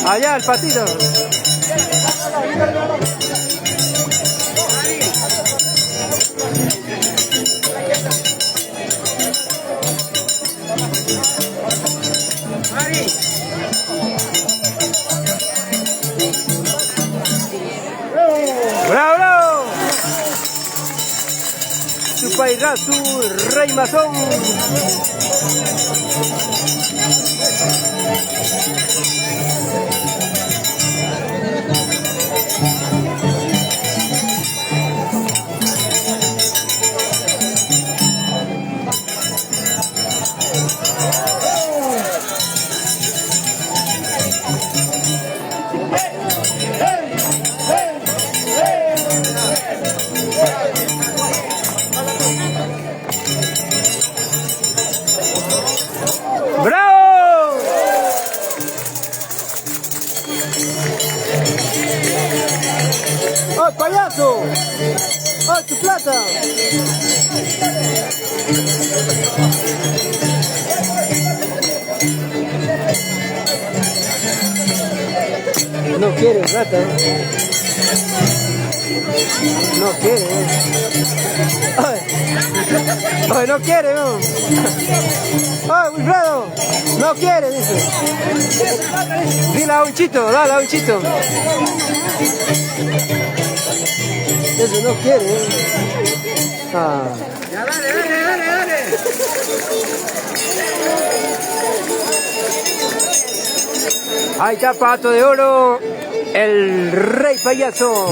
Allá el Patito. ¡Bravo, bravo! Su Pairazu, Rey Masón. ¡Bravo! ¡Oh, payaso! ¡Oh, tu plata! No quiere plata. No quiere. Ay, no quiere, no. Ay, Wilfredo. No quiere, dice. Dile a un chito, dale a un chito. Eso no quiere. Ah. Ya, dale. Ahí está Pato de Oro, el rey payaso.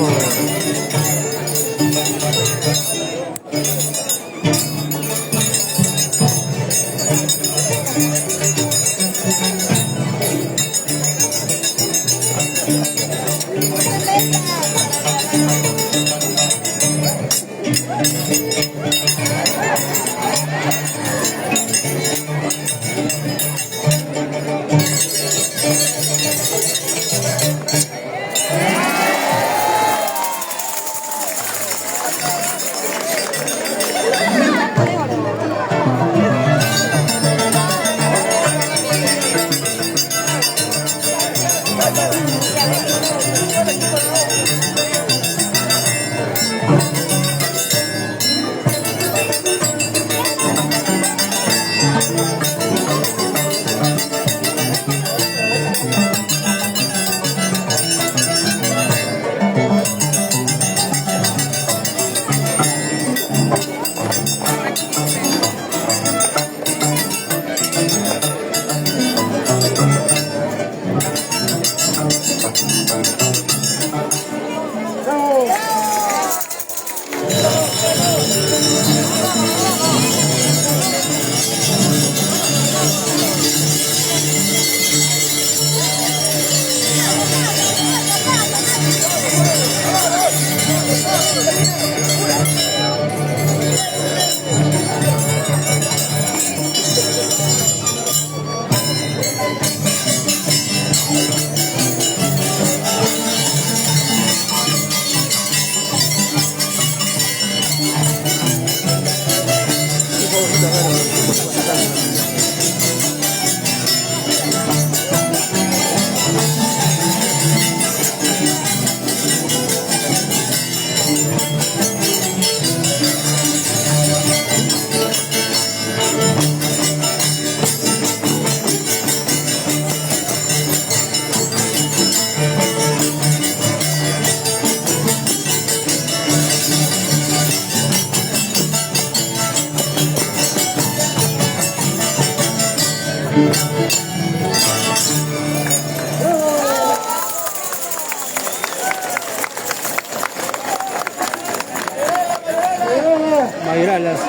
Mayoralas.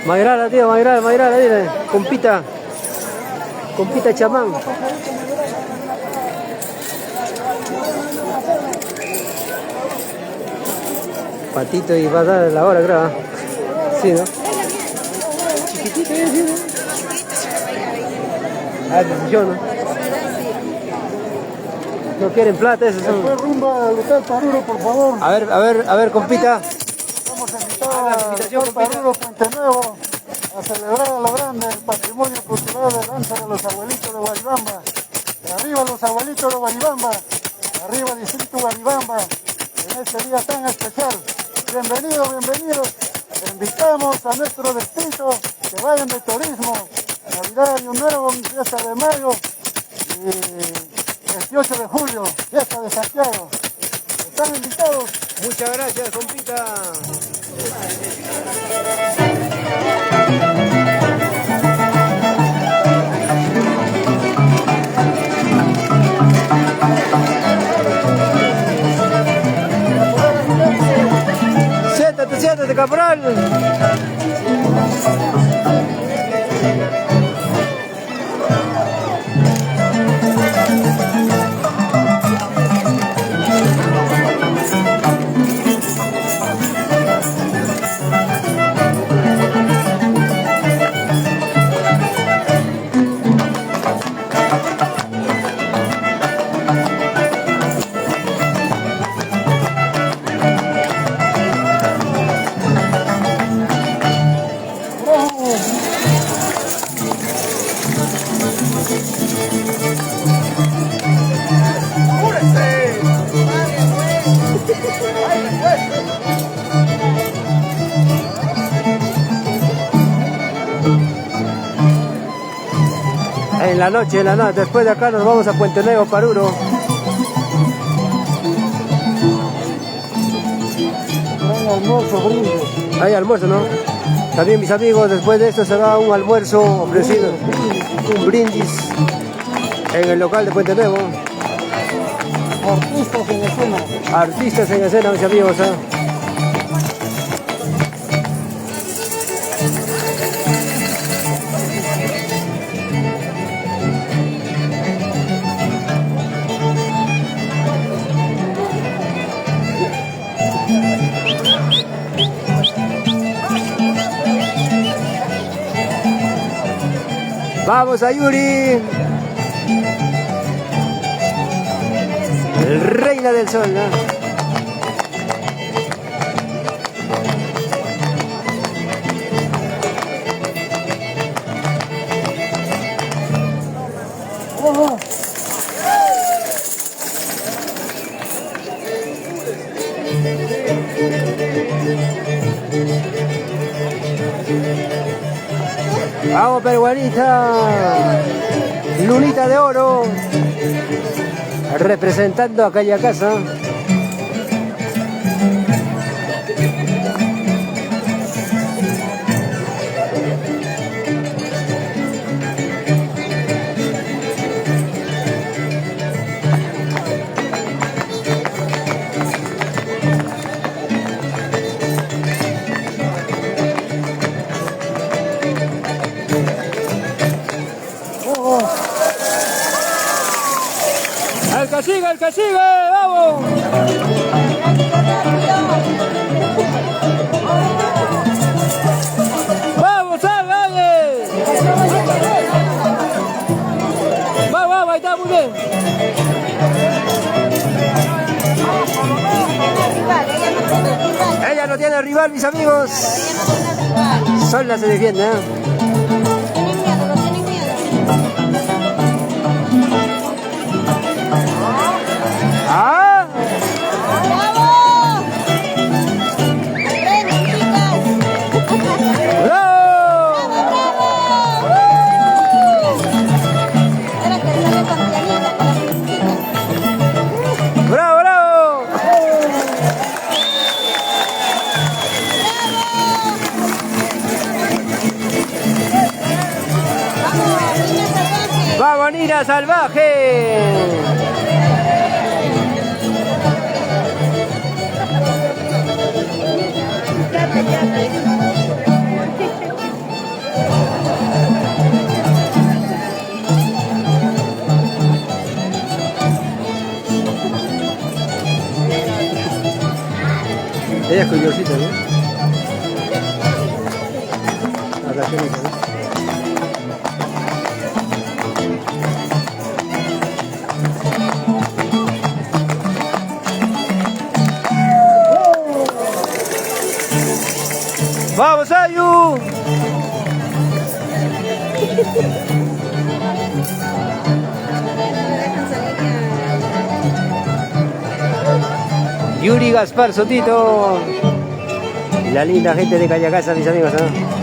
Mayrala, tío, Mayrala, dile, compita chamán. Patito y va a dar la hora, creo. Sí, ¿no? Chiquitito, ¿sí, no? Ah, decisión, ¿no? No quieren plata, esos son. Después rumba al Hotel Paruro, por favor. A ver, compita. Vamos a invitar al Hotel Paruro Puente Nuevo a celebrar a lo grande el patrimonio cultural de danza de los abuelitos de Guaribamba. Arriba los abuelitos de Guaribamba, arriba Distrito Guaribamba, en este día tan especial. Bienvenidos. Les invitamos a nuestro distrito que vayan de turismo. Navidad, Año Nuevo, fiesta de mayo y 28 de julio, fiesta de Santiago. Están invitados. Muchas gracias, compita. Siéntate, caporal. En la noche, después de acá nos vamos a Puente Nuevo, Paruro. Hay almuerzo, ¿no? También, mis amigos, después de esto será un almuerzo ofrecido, un brindis en el local de Puente Nuevo. Artistas en escena. Artistas en escena, mis amigos, ¿eh? Vamos a Yuri, reina del sol, ¿no? Vamos, peruanita, lunita de oro, representando a Calle Casa. ¡El que sigue! ¡Vamos! ¡Vamos, dale! ¡Vamos, ahí está, muy bien! Ella no tiene rival, mis amigos. Sola se defiende, ¿eh? ¡Ah! ¡Bravo, bravo! ¡Vamos, Nina Salvaje! Ella es curiosita, ¿no? Agacionita, ¿no? ¡Vamos, Ayu! Yuri Gaspar Sotito. La linda gente de Calle Casa, mis amigos, ¿no?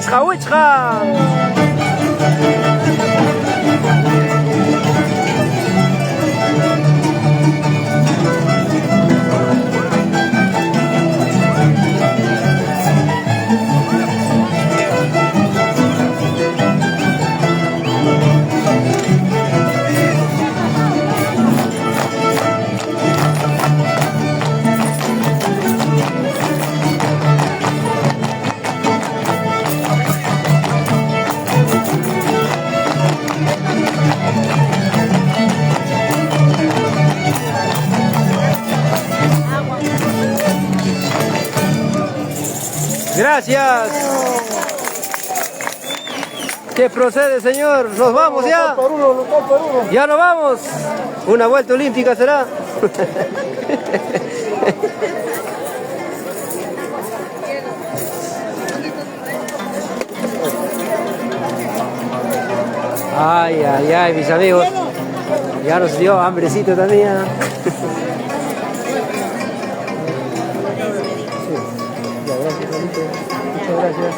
Wichja, wichja. Gracias. ¿Qué procede, señor? ¿Nos vamos ya? Ya nos vamos. Una vuelta olímpica será. Ay, ay, ay, mis amigos. Ya nos dio hambrecito también. Muchas gracias.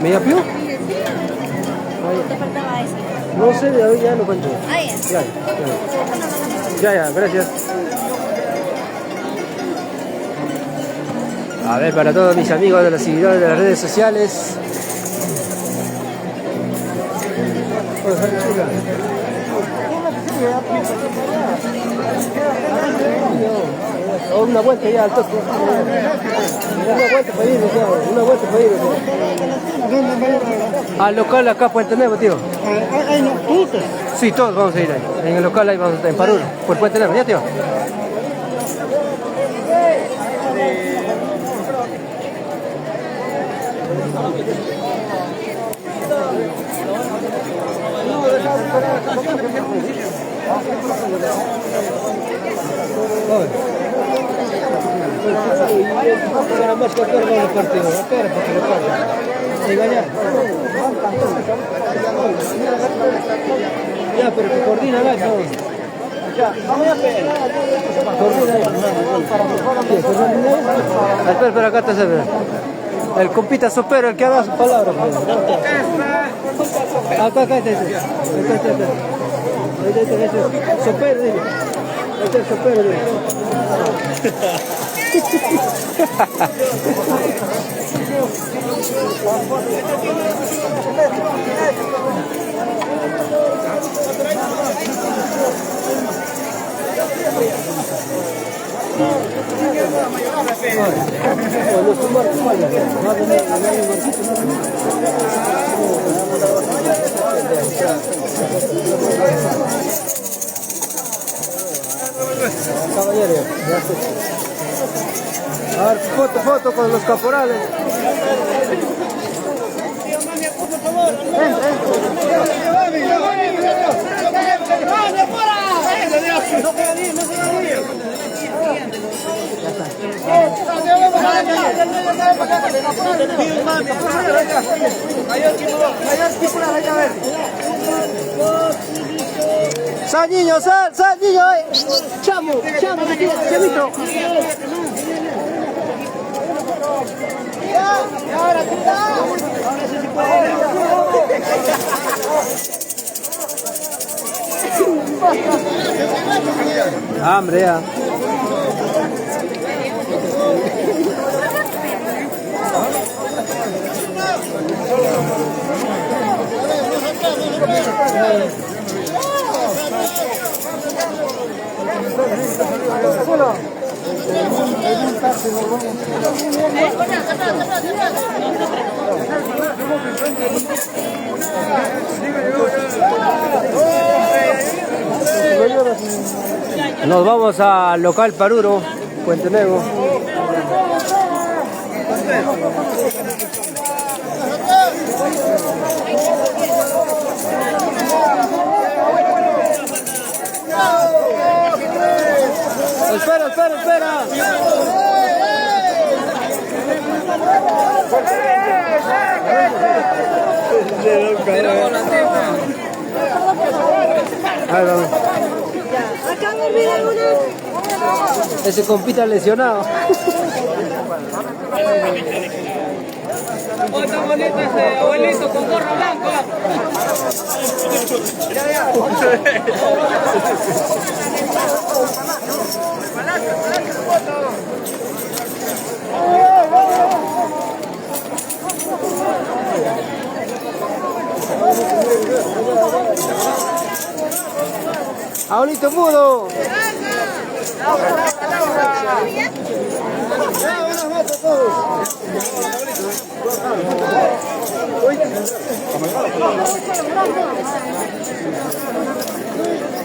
¿Me yapió? ¿Te faltaba eso? No sé, ya no cuento. Ah, ya. Ya, gracias. A ver, para todos mis amigos de los seguidores de las redes sociales. Una vuelta ya al toque. Una vuelta para irnos, una vuelta para irnos. Al local acá, Puente Nuevo, tío. Sí, todos vamos a ir ahí. En el local ahí vamos a estar, en Parul, por Puente Nuevo, ¿ya, tío? Para más que acuerdo los partidos, espera para que lo pasen. Ya, pero que coordina la no. Ya, vamos a ver. Coordina ahí. Espera, acá está Severa. El compita sopero, el que ha dado su palabra. Acá está. Sopero, dile. Este es sopero, dile. Caballero, gracias. A ver, foto con los caporales. Sal niño, sal niño, chamo, chamito. Ahora sí se puede. Hambre ya. Nos vamos al local Paruro, Puente Nuevo. Espera. Ahí vamos. Ese compita lesionado. Oh, está bonito ese abuelito con gorro blanco. Abuelito mudo.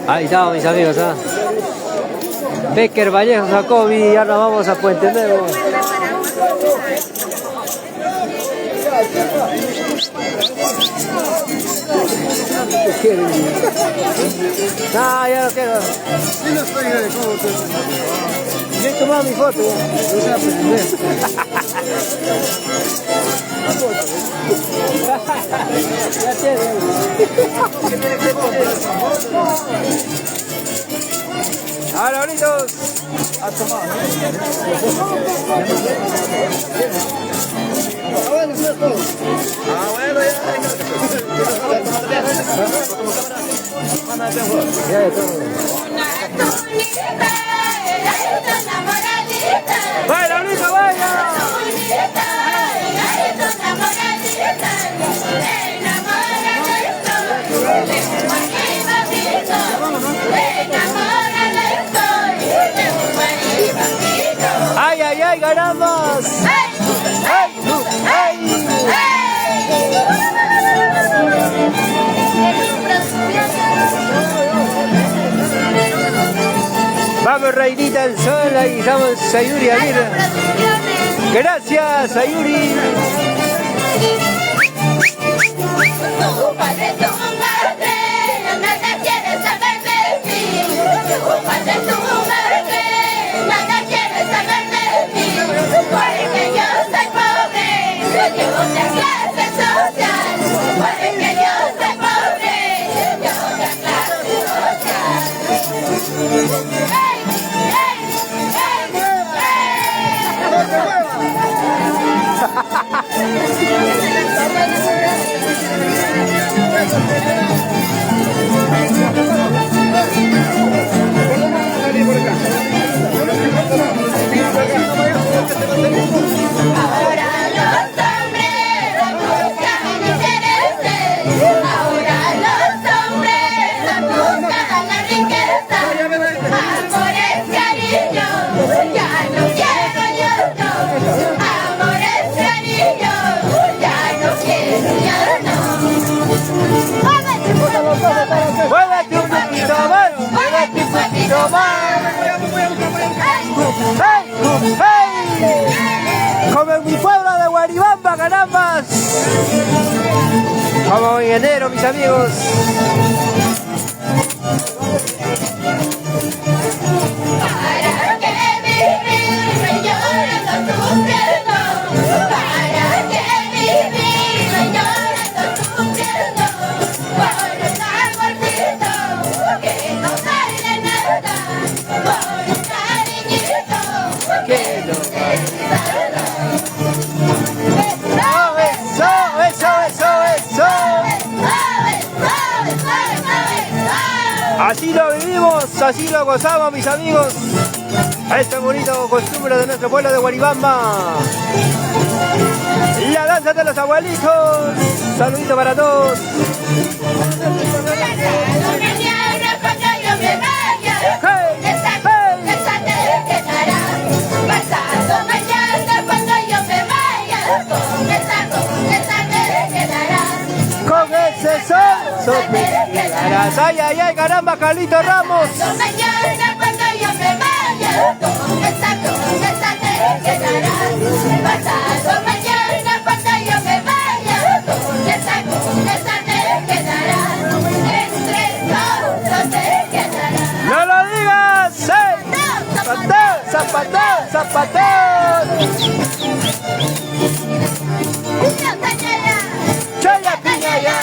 Ahí estamos, mis amigos, ¿eh? Becker, Vallejo, Jacobi, y ahora vamos a Puente Nuevo. No, ya no quiero. Yo he tomado mi foto. Ya tiene. Ahora, bonitos. Ha tomado. Bueno, ya. ¡Vaya, ahorita, vaya! ¡Ay, ay, ay, ganamos! ¡Ay! ¡Ay! Vamos, Reinita del Sol, ahí estamos, Sayuri Aguirre. Gracias, Sayuri. Como en mi pueblo de Guaribamba, carambas. Como en enero, mis amigos. Así lo vivimos, así lo gozamos, mis amigos. Este bonito costumbre de nuestro pueblo de Guaribamba. La danza de los abuelitos. Saludito para todos. Con ese sol te quedarás. Ay, ay, ay, caramba, Carlito Ramos. Mañana cuando yo me vaya, con esa te quedarás. Pasado mañana cuando yo me vaya, con esa te quedarás. Entre todos te quedarás. ¡No lo digas! ¡Eh! ¡Zapateo, zapateo, zapateo! ¡Chaya, piñaya!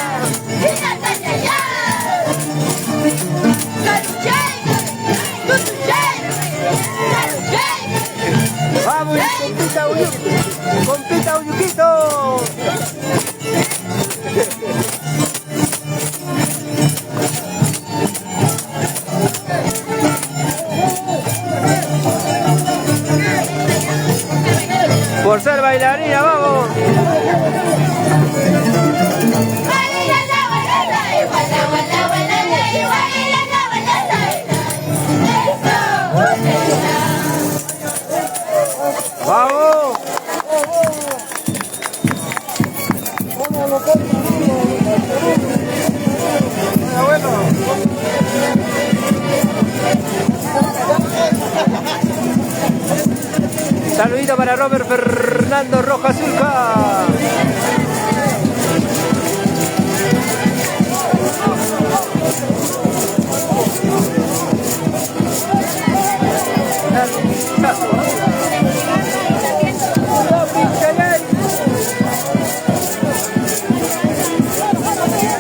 Vamos, compita Uyuquito. Por ser bailarina, vamos. ¡Vamos! Saludito para Robert Fernando Rojas Zulca.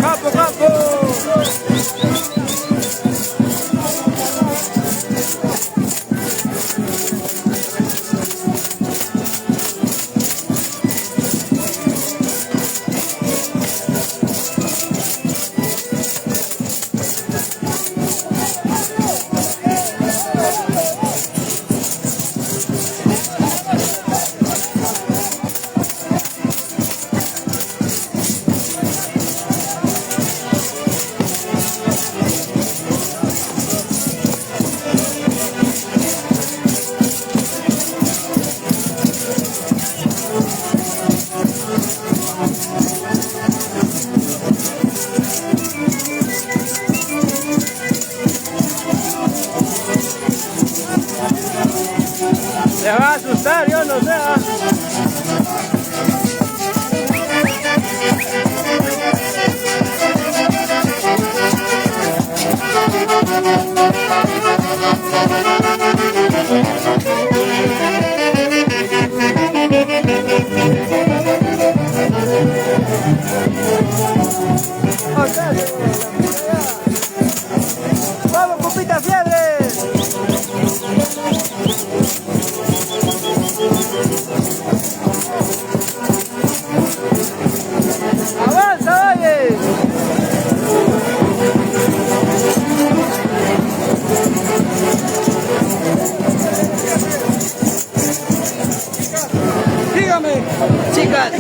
Campo, campo. Se va a asustar, yo no sé. Vamos, Pupita Fiebre. ¡Avanza, oye! Dígame, chicas.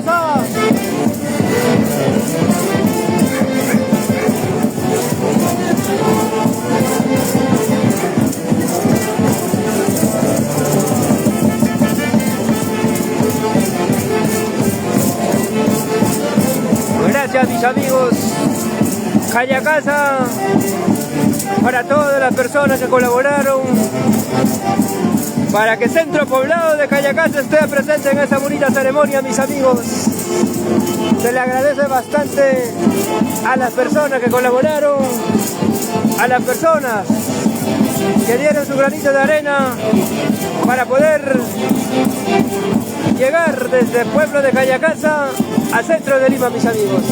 Casa. Gracias mis amigos. Calle Casa, para todas las personas que colaboraron, para que Centro Poblado de Calle Casa esté presente en esa bonita ceremonia, mis amigos. Se le agradece bastante a las personas que colaboraron, a las personas que dieron su granito de arena para poder llegar desde el pueblo de Calle Casa al centro de Lima, mis amigos.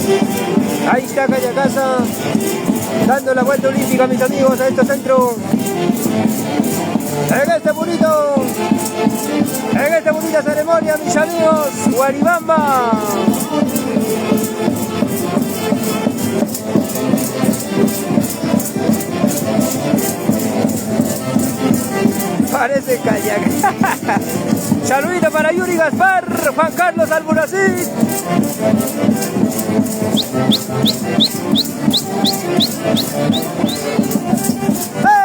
Ahí está Calle Casa, dando la vuelta olímpica, mis amigos, a este centro. En esta bonita ceremonia, mis amigos, Guaribamba. Parece kayak. Saludito para Yuri Gaspar, Juan Carlos Alburacid. ¡Hey!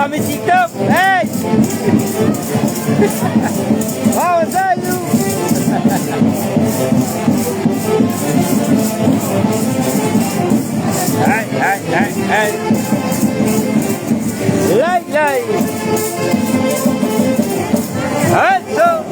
¡Pa' mi TikTok! ¡Ey! ¡Vamos, Ayu! ¡Ay, ay, ay, ay! ¡Like, like! ¡Eso!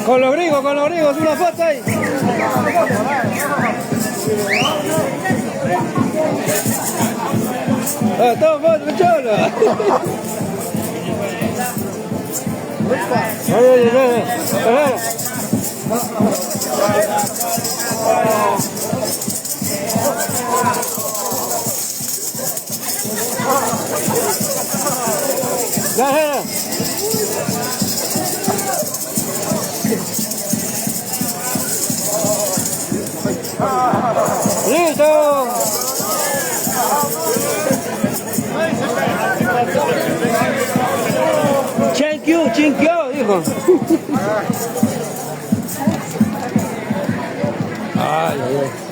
Con los gringos, una foto ahí. Todo foto, cholo. ¡Listo! ¡Chinkyo! Dijo. Ay, ay, ay.